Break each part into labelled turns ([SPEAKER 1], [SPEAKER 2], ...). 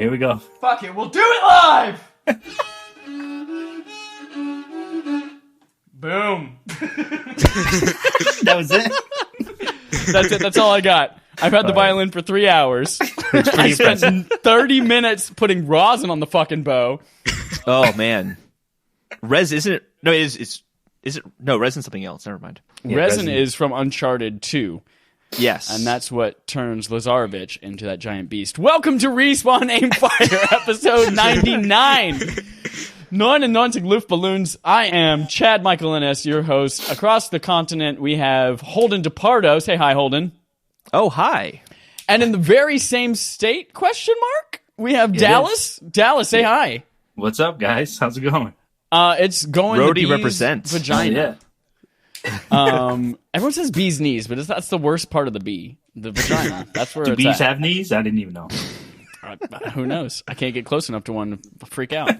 [SPEAKER 1] here we go.
[SPEAKER 2] Fuck it, we'll do it live! Boom.
[SPEAKER 1] That was it?
[SPEAKER 2] That's it. That's all I got. I've had the violin for 3 hours. I spent 30 minutes putting rosin on the fucking bow.
[SPEAKER 3] Oh, man. Res isn't... No, it is... Is it... No, resin's something else. Never mind.
[SPEAKER 2] Yeah, resin is from Uncharted 2.
[SPEAKER 3] Yes.
[SPEAKER 2] And that's what turns Lazarevich into that giant beast. Welcome to Respawn Aimfire, episode 99. 99 Luftballons. I am Chad Michael Innes, your host. Across the continent, we have Holden DePardo. Say hi, Holden.
[SPEAKER 3] Oh, hi.
[SPEAKER 2] And in the very same state, question mark, we have Dallas. Dallas, say hi.
[SPEAKER 1] What's up, guys? How's it going?
[SPEAKER 2] It's going to
[SPEAKER 3] Rhodey represents.
[SPEAKER 2] Vagina. Everyone says bee's knees, but that's the worst part of the bee. The vagina. That's where
[SPEAKER 1] Do
[SPEAKER 2] it's
[SPEAKER 1] bees
[SPEAKER 2] at.
[SPEAKER 1] have knees? I didn't even know.
[SPEAKER 2] Who knows? I can't get close enough to one to freak out.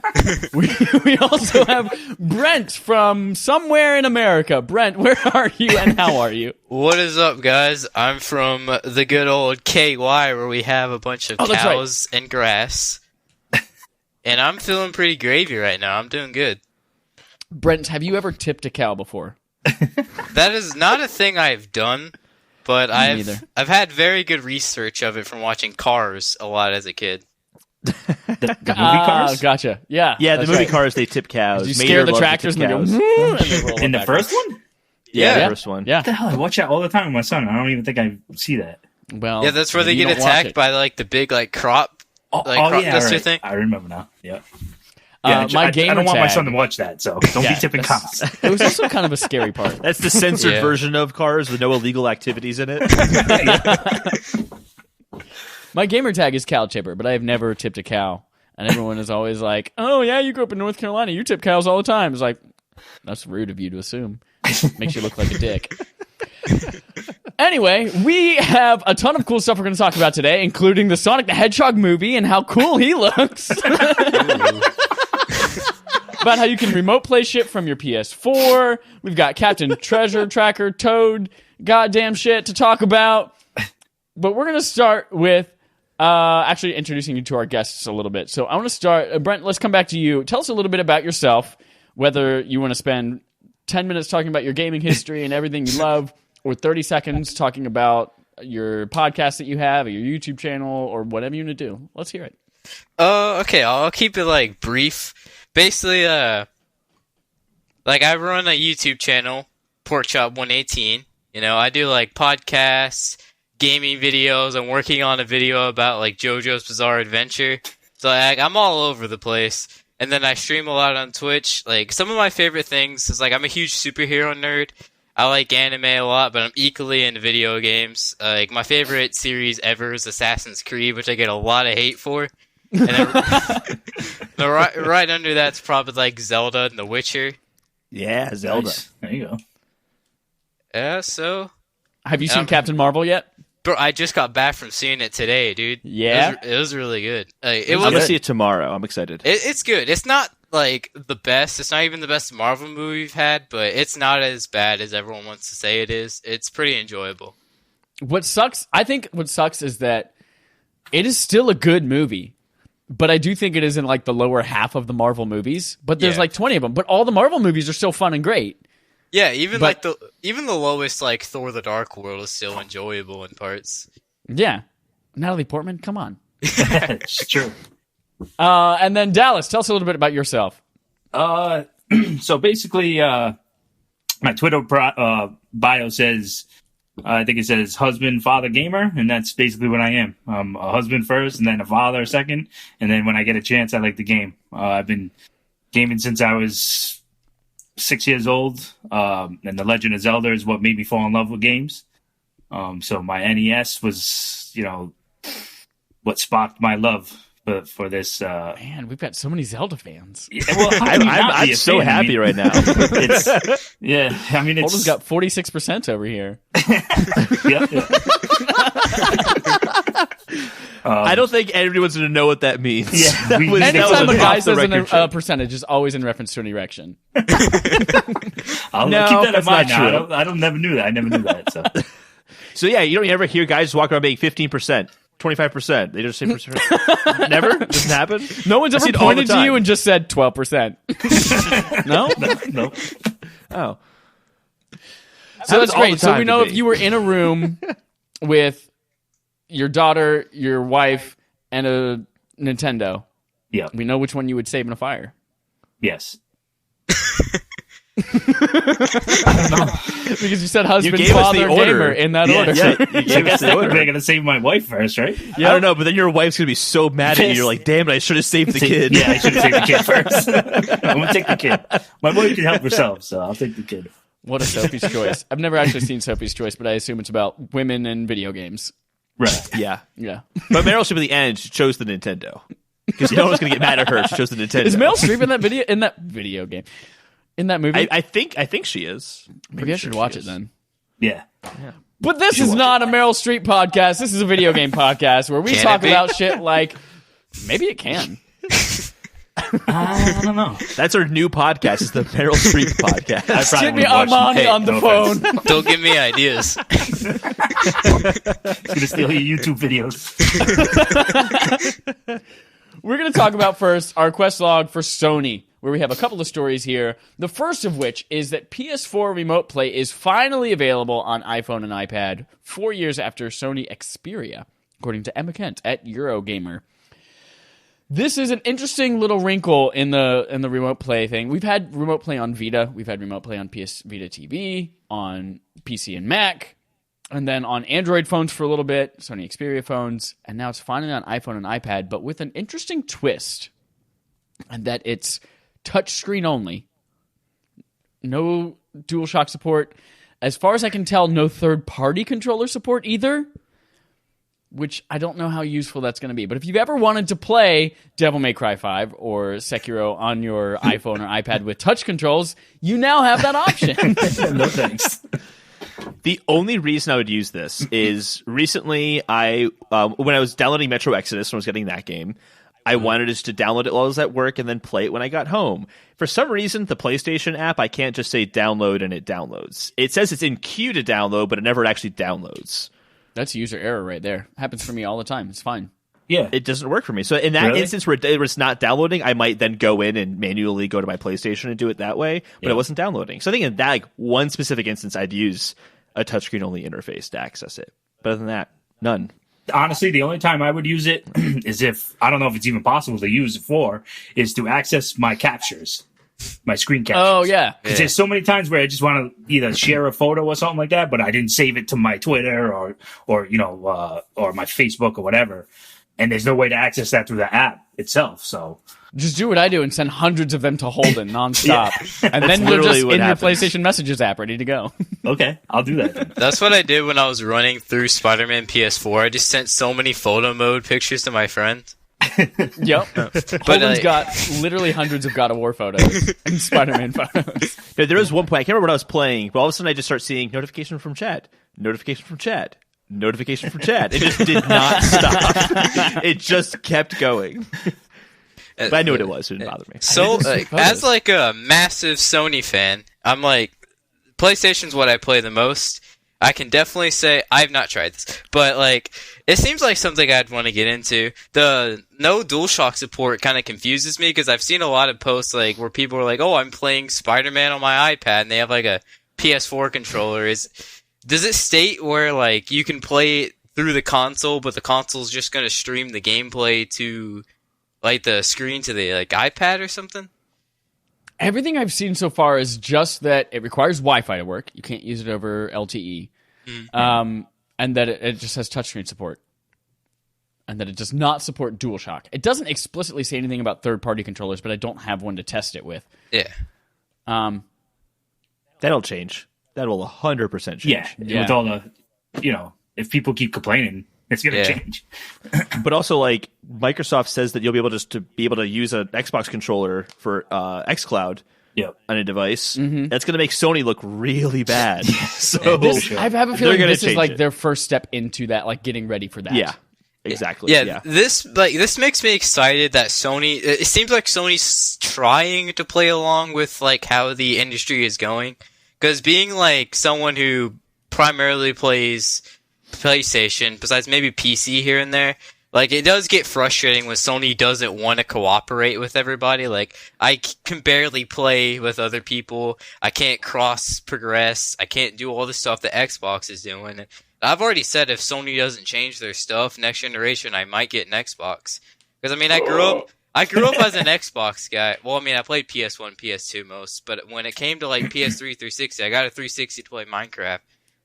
[SPEAKER 2] we also have Brent from somewhere in America. Brent, where are you and how are you?
[SPEAKER 4] What is up, guys? I'm from the good old KY, where we have a bunch of cows and grass. And I'm feeling pretty gravy right now. I'm doing good.
[SPEAKER 2] Brent, have you ever tipped a cow before?
[SPEAKER 4] That is not a thing I've done, but
[SPEAKER 2] neither.
[SPEAKER 4] I've had very good research of it from watching Cars a lot as a kid.
[SPEAKER 1] The movie Cars?
[SPEAKER 2] Gotcha. Yeah.
[SPEAKER 3] Yeah, the movie Cars, they tip cows.
[SPEAKER 2] You scare the tractors and they go, and they roll
[SPEAKER 1] In the
[SPEAKER 2] backwards.
[SPEAKER 1] first one?
[SPEAKER 3] Yeah, the first one.
[SPEAKER 2] Yeah.
[SPEAKER 1] What the hell? I watch that all the time with my son. I don't even think I see that.
[SPEAKER 2] Well,
[SPEAKER 4] Yeah, that's where they
[SPEAKER 2] you
[SPEAKER 4] get
[SPEAKER 2] don't watch
[SPEAKER 4] attacked
[SPEAKER 2] it.
[SPEAKER 4] by like the big like crop crop duster
[SPEAKER 1] right.
[SPEAKER 4] thing.
[SPEAKER 1] I remember now. Yeah. Yeah,
[SPEAKER 2] my
[SPEAKER 1] I
[SPEAKER 2] gamer
[SPEAKER 1] don't want my
[SPEAKER 2] tag-
[SPEAKER 1] son to watch that, so don't be tipping cows.
[SPEAKER 2] It was also kind of a scary part.
[SPEAKER 3] That's the censored
[SPEAKER 4] Yeah.
[SPEAKER 3] version of Cars with no illegal activities in it.
[SPEAKER 2] My gamer tag is cow tipper, but I have never tipped a cow. And everyone is always like, oh, yeah, you grew up in North Carolina. You tip cows all the time. It's like, that's rude of you to assume. Makes you look like a dick. Anyway, we have a ton of cool stuff we're going to talk about today, including the Sonic the Hedgehog movie and how cool he looks. About how you can remote play shit from your PS4. We've got Captain Treasure Tracker, Toad, goddamn shit to talk about. But we're going to start with actually introducing you to our guests a little bit. So I want to start, Brent, let's come back to you. Tell us a little bit about yourself, whether you want to spend 10 minutes talking about your gaming history and everything you love, or 30 seconds talking about your podcast that you have, or your YouTube channel, or whatever you want to do. Let's hear it.
[SPEAKER 4] Okay, I'll keep it like brief. Basically, like I run a YouTube channel, Porkchop 118. You know, I do like podcasts, gaming videos. I'm working on a video about like JoJo's Bizarre Adventure. So like, I'm all over the place. And then I stream a lot on Twitch. Like some of my favorite things is like I'm a huge superhero nerd. I like anime a lot, but I'm equally into video games. Like my favorite series ever is Assassin's Creed, which I get a lot of hate for. And then, right under that's probably like Zelda and The Witcher.
[SPEAKER 3] Yeah, Zelda.
[SPEAKER 1] Nice. There you go.
[SPEAKER 4] Yeah, so
[SPEAKER 2] Have you seen Captain Marvel yet?
[SPEAKER 4] bro, I just got back from seeing it today, dude.
[SPEAKER 2] Yeah?
[SPEAKER 4] it was really good. It
[SPEAKER 3] I'm
[SPEAKER 4] was.
[SPEAKER 3] going to see it tomorrow. I'm excited.
[SPEAKER 4] It's good. It's not like the best. It's not even the best Marvel movie we've had, but it's not as bad as everyone wants to say it is. It's pretty enjoyable.
[SPEAKER 2] I think what sucks is that it is still a good movie, but I do think it is in like the lower half of the Marvel movies. But there's
[SPEAKER 4] Yeah.
[SPEAKER 2] like 20 of them. But all the Marvel movies are still fun and great.
[SPEAKER 4] Yeah, even
[SPEAKER 2] But-
[SPEAKER 4] like the lowest like Thor: The Dark World is still enjoyable in parts.
[SPEAKER 2] Yeah. Natalie Portman, come on.
[SPEAKER 1] It's true.
[SPEAKER 2] And then Dallas, tell us a little bit about yourself.
[SPEAKER 1] So basically, my Twitter bio says, I think it says husband, father, gamer, and that's basically what I am. I'm a husband first, and then a father second, and then when I get a chance, I like the game. I've been gaming since I was 6 years old, and The Legend of Zelda is what made me fall in love with games. So my NES was, what sparked my love for this.
[SPEAKER 2] Man, we've got so many Zelda fans.
[SPEAKER 1] Well,
[SPEAKER 3] I'm so happy right now.
[SPEAKER 1] It's, yeah, I mean, it's
[SPEAKER 2] Holden's got 46% over here.
[SPEAKER 1] yeah, yeah.
[SPEAKER 3] I don't think anyone's going to know what that means.
[SPEAKER 1] Yeah,
[SPEAKER 3] That
[SPEAKER 1] we-
[SPEAKER 3] was- that
[SPEAKER 2] Anytime
[SPEAKER 3] was
[SPEAKER 2] a guy
[SPEAKER 3] off the
[SPEAKER 2] says
[SPEAKER 3] record
[SPEAKER 2] a
[SPEAKER 3] show.
[SPEAKER 2] percentage, is always in reference to an erection.
[SPEAKER 1] I'll
[SPEAKER 3] No,
[SPEAKER 1] keep that in
[SPEAKER 3] that's
[SPEAKER 1] mind.
[SPEAKER 3] not
[SPEAKER 1] Now. I don't never knew that. I never knew that. So
[SPEAKER 3] So yeah, you don't ever hear guys walking around being 15%, 25%. They just say percent. Never? Doesn't happen?
[SPEAKER 2] No one's
[SPEAKER 3] I
[SPEAKER 2] ever
[SPEAKER 3] see it all the
[SPEAKER 2] pointed to you
[SPEAKER 3] time.
[SPEAKER 2] and just said 12%. No?
[SPEAKER 1] No.
[SPEAKER 3] Oh.
[SPEAKER 2] So that's
[SPEAKER 3] all the
[SPEAKER 2] great. So
[SPEAKER 3] time
[SPEAKER 2] we
[SPEAKER 3] to
[SPEAKER 2] know
[SPEAKER 3] me.
[SPEAKER 2] if you were in a room with your daughter, your wife, and a Nintendo,
[SPEAKER 1] Yeah.
[SPEAKER 2] we know which one you would save in a fire.
[SPEAKER 1] Yes.
[SPEAKER 2] Because you said husband,
[SPEAKER 3] gave us the
[SPEAKER 2] father,
[SPEAKER 3] order.
[SPEAKER 2] gamer in that
[SPEAKER 1] Yeah,
[SPEAKER 2] order.
[SPEAKER 3] Yeah, you
[SPEAKER 1] So I
[SPEAKER 3] gave us
[SPEAKER 1] guess
[SPEAKER 3] the
[SPEAKER 1] technically
[SPEAKER 3] order.
[SPEAKER 1] I gotta save my wife first, right?
[SPEAKER 3] I don't know, but then your wife's going to be so mad at you. You're like, damn it, I should have saved the kid.
[SPEAKER 1] Yeah, I should have saved the kid first. I'm gonna take the kid. My wife can help herself, so I'll take the kid.
[SPEAKER 2] What a Sophie's Choice. I've never actually seen Sophie's Choice, but I assume it's about women and video games.
[SPEAKER 1] Right.
[SPEAKER 3] Yeah.
[SPEAKER 2] Yeah.
[SPEAKER 3] But Meryl Streep at the end, she chose the Nintendo. Because no one's going to get mad at her if she chose the Nintendo.
[SPEAKER 2] Is Meryl Streep in that video game? In that movie?
[SPEAKER 3] I think she is.
[SPEAKER 2] Maybe I should watch it then.
[SPEAKER 1] Yeah.
[SPEAKER 2] But this is not a Meryl Streep podcast. This is a video game podcast where we
[SPEAKER 4] Can
[SPEAKER 2] talk
[SPEAKER 4] it be?
[SPEAKER 2] about shit like maybe it can.
[SPEAKER 1] I don't know.
[SPEAKER 3] That's our new podcast. It's the Meryl Streep podcast.
[SPEAKER 1] I probably
[SPEAKER 2] Get me
[SPEAKER 1] wouldn't watch
[SPEAKER 2] Armani
[SPEAKER 1] it.
[SPEAKER 2] on the
[SPEAKER 1] No
[SPEAKER 2] phone.
[SPEAKER 1] offense.
[SPEAKER 4] Don't give me ideas.
[SPEAKER 1] He's gonna steal your YouTube videos.
[SPEAKER 2] We're going to talk about first our quest log for Sony, where we have a couple of stories here. The first of which is that PS4 Remote Play is finally available on iPhone and iPad 4 years after Sony Xperia, according to Emma Kent at Eurogamer. This is an interesting little wrinkle in the Remote Play thing. We've had Remote Play on Vita, we've had Remote Play on PS Vita TV, on PC and Mac, and then on Android phones for a little bit, Sony Xperia phones, and now it's finally on iPhone and iPad, but with an interesting twist, and that it's touchscreen only, no DualShock support. As far as I can tell, no third-party controller support either, which I don't know how useful that's going to be. But if you've ever wanted to play Devil May Cry 5 or Sekiro on your iPhone or iPad with touch controls, you now have that option.
[SPEAKER 1] No thanks.
[SPEAKER 3] The only reason I would use this is recently when I was downloading Metro Exodus when I was getting that game, I wanted just to download it while I was at work and then play it when I got home. For some reason, the PlayStation app, I can't just say download and it downloads. It says it's in queue to download, but it never actually downloads.
[SPEAKER 2] That's user error right there. Happens for me all the time. It's fine.
[SPEAKER 1] Yeah.
[SPEAKER 3] It doesn't work for me. So in that
[SPEAKER 1] Really?
[SPEAKER 3] instance where it was not downloading, I might then go in and manually go to my PlayStation and do it that way, but it wasn't downloading. So I think in that one specific instance, I'd use a touchscreen only interface to access it. But other than that, none.
[SPEAKER 1] Honestly, the only time I would use it is if, I don't know if it's even possible to use it for, is to access my captures, my screen captures.
[SPEAKER 2] Oh, yeah.
[SPEAKER 1] Because there's so many times where I just want to either share a photo or something like that, but I didn't save it to my Twitter or my Facebook or whatever. And there's no way to access that through the app itself. So
[SPEAKER 2] Just do what I do and send hundreds of them to Holden nonstop. And then you're
[SPEAKER 3] literally
[SPEAKER 2] just
[SPEAKER 3] what
[SPEAKER 2] in
[SPEAKER 3] happens.
[SPEAKER 2] your PlayStation Messages app ready to go.
[SPEAKER 1] okay, I'll do that then.
[SPEAKER 4] That's what I did when I was running through Spider-Man PS4. I just sent so many photo mode pictures to my friends.
[SPEAKER 2] Yep.
[SPEAKER 4] But
[SPEAKER 2] Holden's got literally hundreds of God of War photos and Spider-Man photos.
[SPEAKER 3] No, there was one point, I can't remember what I was playing, but all of a sudden I just start seeing notification from chat, notification from chat, notification from chat. It just did not stop. It just kept going. But I knew what it was, so it didn't bother me.
[SPEAKER 4] So, like,
[SPEAKER 2] photos.
[SPEAKER 4] as like a massive Sony fan, I'm like, PlayStation's what I play the most. I can definitely say I've not tried this, but like, it seems like something I'd want to get into. The no DualShock support kind of confuses me because I've seen a lot of posts like where people are like, "Oh, I'm playing Spider-Man on my iPad," and they have like a PS4 controller. Does it state where like you can play it through the console, but the console's just going to stream the gameplay to like the screen to the like iPad or something?
[SPEAKER 2] Everything I've seen so far is just that it requires Wi-Fi to work. You can't use it over LTE. And that it just has touchscreen support. And that it does not support DualShock. It doesn't explicitly say anything about third-party controllers, but I don't have one to test it with.
[SPEAKER 4] Yeah.
[SPEAKER 3] That'll change. That will 100% change.
[SPEAKER 1] Yeah, with all the, if people keep complaining, it's going to change.
[SPEAKER 3] But also, like, Microsoft says that you'll be able to use an Xbox controller for xCloud
[SPEAKER 1] Yep.
[SPEAKER 3] on a device. That's going to make Sony look really bad. So
[SPEAKER 2] I have a feeling
[SPEAKER 3] gonna
[SPEAKER 2] this is
[SPEAKER 3] change
[SPEAKER 2] like
[SPEAKER 3] it.
[SPEAKER 2] their first step into that, like getting ready for that.
[SPEAKER 3] yeah, exactly.
[SPEAKER 4] Yeah, this makes me excited that Sony. It seems like Sony's trying to play along with like how the industry is going. Because being like someone who primarily plays PlayStation, besides maybe PC here and there, like, it does get frustrating when Sony doesn't want to cooperate with everybody. Like, I can barely play with other people. I can't cross-progress. I can't do all the stuff that Xbox is doing. And I've already said if Sony doesn't change their stuff next generation, I might get an Xbox. Because, I mean, I grew up as an Xbox guy. Well, I mean, I played PS1, PS2 most. But when it came to, like, PS3, 360, I got a 360 to play Minecraft.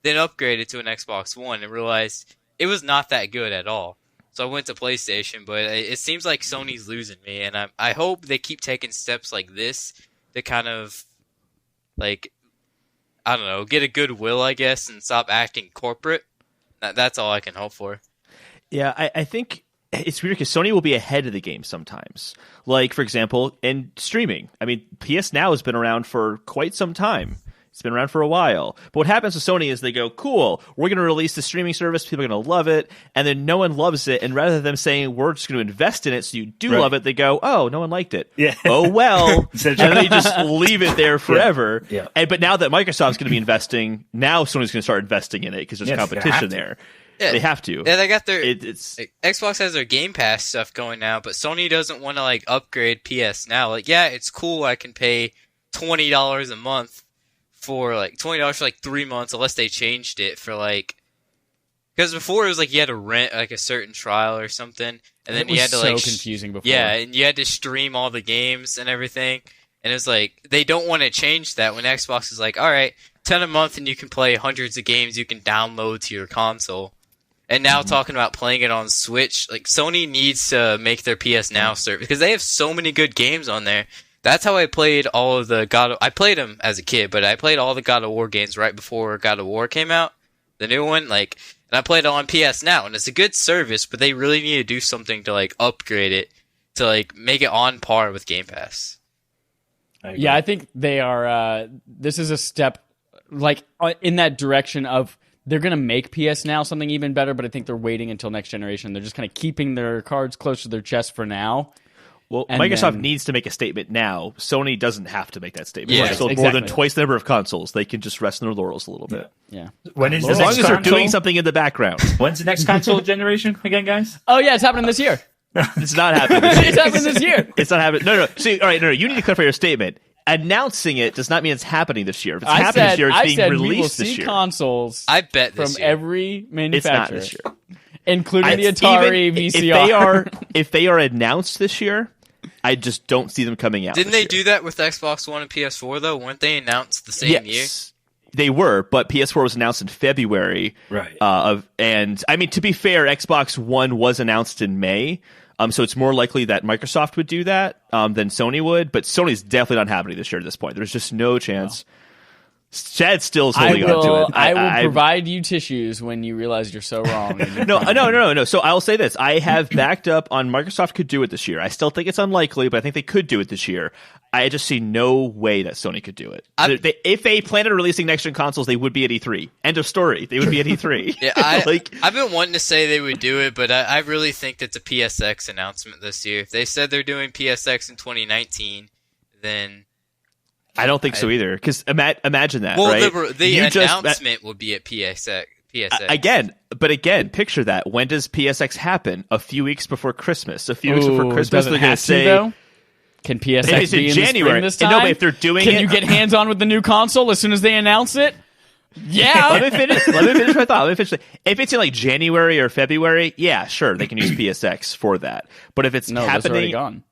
[SPEAKER 4] Then upgraded to an Xbox One and realized it was not that good at all. So I went to PlayStation, but it seems like Sony's losing me, and I hope they keep taking steps like this to kind of, like, I don't know, get a goodwill, I guess, and stop acting corporate. That's all I can hope for.
[SPEAKER 3] Yeah, I think it's weird because Sony will be ahead of the game sometimes. Like, for example, in streaming. I mean, PS Now has been around for quite some time. It's been around for a while. But what happens with Sony is they go, cool, we're going to release the streaming service, people are going to love it, and then no one loves it, and rather than them saying, we're just going to invest in it so you do love it, they go, oh, no one liked it.
[SPEAKER 1] Yeah.
[SPEAKER 3] Oh, well. And they just leave it there forever.
[SPEAKER 1] Yeah.
[SPEAKER 3] But now that Microsoft's going to be investing, now Sony's going to start investing in it because there's competition there.
[SPEAKER 4] Yeah.
[SPEAKER 3] They have to.
[SPEAKER 4] Yeah, they got their...
[SPEAKER 3] It's
[SPEAKER 4] Xbox has their Game Pass stuff going now, but Sony doesn't want to, like, upgrade PS Now. Like, yeah, it's cool I can pay $20 a month for, like, $20 for, like, 3 months, unless they changed it for, like... Because before it was, like, you had to rent, like, a certain trial or something, and then you had to, like...
[SPEAKER 2] so confusing before.
[SPEAKER 4] Yeah, and you had to stream all the games and everything, and it's like, they don't want to change that when Xbox is like, alright, $10 a month and you can play hundreds of games you can download to your console. And now talking about playing it on Switch, like, Sony needs to make their PS Now service, because they have so many good games on there. That's how I played all of the I played them as a kid, but I played all the God of War games right before God of War came out, the new one, like, and I played it on PS Now, and it's a good service, but they really need to do something to, like, upgrade it, to, like, make it on par with Game Pass.
[SPEAKER 2] Yeah, I think they are, this is a step, like, in that direction of, they're going to make PS Now something even better, but I think they're waiting until next generation. They're just kind of keeping their cards close to their chest for now.
[SPEAKER 3] Well, Microsoft needs to make a statement now. Sony doesn't have to make that statement.
[SPEAKER 4] Yeah,
[SPEAKER 3] They've sold more than twice the number of consoles. They can just rest on their laurels a little bit.
[SPEAKER 2] Yeah.
[SPEAKER 1] When is
[SPEAKER 3] As
[SPEAKER 1] the
[SPEAKER 3] long
[SPEAKER 1] next
[SPEAKER 3] as they're
[SPEAKER 1] console?
[SPEAKER 3] doing something in the background.
[SPEAKER 1] When's the next console generation again, guys?
[SPEAKER 2] Oh, yeah, it's happening this year.
[SPEAKER 3] It's not happening this year.
[SPEAKER 2] It's happening this year.
[SPEAKER 3] It's not happening. No. See, all right, no. You need to clarify your statement. Announcing it does not mean it's happening this year. If it's happening this year, it's being released this year.
[SPEAKER 2] We will see consoles
[SPEAKER 4] I bet
[SPEAKER 2] from
[SPEAKER 4] this year.
[SPEAKER 2] every manufacturer.
[SPEAKER 3] It's not this year.
[SPEAKER 2] Including the Atari VCR.
[SPEAKER 3] If they are announced this year, I just don't see them coming out.
[SPEAKER 4] Didn't they do that with Xbox One and PS4, though? Weren't they announced the same year?
[SPEAKER 3] They were, but PS4 was announced in February.
[SPEAKER 1] Right.
[SPEAKER 3] And I mean, to be fair, Xbox One was announced in May. So it's more likely that Microsoft would do that than Sony would. But Sony's definitely not happening this year at this point. There's just no chance. No. Chad still is holding on to it.
[SPEAKER 2] I will provide you tissues when you realize you're so wrong.
[SPEAKER 3] No. So I'll say this. I have backed up on Microsoft could do it this year. I still think it's unlikely, but I think they could do it this year. I just see no way that Sony could do it. If they planned on releasing next-gen consoles, they would be at E3. End of story. They would be at E3.
[SPEAKER 4] Yeah, I've been wanting to say they would do it, but I really think that's a PSX announcement this year. If they said they're doing PSX in 2019, then...
[SPEAKER 3] I don't think so either. Because imagine that,
[SPEAKER 4] well,
[SPEAKER 3] right?
[SPEAKER 4] The announcement will be at PSX.
[SPEAKER 3] Again, picture that. When does PSX happen? A few weeks before Christmas. A few weeks before Christmas, they're going to say...
[SPEAKER 2] Though? Can PSX be in January this time?
[SPEAKER 3] No, but if they're doing
[SPEAKER 2] Can you get hands-on with the new console as soon as they announce it? Yeah.
[SPEAKER 3] Let me finish my thought. If it's in like January or February, yeah, sure, they can use PSX for that. But if it's happening...
[SPEAKER 2] those are already gone.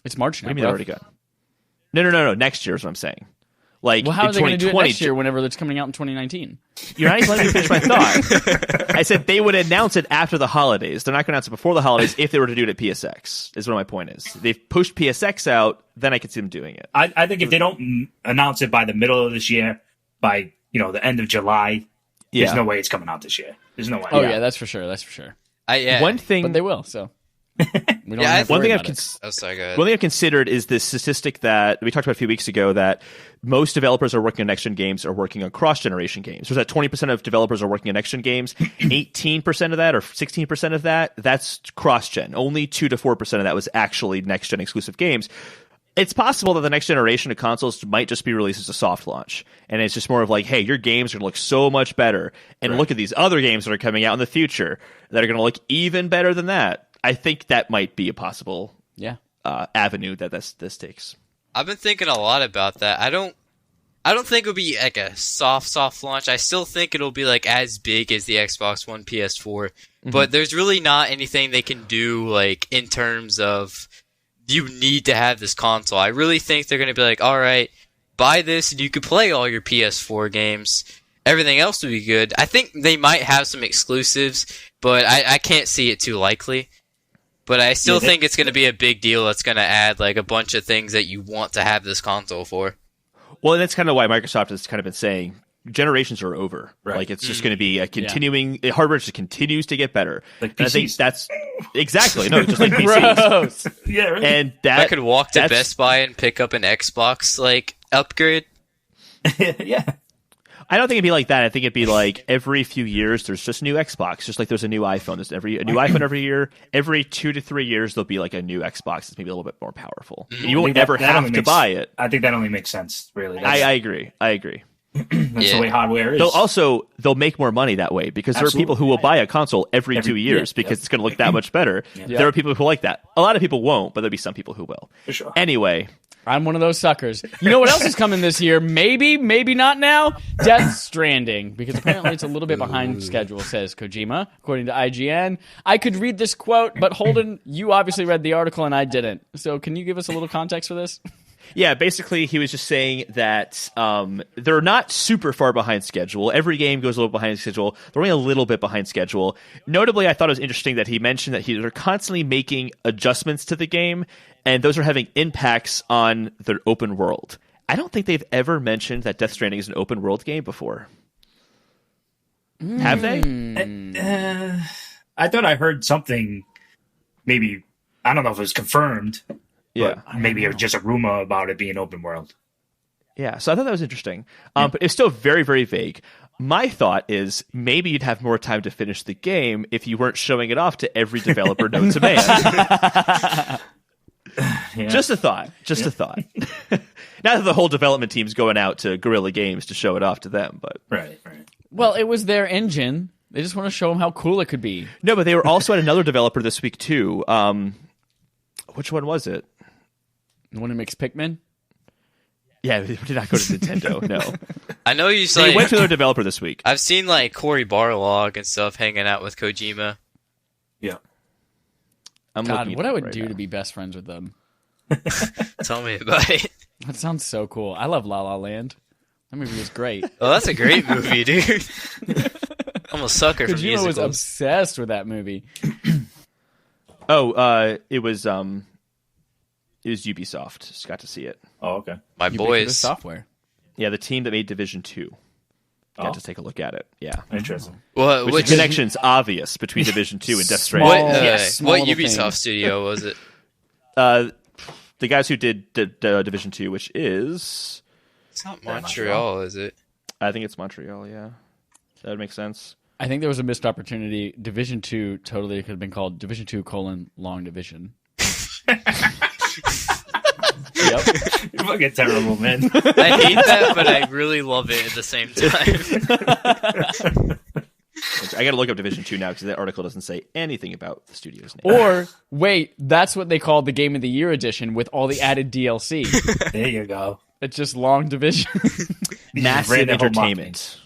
[SPEAKER 2] It's March now.
[SPEAKER 3] What do you mean they're already gone? No. Next year is what I'm saying. Like,
[SPEAKER 2] well, how are they going to do it next year
[SPEAKER 3] when
[SPEAKER 2] whenever it's coming out in 2019?
[SPEAKER 3] You're not even letting me finish my thought. I said they would announce it after the holidays. They're not going to announce it before the holidays if they were to do it at PSX, is what my point is. They've pushed PSX out, then I could see them doing it.
[SPEAKER 1] I think if they don't announce it by the middle of this year, by the end of July, there's no way it's coming out this year. There's no way.
[SPEAKER 2] Oh, yeah, that's for sure.
[SPEAKER 3] One thing...
[SPEAKER 2] But they will, so...
[SPEAKER 3] One thing I've considered is this statistic that we talked about a few weeks ago, that most developers are working on next-gen games are working on cross-generation games. There's that 20% of developers are working on next-gen games. 18% of that or 16% of that's cross-gen. Only 2 to 4% of that was actually next-gen exclusive games. It's possible that the next generation of consoles might just be released as a soft launch, and it's just more of like, hey, your games are going to look so much better, and look at these other games that are coming out in the future that are going to look even better than that. I think that might be a possible avenue that this takes.
[SPEAKER 4] I've been thinking a lot about that. I don't think it'll be like a soft launch. I still think it'll be like as big as the Xbox One, PS4, but there's really not anything they can do like in terms of you need to have this console. I really think they're going to be like, all right, buy this and you can play all your PS4 games. Everything else will be good. I think they might have some exclusives, but I can't see it too likely. But I still think it's going to be a big deal that's going to add like a bunch of things that you want to have this console for.
[SPEAKER 3] Well, and that's kind of why Microsoft has kind of been saying generations are over. Right. Like it's just going to be a continuing. Hardware just continues to get better.
[SPEAKER 1] Like
[SPEAKER 3] PCs.
[SPEAKER 1] I
[SPEAKER 3] think that's exactly just like PCs.
[SPEAKER 2] Gross.
[SPEAKER 1] Yeah, right.
[SPEAKER 3] And
[SPEAKER 4] I could walk to Best Buy and pick up an Xbox like upgrade.
[SPEAKER 1] Yeah.
[SPEAKER 3] I don't think it'd be like that. I think it'd be like every few years there's just a new Xbox, just like there's a new iPhone. There's a new iPhone every year. Every 2 to 3 years there'll be like a new Xbox that's maybe a little bit more powerful. And you won't ever have to buy it.
[SPEAKER 1] I think that only makes sense, really.
[SPEAKER 3] I agree.
[SPEAKER 1] That's the way hardware is.
[SPEAKER 3] They'll make more money that way because there are people who will buy a console every 2 years because it's going to look that much better. There are people who like that. A lot of people won't, but there'll be some people who will.
[SPEAKER 1] For sure.
[SPEAKER 3] Anyway.
[SPEAKER 2] I'm one of those suckers. You know what else is coming this year? Maybe not now. Death Stranding, because apparently it's a little bit behind schedule, says Kojima, according to IGN. I could read this quote, but Holden, you obviously read the article and I didn't. So can you give us a little context for this?
[SPEAKER 3] Yeah, basically he was just saying that they're not super far behind schedule. Every game goes a little behind schedule. They're only a little bit behind schedule. Notably, I thought it was interesting that he mentioned that they're constantly making adjustments to the game, and those are having impacts on their open world. I don't think they've ever mentioned that Death Stranding is an open world game before. Have they?
[SPEAKER 1] I thought I heard something, maybe, I don't know if it was confirmed,
[SPEAKER 3] yeah,
[SPEAKER 1] maybe it was just a rumor about it being open world.
[SPEAKER 3] Yeah, so I thought that was interesting. But it's still very, very vague. My thought is maybe you'd have more time to finish the game if you weren't showing it off to every developer known to man.
[SPEAKER 1] Yeah.
[SPEAKER 3] Just a thought. A thought. Not that the whole development team's going out to Guerrilla Games to show it off to them, but
[SPEAKER 1] Right.
[SPEAKER 2] Well, it was their engine. They just want to show them how cool it could be.
[SPEAKER 3] No, but they were also at another developer this week too. Which one was it?
[SPEAKER 2] The one who makes Pikmin?
[SPEAKER 3] Yeah, we did not go to Nintendo. No,
[SPEAKER 4] I know you
[SPEAKER 3] they
[SPEAKER 4] say
[SPEAKER 3] went to their developer this week.
[SPEAKER 4] I've seen like Cory Barlog and stuff hanging out with Kojima.
[SPEAKER 1] Yeah.
[SPEAKER 2] God, what I would
[SPEAKER 3] right
[SPEAKER 2] do
[SPEAKER 3] now
[SPEAKER 2] to be best friends with them.
[SPEAKER 4] Tell me about it.
[SPEAKER 2] That sounds so cool. I love La La Land. That movie was great.
[SPEAKER 4] Oh, that's a great movie, dude. I'm a sucker for
[SPEAKER 2] Kojima
[SPEAKER 4] musicals.
[SPEAKER 2] was obsessed with that movie.
[SPEAKER 3] It was Ubisoft. Just got to see it.
[SPEAKER 1] Oh, okay.
[SPEAKER 4] My
[SPEAKER 2] Ubiquitous
[SPEAKER 4] boys.
[SPEAKER 2] Software.
[SPEAKER 3] Yeah, the team that made Division 2. Got to take a look at it. Yeah.
[SPEAKER 1] Interesting.
[SPEAKER 3] Which the connection's obvious between Division 2 and Death Stranding.
[SPEAKER 2] Small
[SPEAKER 4] What
[SPEAKER 2] little
[SPEAKER 4] Ubisoft
[SPEAKER 2] thing.
[SPEAKER 4] studio was it?
[SPEAKER 3] The guys who did Division 2, which is...
[SPEAKER 4] It's not Montreal, is it?
[SPEAKER 3] I think it's Montreal, yeah. That would make sense.
[SPEAKER 2] I think there was a missed opportunity. Division 2 totally could have been called Division 2 : Long Division. Yep.
[SPEAKER 1] You're fucking terrible, man.
[SPEAKER 4] I hate that, but I really love it at the same time.
[SPEAKER 3] I got to look up Division 2 now because that article doesn't say anything about the studio's name.
[SPEAKER 2] Or, wait, that's what they called the Game of the Year edition with all the added DLC.
[SPEAKER 1] There you go.
[SPEAKER 2] It's just Long Division.
[SPEAKER 3] Massive Entertainment.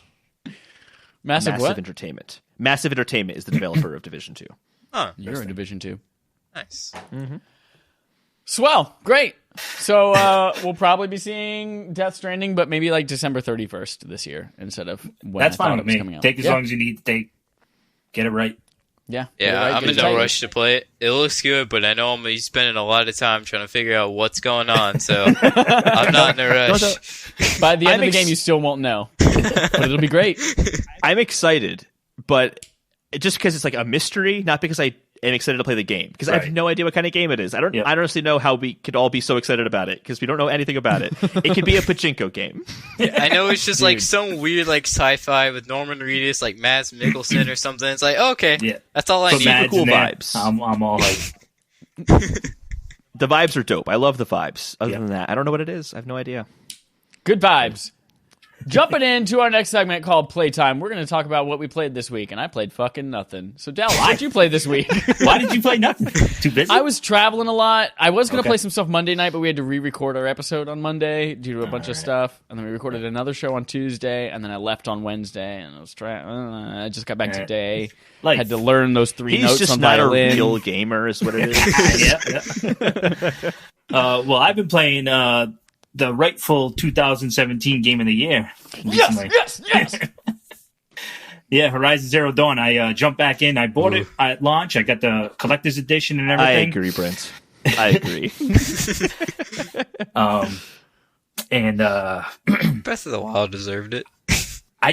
[SPEAKER 2] Massive what?
[SPEAKER 3] Entertainment. Massive Entertainment is the developer of Division 2.
[SPEAKER 4] Huh.
[SPEAKER 2] You're in Division 2.
[SPEAKER 4] Nice.
[SPEAKER 2] Swell. Great. So we'll probably be seeing Death Stranding, but maybe like December 31st this year instead of when
[SPEAKER 1] That's
[SPEAKER 2] I thought
[SPEAKER 1] fine
[SPEAKER 2] it
[SPEAKER 1] with
[SPEAKER 2] was coming
[SPEAKER 1] me.
[SPEAKER 2] out.
[SPEAKER 1] Take as long as you need to take. Get it right.
[SPEAKER 2] Yeah.
[SPEAKER 4] Yeah,
[SPEAKER 2] Right,
[SPEAKER 4] I'm
[SPEAKER 2] get
[SPEAKER 4] in
[SPEAKER 2] it
[SPEAKER 4] no
[SPEAKER 2] tight.
[SPEAKER 4] rush to play it. It looks good, but I know I'm gonna be spending a lot of time trying to figure out what's going on, so I'm not in a rush.
[SPEAKER 2] By the end of the game, you still won't know. But it'll be great.
[SPEAKER 3] I'm excited, but just because it's like a mystery, not because I am excited to play the game. Because I have
[SPEAKER 1] Right.
[SPEAKER 3] no idea what kind of game it is. I don't honestly know how we could all be so excited about it because we don't know anything about it. It could be a pachinko game.
[SPEAKER 4] I know it's just like some weird like sci-fi with Norman Reedus, like Mads Mikkelsen or something. It's like, okay,
[SPEAKER 1] Yeah.
[SPEAKER 4] that's all I
[SPEAKER 1] Put
[SPEAKER 4] need.
[SPEAKER 3] Mads
[SPEAKER 1] Mads in
[SPEAKER 3] cool
[SPEAKER 1] there.
[SPEAKER 3] vibes.
[SPEAKER 1] I'm all like,
[SPEAKER 3] The vibes are dope. I love the vibes. Other
[SPEAKER 1] Yeah.
[SPEAKER 3] than that, I don't know what it is. I have no idea.
[SPEAKER 2] Good vibes. Jumping into our next segment called Playtime, we're going to talk about what we played this week, and I played fucking nothing. So, Dallas, what did you play this week?
[SPEAKER 1] Why did you play nothing? Too busy?
[SPEAKER 2] I was traveling a lot. I was going to play some stuff Monday night, but we had to re-record our episode on Monday due to a bunch of stuff, and then we recorded another show on Tuesday, and then I left on Wednesday, and I just got back today.
[SPEAKER 1] Like,
[SPEAKER 2] had to learn those three
[SPEAKER 3] He's
[SPEAKER 2] notes
[SPEAKER 3] just
[SPEAKER 2] on
[SPEAKER 3] not
[SPEAKER 2] violin.
[SPEAKER 3] a real gamer, is what it is.
[SPEAKER 1] yeah. Well, I've been playing the rightful 2017 Game of the Year recently.
[SPEAKER 2] Yes.
[SPEAKER 1] Yeah, Horizon Zero Dawn. I jumped back in. I bought it at launch. I got the collector's edition and
[SPEAKER 3] I
[SPEAKER 1] everything.
[SPEAKER 3] agree, Brent. I agree.
[SPEAKER 1] And
[SPEAKER 4] Breath of the Wild deserved it.
[SPEAKER 1] I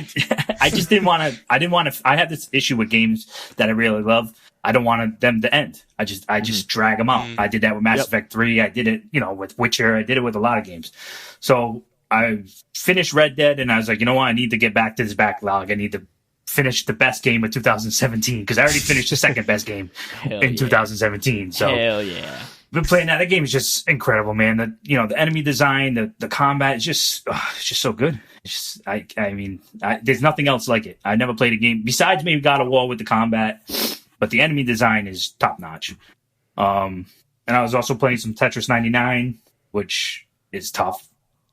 [SPEAKER 1] just didn't want to. I didn't want to. I have this issue with games that I really love. I don't want them to end. I just drag them out. I did that with Mass Effect 3. I did it, with Witcher. I did it with a lot of games. So I finished Red Dead, and I was like, you know what? I need to get back to this backlog. I need to finish the best game of 2017 because I already finished the second best game in 2017. So
[SPEAKER 2] Hell yeah.
[SPEAKER 1] been playing that. That game is just incredible, man. The enemy design, the combat is just it's just so good. It's just, I mean, there's nothing else like it. I never played a game besides maybe God of War with the combat, but the enemy design is top notch. And I was also playing some Tetris 99, which is tough.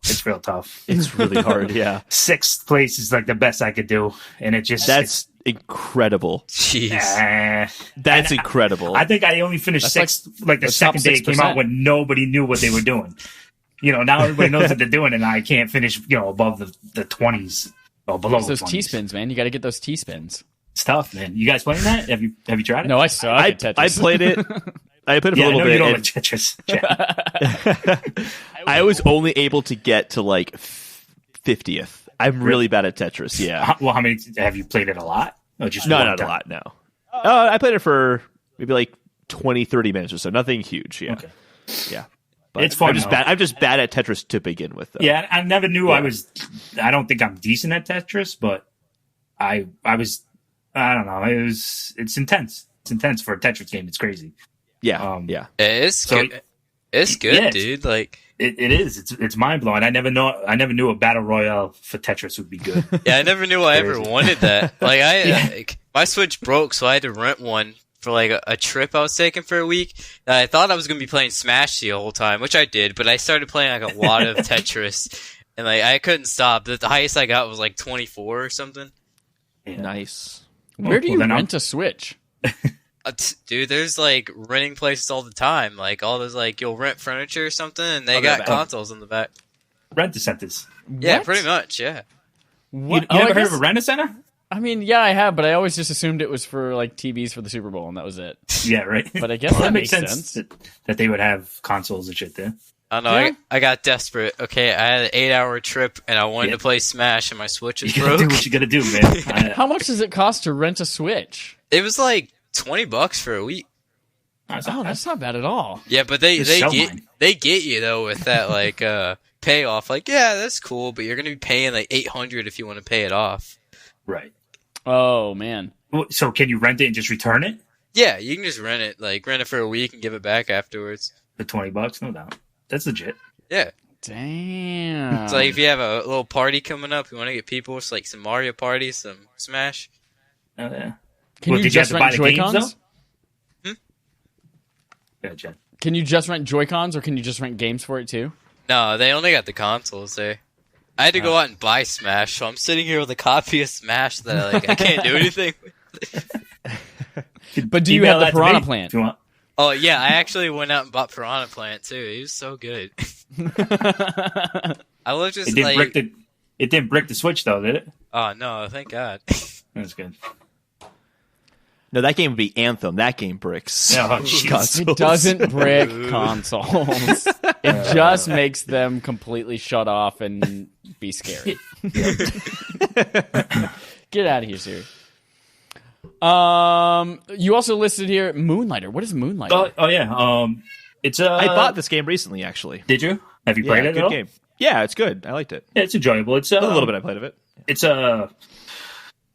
[SPEAKER 1] It's real tough.
[SPEAKER 3] It's really hard, yeah.
[SPEAKER 1] Sixth place is like the best I could do, and
[SPEAKER 3] That's incredible.
[SPEAKER 4] Jeez.
[SPEAKER 3] That's incredible.
[SPEAKER 1] I think I only finished sixth, like the second day it came
[SPEAKER 2] 6%.
[SPEAKER 1] out when nobody knew what they were doing. Now everybody knows what they're doing, and I can't finish, above the 20s or below
[SPEAKER 2] Those
[SPEAKER 1] the 20s.
[SPEAKER 2] T-spins, man. You got to get those T-spins.
[SPEAKER 1] It's tough, man. You guys playing that? Have you tried it?
[SPEAKER 2] No, I suck at Tetris.
[SPEAKER 3] I played it. I played it for
[SPEAKER 1] Yeah,
[SPEAKER 3] a
[SPEAKER 1] I know
[SPEAKER 3] little
[SPEAKER 1] you
[SPEAKER 3] bit.
[SPEAKER 1] don't
[SPEAKER 3] and
[SPEAKER 1] like Tetris.
[SPEAKER 3] I was only able to get to like 50th. I'm really bad at Tetris. Yeah.
[SPEAKER 1] Well, how many have you played it a lot? Or just
[SPEAKER 3] No,
[SPEAKER 1] one
[SPEAKER 3] not a
[SPEAKER 1] time?
[SPEAKER 3] lot. No. I played it for maybe like 20, 30 minutes or so. Nothing huge. Yeah.
[SPEAKER 1] Okay.
[SPEAKER 3] Yeah. But
[SPEAKER 1] It's fun,
[SPEAKER 3] I'm just
[SPEAKER 1] though.
[SPEAKER 3] bad. I'm just bad at Tetris to begin with, though.
[SPEAKER 1] Yeah, I never knew I was. I don't think I'm decent at Tetris, but I was. I don't know. It's intense. It's intense for a Tetris game. It's crazy.
[SPEAKER 3] Yeah. Yeah.
[SPEAKER 4] It's good. It's good,
[SPEAKER 1] yeah,
[SPEAKER 4] dude. Like,
[SPEAKER 1] it is. It's mind blowing. I never knew a battle royale for Tetris would be good.
[SPEAKER 4] yeah, I never knew I ever
[SPEAKER 1] Crazy.
[SPEAKER 4] wanted that. Like,
[SPEAKER 1] Yeah.
[SPEAKER 4] my Switch broke, so I had to rent one for like a trip I was taking for a week. And I thought I was gonna be playing Smash the whole time, which I did, but I started playing like a lot of Tetris, and like I couldn't stop. The highest I got was like 24 or something.
[SPEAKER 1] Yeah.
[SPEAKER 3] Nice.
[SPEAKER 2] Where do
[SPEAKER 1] Well,
[SPEAKER 2] you
[SPEAKER 1] then
[SPEAKER 2] rent a Switch?
[SPEAKER 4] Dude, there's like renting places all the time. Like all those, like you'll rent furniture or something, and they got consoles in the back.
[SPEAKER 1] Rent a centers.
[SPEAKER 4] Yeah,
[SPEAKER 2] What?
[SPEAKER 4] pretty much. Yeah.
[SPEAKER 2] What?
[SPEAKER 1] You
[SPEAKER 2] Oh,
[SPEAKER 1] never
[SPEAKER 2] I
[SPEAKER 1] heard
[SPEAKER 2] guess-
[SPEAKER 1] of a rent a center?
[SPEAKER 2] I mean, yeah, I have, but I always just assumed it was for like TVs for the Super Bowl, and that was it.
[SPEAKER 1] Yeah, right.
[SPEAKER 2] But I guess
[SPEAKER 1] Well,
[SPEAKER 2] that makes sense.
[SPEAKER 1] that they would have consoles and shit there.
[SPEAKER 4] I don't know.
[SPEAKER 2] Yeah.
[SPEAKER 4] I got desperate. Okay, I had an 8-hour trip, and I wanted to play Smash, and my Switch is
[SPEAKER 1] You gotta do
[SPEAKER 4] broke.
[SPEAKER 1] what you gotta do, man.
[SPEAKER 2] How much does it cost to rent a Switch?
[SPEAKER 4] It was like $20 for a week.
[SPEAKER 2] Oh, that's not bad at all.
[SPEAKER 4] Yeah, but they
[SPEAKER 1] Just sell
[SPEAKER 4] get
[SPEAKER 1] mine.
[SPEAKER 4] they get you though with that like payoff. Like, yeah, that's cool, but you're gonna be paying like $800 if you want to pay it off.
[SPEAKER 1] Right.
[SPEAKER 2] Oh man.
[SPEAKER 1] So can you rent it and just return it
[SPEAKER 4] Yeah, you can just rent it. Like rent it for a week and give it back afterwards.
[SPEAKER 1] for $20? No doubt. That's legit.
[SPEAKER 4] Yeah.
[SPEAKER 2] Damn.
[SPEAKER 4] It's like if you have a little party coming up, you want to get people, it's like some Mario Party, some Smash.
[SPEAKER 1] Oh yeah.
[SPEAKER 2] Can
[SPEAKER 1] Well,
[SPEAKER 2] you
[SPEAKER 1] did you have
[SPEAKER 2] just
[SPEAKER 1] to
[SPEAKER 2] rent
[SPEAKER 1] buy the games,
[SPEAKER 2] Joy-Cons?
[SPEAKER 1] Yeah, Jen.
[SPEAKER 2] Can you just rent Joy-Cons, or can you just rent games for it too?
[SPEAKER 4] No, they only got the consoles there. I had to go out and buy Smash, so I'm sitting here with a copy of Smash that I can't do anything with.
[SPEAKER 2] But do you
[SPEAKER 1] Email
[SPEAKER 2] have the
[SPEAKER 1] that to me
[SPEAKER 2] Piranha Plant?
[SPEAKER 1] if you want?
[SPEAKER 4] Oh yeah, I actually went out and bought Piranha Plant too. He was so good. I was just
[SPEAKER 1] It didn't
[SPEAKER 4] like,
[SPEAKER 1] brick the Switch though, did it?
[SPEAKER 4] oh no, thank God.
[SPEAKER 1] That's good.
[SPEAKER 3] No, that game would be Anthem. That game bricks.
[SPEAKER 1] Oh, jeez.
[SPEAKER 3] Consoles.
[SPEAKER 2] It doesn't brick consoles. It just makes them completely shut off and be scary. Get out of here, Siri. You also listed here Moonlighter. What is Moonlighter?
[SPEAKER 1] Oh yeah. It's
[SPEAKER 3] I bought this game recently, actually.
[SPEAKER 1] Did you? Have you played it
[SPEAKER 3] good
[SPEAKER 1] at all?
[SPEAKER 3] game. Yeah, it's good. I liked it.
[SPEAKER 1] Yeah, it's enjoyable. It's
[SPEAKER 3] A little bit I played of it.
[SPEAKER 1] It's a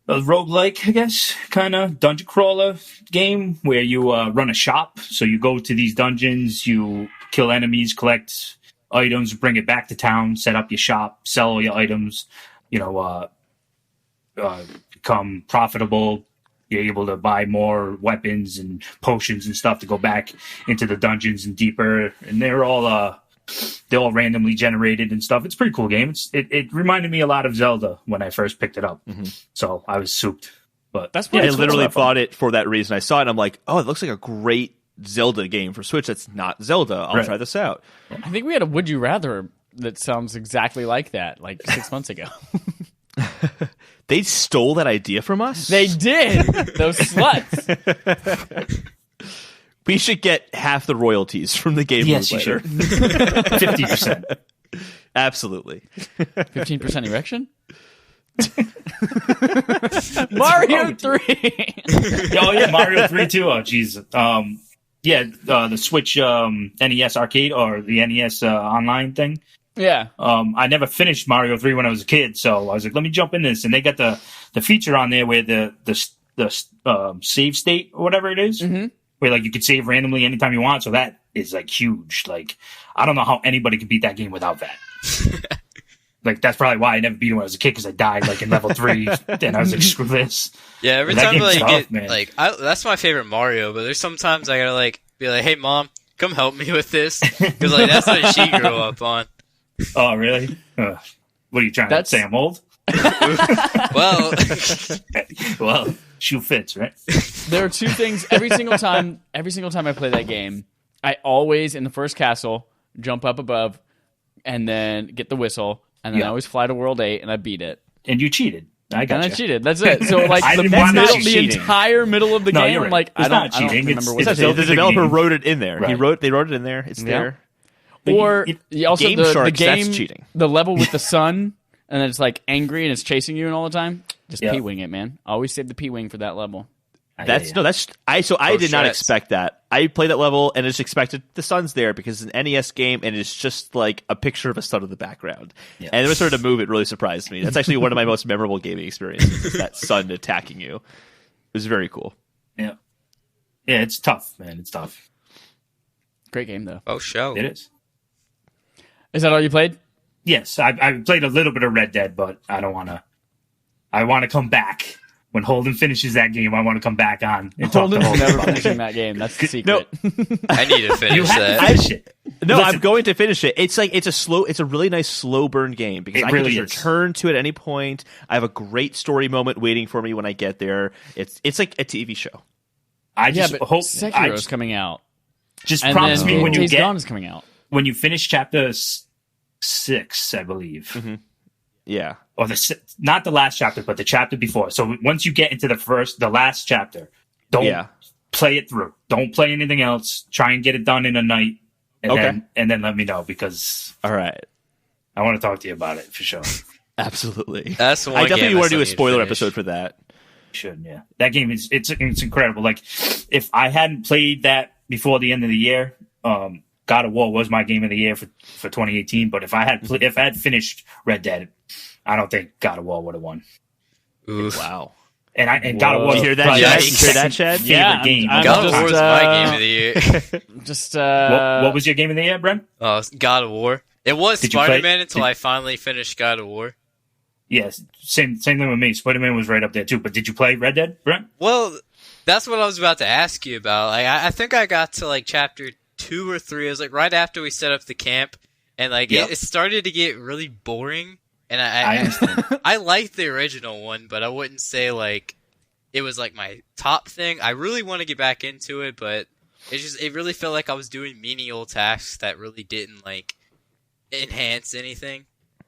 [SPEAKER 1] roguelike, I guess, kind of dungeon crawler game where you run a shop. So you go to these dungeons, you kill enemies, collect items, bring it back to town, set up your shop, sell all your items, become profitable. You're able to buy more weapons and potions and stuff to go back into the dungeons and deeper. And they're all randomly generated and stuff. It's a pretty cool game. It reminded me a lot of Zelda when I first picked it up. So I was souped. But
[SPEAKER 2] That's
[SPEAKER 3] I
[SPEAKER 2] pretty
[SPEAKER 3] literally bought it for that reason. I saw it and I'm like, oh, it looks like a great Zelda game for Switch. That's not Zelda. I'll try this out.
[SPEAKER 2] I think we had a Would You Rather that sounds exactly like that, like 6 months ago.
[SPEAKER 3] They stole that idea from us?
[SPEAKER 2] They did. Those sluts.
[SPEAKER 3] We should get half the royalties from the game.
[SPEAKER 1] Yes, you should. 50%.
[SPEAKER 3] Absolutely.
[SPEAKER 2] 15% erection? Mario 3.
[SPEAKER 1] Oh, yeah, Mario 3 too. Oh, jeez. The Switch NES arcade or the NES online thing.
[SPEAKER 2] Yeah.
[SPEAKER 1] I never finished Mario 3 when I was a kid, so I was like, let me jump in this. And they got the feature on there where the save state or whatever it is, where like you could save randomly anytime you want. So that is like huge. Like, I don't know how anybody could beat that game without that. Like, that's probably why I never beat it when I was a kid, because I died like in level 3. And I was like, screw this.
[SPEAKER 4] Yeah, every
[SPEAKER 1] That
[SPEAKER 4] time
[SPEAKER 1] game's
[SPEAKER 4] like,
[SPEAKER 1] tough,
[SPEAKER 4] get
[SPEAKER 1] man.
[SPEAKER 4] like that's my favorite Mario, but there's sometimes I gotta like be like, hey mom, come help me with this, because like that's what she grew up on.
[SPEAKER 1] Oh, really? What are you trying to say? I'm old?
[SPEAKER 4] Well,
[SPEAKER 1] Well, shoe fits, right?
[SPEAKER 2] There are two things every single time I play that game. I always, in the first castle, jump up above and then get the whistle, and then I always fly to World 8 and I beat it.
[SPEAKER 1] And you cheated. I got
[SPEAKER 2] And I
[SPEAKER 1] you.
[SPEAKER 2] cheated. That's it. So like
[SPEAKER 1] I
[SPEAKER 2] the,
[SPEAKER 1] didn't want
[SPEAKER 2] middle,
[SPEAKER 1] to
[SPEAKER 2] the
[SPEAKER 1] cheating.
[SPEAKER 2] entire middle of the
[SPEAKER 1] No,
[SPEAKER 2] game,
[SPEAKER 1] you're
[SPEAKER 2] I'm
[SPEAKER 1] right.
[SPEAKER 2] like,
[SPEAKER 1] It's
[SPEAKER 2] I
[SPEAKER 1] not
[SPEAKER 2] don't
[SPEAKER 1] cheating.
[SPEAKER 2] remember what
[SPEAKER 1] It's
[SPEAKER 2] this
[SPEAKER 1] still
[SPEAKER 2] is.
[SPEAKER 3] The developer wrote it in there.
[SPEAKER 1] Right.
[SPEAKER 3] They wrote it in there. It's there.
[SPEAKER 2] Or also
[SPEAKER 3] Game
[SPEAKER 2] the
[SPEAKER 3] Sharks,
[SPEAKER 2] game,
[SPEAKER 3] that's cheating.
[SPEAKER 2] the level with the sun, and it's like angry and it's chasing you and all the time. Just
[SPEAKER 1] Yeah.
[SPEAKER 2] P-wing it, man. Always save the P-wing for that level.
[SPEAKER 1] I
[SPEAKER 3] I did not
[SPEAKER 4] stress.
[SPEAKER 3] expect that. I played that level and just expected the sun's there because it's an NES game and it's just like a picture of a sun in the background.
[SPEAKER 1] Yeah.
[SPEAKER 3] And then sort of move, it really surprised me. That's actually one of my most memorable gaming experiences, is that sun attacking you. It was very cool.
[SPEAKER 1] Yeah. Yeah, it's tough, man. It's tough.
[SPEAKER 2] Great game though.
[SPEAKER 4] oh show.
[SPEAKER 1] It is.
[SPEAKER 2] Is that all you played?
[SPEAKER 1] Yes, I played a little bit of Red Dead, but I don't want to. I want to come back. When Holden finishes that game, I want to come back on and talk to
[SPEAKER 2] Holden's
[SPEAKER 1] Holden
[SPEAKER 2] never
[SPEAKER 1] about it.
[SPEAKER 2] finishing that game. That's the secret.
[SPEAKER 4] I need to
[SPEAKER 1] You
[SPEAKER 4] finish
[SPEAKER 1] have to
[SPEAKER 4] that.
[SPEAKER 1] finish it.
[SPEAKER 3] No,
[SPEAKER 1] Listen,
[SPEAKER 3] I'm going to finish it. It's a really nice slow burn game because
[SPEAKER 1] It
[SPEAKER 3] I
[SPEAKER 1] really
[SPEAKER 3] can
[SPEAKER 1] is.
[SPEAKER 3] just return to it at any point. I have a great story moment waiting for me when I get there. It's like a TV show.
[SPEAKER 1] I
[SPEAKER 2] Yeah,
[SPEAKER 1] just
[SPEAKER 2] but
[SPEAKER 1] hope.
[SPEAKER 2] Sekiro's coming out.
[SPEAKER 1] just
[SPEAKER 2] And
[SPEAKER 1] promise
[SPEAKER 2] then
[SPEAKER 1] me when you
[SPEAKER 2] Days
[SPEAKER 1] get
[SPEAKER 2] Gone is coming out.
[SPEAKER 1] when you finish chapter 6, I believe,
[SPEAKER 3] Yeah.
[SPEAKER 1] or not the last chapter, but the chapter before. So once you get into the last chapter, don't play it through. Don't play anything else. Try and get it done in a night, and then let me know, because
[SPEAKER 3] All right.
[SPEAKER 1] I want to talk to you about it for sure.
[SPEAKER 3] Absolutely.
[SPEAKER 4] That's the one
[SPEAKER 3] I definitely
[SPEAKER 4] game I
[SPEAKER 3] want to do
[SPEAKER 4] still
[SPEAKER 3] a
[SPEAKER 4] need to
[SPEAKER 3] spoiler
[SPEAKER 4] finish.
[SPEAKER 3] episode for that.
[SPEAKER 1] Should, yeah. That game is it's incredible. Like, if I hadn't played that before the end of the year, God of War was my game of the year for 2018. But if I had finished Red Dead, I don't think God of War would have won.
[SPEAKER 4] Oof.
[SPEAKER 3] Wow.
[SPEAKER 1] And God of War.
[SPEAKER 3] You hear that,
[SPEAKER 1] probably
[SPEAKER 3] Chad?
[SPEAKER 1] my
[SPEAKER 3] You hear that, Chad?
[SPEAKER 1] favorite
[SPEAKER 2] Yeah,
[SPEAKER 1] game.
[SPEAKER 2] I'm
[SPEAKER 4] God of
[SPEAKER 2] just,
[SPEAKER 4] War is my game of the year.
[SPEAKER 2] Just
[SPEAKER 1] what was your game of the year, Brent?
[SPEAKER 4] God of War. It was
[SPEAKER 1] Did you play-
[SPEAKER 4] Spider-Man until I finally finished God of War.
[SPEAKER 1] Yes, same thing with me. Spider-Man was right up there too. But did you play Red Dead, Brent?
[SPEAKER 4] Well, that's what I was about to ask you about. Like, I think I got to like chapter 2 or 3. It was like right after we set up the camp, and like it started to get really boring. And
[SPEAKER 1] I understand.
[SPEAKER 4] I liked the original one, but I wouldn't say like it was like my top thing. I really want to get back into it, but it really felt like I was doing menial tasks that really didn't like enhance anything.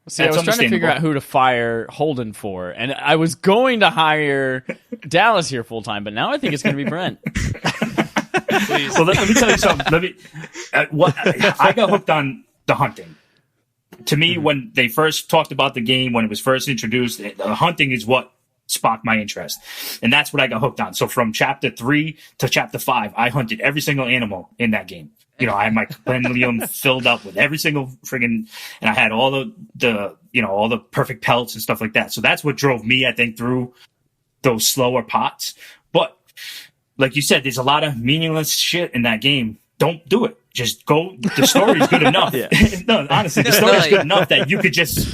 [SPEAKER 2] See, I was trying to figure out who to fire Holden for, and I was going to hire Dallas here full time, but now I think it's going to be Brent.
[SPEAKER 4] Please.
[SPEAKER 1] Well, let me tell you something. I got hooked on the hunting. To me, when they first talked about the game, when it was first introduced, the hunting is what sparked my interest. And that's what I got hooked on. So from chapter 3 to chapter 5, I hunted every single animal in that game. You know, I had my compendium filled up with every single friggin', and I had all the all the perfect pelts and stuff like that. So that's what drove me, I think, through those slower pots. But like you said, there's a lot of meaningless shit in that game. don't do it. Just go. The story's good enough. No, honestly, the story's good enough that you could just,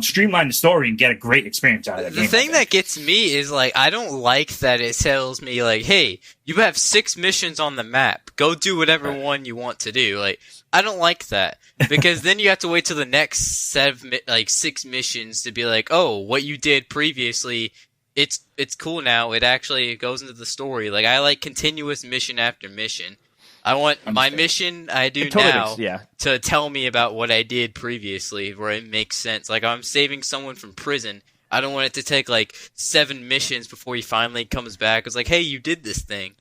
[SPEAKER 1] streamline the story and get a great experience out of that game.
[SPEAKER 4] The thing that gets me is, like, I don't like that it tells me, like, hey, you have 6 missions on the map. Go do whatever one you want to do. Like, I don't like that. Because then you have to wait till the next set of, 6 missions to be like, oh, what you did previously, it's cool now. It actually goes into the story. Like, I like continuous mission after mission. I want my mission I do now to tell me about what I did previously, where it makes sense. Like, I'm saving someone from prison. I don't want it to take, 7 missions before he finally comes back. It's like, hey, you did this thing.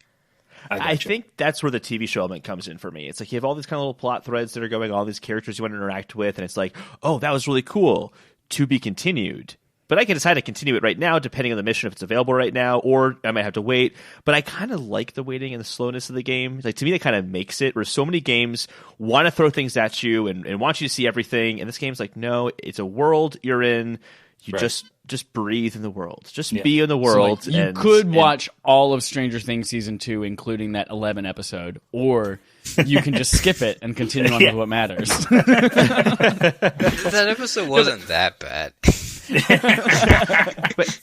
[SPEAKER 3] I think that's where the TV show element comes in for me. It's like you have all these kind of little plot threads that are going, all these characters you want to interact with, and it's like, oh, that was really cool. To be continued. But I can decide to continue it right now, depending on the mission, if it's available right now, or I might have to wait. But I kind of like the waiting and the slowness of the game. Like, to me, that kind of makes it, where so many games want to throw things at you and want you to see everything. And this game's like, no, it's a world you're in. You just breathe in the world. Just be in the world.
[SPEAKER 2] So, you could watch all of Stranger Things Season 2, including that 11 episode, or you can just skip it and continue on with what matters.
[SPEAKER 4] That episode wasn't that bad.
[SPEAKER 3] But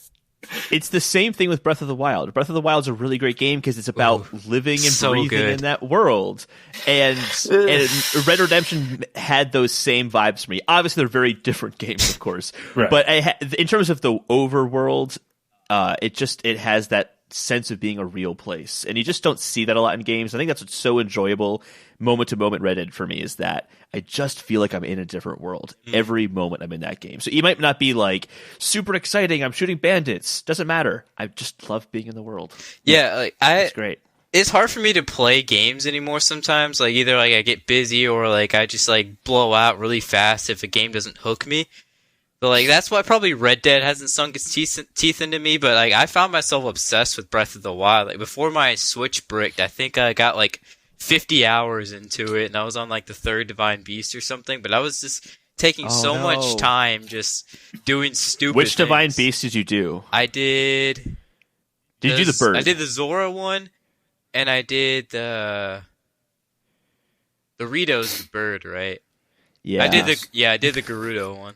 [SPEAKER 3] it's the same thing with Breath of the Wild. Breath of the Wild is a really great game because it's about living and breathing in that world. And Red Redemption had those same vibes for me. Obviously, they're very different games, of course. Right. But in terms of the overworld, it has that sense of being a real place. And you just don't see that a lot in games. I think that's what's so enjoyable moment to moment Red Dead for me, is that I just feel like I'm in a different world every moment I'm in that game. So you might not be like super exciting, I'm shooting bandits, doesn't matter. I just love being in the world.
[SPEAKER 4] Yeah,
[SPEAKER 3] it's great.
[SPEAKER 4] It's hard for me to play games anymore sometimes. Like, either I get busy or I just blow out really fast if a game doesn't hook me. But that's why probably Red Dead hasn't sunk its teeth into me. But I found myself obsessed with Breath of the Wild. Before my Switch bricked, I think I got 50 hours into it, and I was on the 3rd Divine Beast or something. But I was just taking much time just doing stupid
[SPEAKER 3] Which
[SPEAKER 4] things.
[SPEAKER 3] Divine Beast did you do?
[SPEAKER 4] I did.
[SPEAKER 3] Did you do the bird?
[SPEAKER 4] I did the Zora one, and I did the Rito's the bird, right?
[SPEAKER 3] Yeah.
[SPEAKER 4] I did the Gerudo one.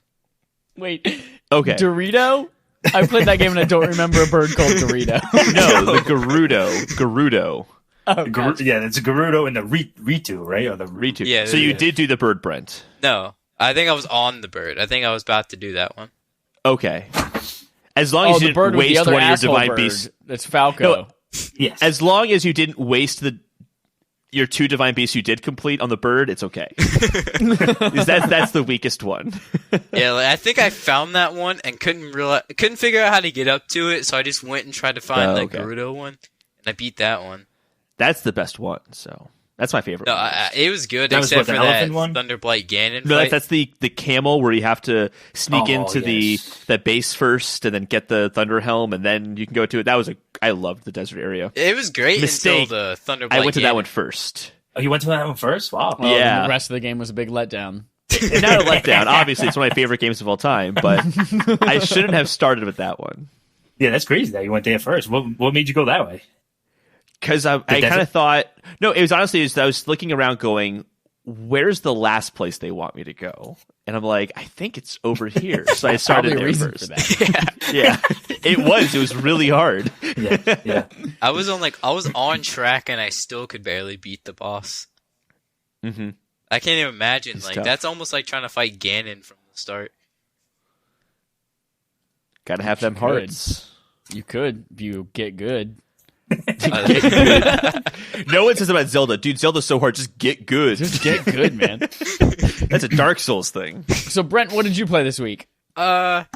[SPEAKER 2] Wait.
[SPEAKER 3] Okay.
[SPEAKER 2] Dorito? I played that game and I don't remember a bird called Dorito.
[SPEAKER 3] No, the Gerudo.
[SPEAKER 2] Oh, gotcha.
[SPEAKER 1] It's a Gerudo and the Ritu, right? Or the
[SPEAKER 3] Ritu.
[SPEAKER 4] Yeah,
[SPEAKER 3] so you did do the bird, Brent?
[SPEAKER 4] No. I think I was on the bird. I think I was about to do that one.
[SPEAKER 3] Okay. As long as you didn't waste one of your divine beasts.
[SPEAKER 2] That's Falco.
[SPEAKER 3] No, yes. As long as you didn't waste your 2 divine beasts you did complete on the bird, it's okay. That's the weakest one.
[SPEAKER 4] Yeah, I think I found that one and couldn't figure out how to get up to it, so I just went and tried to find the Gerudo one, and I beat that one.
[SPEAKER 3] That's the best one, so that's my favorite.
[SPEAKER 4] No,
[SPEAKER 3] one.
[SPEAKER 4] It was good,
[SPEAKER 1] that
[SPEAKER 4] except
[SPEAKER 1] was
[SPEAKER 4] for that
[SPEAKER 1] one?
[SPEAKER 4] Thunderblight Ganon
[SPEAKER 3] No,
[SPEAKER 4] fight.
[SPEAKER 3] that's the camel where you have to sneak into the base first and then get the Thunder Helm, and then you can go to it. I loved the desert area.
[SPEAKER 4] It was great until the Thunderblight
[SPEAKER 3] I went to
[SPEAKER 4] Ganon.
[SPEAKER 3] that one first.
[SPEAKER 1] Oh, you went to that one first? Wow.
[SPEAKER 2] Well,
[SPEAKER 3] yeah.
[SPEAKER 2] The rest of the game was a big letdown.
[SPEAKER 3] Not a letdown. Obviously, it's one of my favorite games of all time, but I shouldn't have started with that one.
[SPEAKER 1] Yeah, that's crazy that you went there first. What made you go that way?
[SPEAKER 3] Because I kind of thought... No, it was honestly... I was looking around going, where's the last place they want me to go? And I'm like, I think it's over here. So I started there first.
[SPEAKER 2] For that.
[SPEAKER 3] Yeah. It was really hard.
[SPEAKER 1] Yeah.
[SPEAKER 4] I was on track and I still could barely beat the boss.
[SPEAKER 3] Mm-hmm.
[SPEAKER 4] I can't even imagine.
[SPEAKER 3] It's tough.
[SPEAKER 4] That's almost like trying to fight Ganon from the start.
[SPEAKER 3] Gotta have them hearts.
[SPEAKER 2] You could, if you get good.
[SPEAKER 3] No one says about Zelda. Dude, Zelda's so hard. Just get good.
[SPEAKER 2] Just get good, man.
[SPEAKER 3] That's a Dark Souls thing.
[SPEAKER 2] So, Brent, what did you play this week?
[SPEAKER 4] I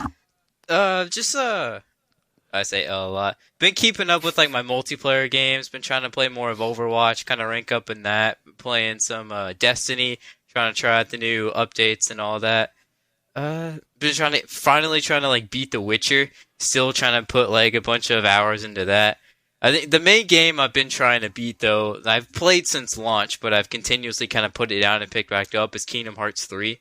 [SPEAKER 4] say a lot. Been keeping up with my multiplayer games. Been trying to play more of Overwatch, kind of rank up in that. Playing some Destiny, trying to try out the new updates and all that. Been finally trying to beat The Witcher. Still trying to put a bunch of hours into that. I think the main game I've been trying to beat, though, I've played since launch, but I've continuously kind of put it down and picked back up, is Kingdom Hearts 3.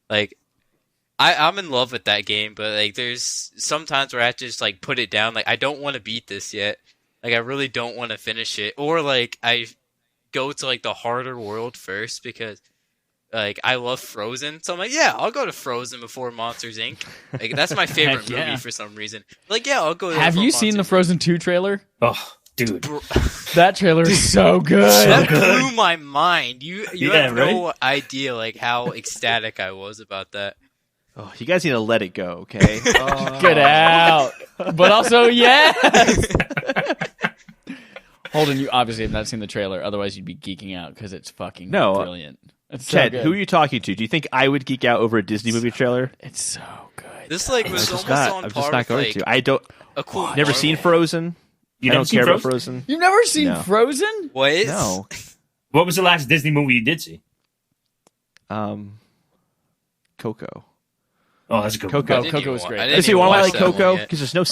[SPEAKER 4] I'm in love with that game, but there's some times where I have to just put it down. I don't want to beat this yet. I really don't want to finish it, or I go to like the harder world first because like I love Frozen. So I'm like, yeah, I'll go to Frozen before Monsters Inc. Like that's my favorite
[SPEAKER 2] Heck yeah.
[SPEAKER 4] movie for some reason. Like, yeah, I'll go.
[SPEAKER 2] Have you seen the Frozen 2 trailer?
[SPEAKER 1] Oh, dude.
[SPEAKER 2] That trailer is so good.
[SPEAKER 4] That blew my mind. You
[SPEAKER 1] Yeah,
[SPEAKER 4] have no idea like how ecstatic I was about that.
[SPEAKER 3] Oh, you guys need to let it go, okay?
[SPEAKER 2] Get out. But also, yes. Holden, you obviously have not seen the trailer. Otherwise, you'd be geeking out because it's fucking brilliant. It's so
[SPEAKER 3] Ted,
[SPEAKER 2] good.
[SPEAKER 3] who are you talking to? Do you think I would geek out over a Disney movie trailer?
[SPEAKER 2] It's so good.
[SPEAKER 4] This like was almost on
[SPEAKER 3] I'm
[SPEAKER 4] par
[SPEAKER 3] just not
[SPEAKER 4] with
[SPEAKER 3] going
[SPEAKER 4] like
[SPEAKER 3] to. I don't.
[SPEAKER 4] a cool.
[SPEAKER 3] Never
[SPEAKER 4] Marvel.
[SPEAKER 3] seen Frozen.
[SPEAKER 1] You
[SPEAKER 3] I
[SPEAKER 1] never
[SPEAKER 3] don't
[SPEAKER 1] seen
[SPEAKER 3] care about
[SPEAKER 1] Frozen?
[SPEAKER 3] Frozen.
[SPEAKER 2] You've never seen
[SPEAKER 3] No.
[SPEAKER 2] Frozen?
[SPEAKER 4] What?
[SPEAKER 3] No.
[SPEAKER 1] What was the last Disney movie you did see?
[SPEAKER 3] Coco.
[SPEAKER 1] Oh, that's a good
[SPEAKER 3] Coco.
[SPEAKER 1] one.
[SPEAKER 2] Coco was great.
[SPEAKER 3] Does you want to like
[SPEAKER 4] that one
[SPEAKER 3] Coco?
[SPEAKER 4] yet.
[SPEAKER 3] Because there's no.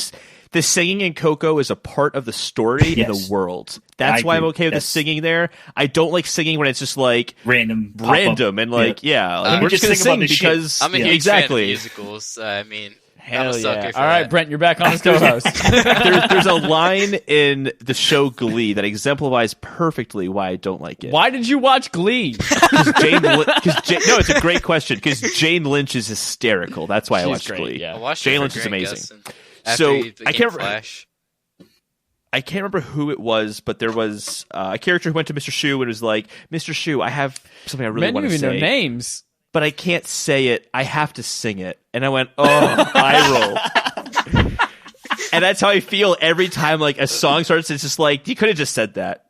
[SPEAKER 3] The singing in Coco is a part of the story in
[SPEAKER 1] Yes.
[SPEAKER 3] the world. That's
[SPEAKER 1] I
[SPEAKER 3] why I'm
[SPEAKER 1] agree.
[SPEAKER 3] okay with the
[SPEAKER 1] That's-
[SPEAKER 3] singing there. I don't like singing when it's just like
[SPEAKER 1] Random. pop-up.
[SPEAKER 3] and like like, we're just gonna
[SPEAKER 1] sing about
[SPEAKER 3] sing
[SPEAKER 1] this shit.
[SPEAKER 3] because
[SPEAKER 4] I'm a huge
[SPEAKER 3] exactly.
[SPEAKER 4] fan of musicals. I mean, I'm
[SPEAKER 2] Hell
[SPEAKER 4] a sucker
[SPEAKER 2] yeah.
[SPEAKER 4] for
[SPEAKER 2] All right,
[SPEAKER 4] that.
[SPEAKER 2] Brent, you're back on as co-host.
[SPEAKER 3] There's a line in the show Glee that exemplifies perfectly why I don't like it.
[SPEAKER 2] Why did you watch Glee?
[SPEAKER 3] No, it's a great question because Jane Lynch is hysterical. That's why I
[SPEAKER 2] She's
[SPEAKER 3] watched
[SPEAKER 2] great,
[SPEAKER 3] Glee.
[SPEAKER 2] yeah.
[SPEAKER 4] I watched
[SPEAKER 3] Jane
[SPEAKER 4] it for
[SPEAKER 3] Lynch is
[SPEAKER 4] Grant
[SPEAKER 3] amazing.
[SPEAKER 4] Gustin after
[SPEAKER 3] So,
[SPEAKER 4] he became
[SPEAKER 3] I can't remember-
[SPEAKER 4] Flash.
[SPEAKER 3] I can't remember who it was, but there was a character who went to Mr. Shu and was like, "Mr. Shu, I have something I really
[SPEAKER 2] Men
[SPEAKER 3] want
[SPEAKER 2] don't
[SPEAKER 3] to
[SPEAKER 2] even know
[SPEAKER 3] say,
[SPEAKER 2] names.
[SPEAKER 3] but I can't say it. I have to sing it." And I went, "Oh, eye roll." And that's how I feel every time like a song starts. It's just like you could have just said that.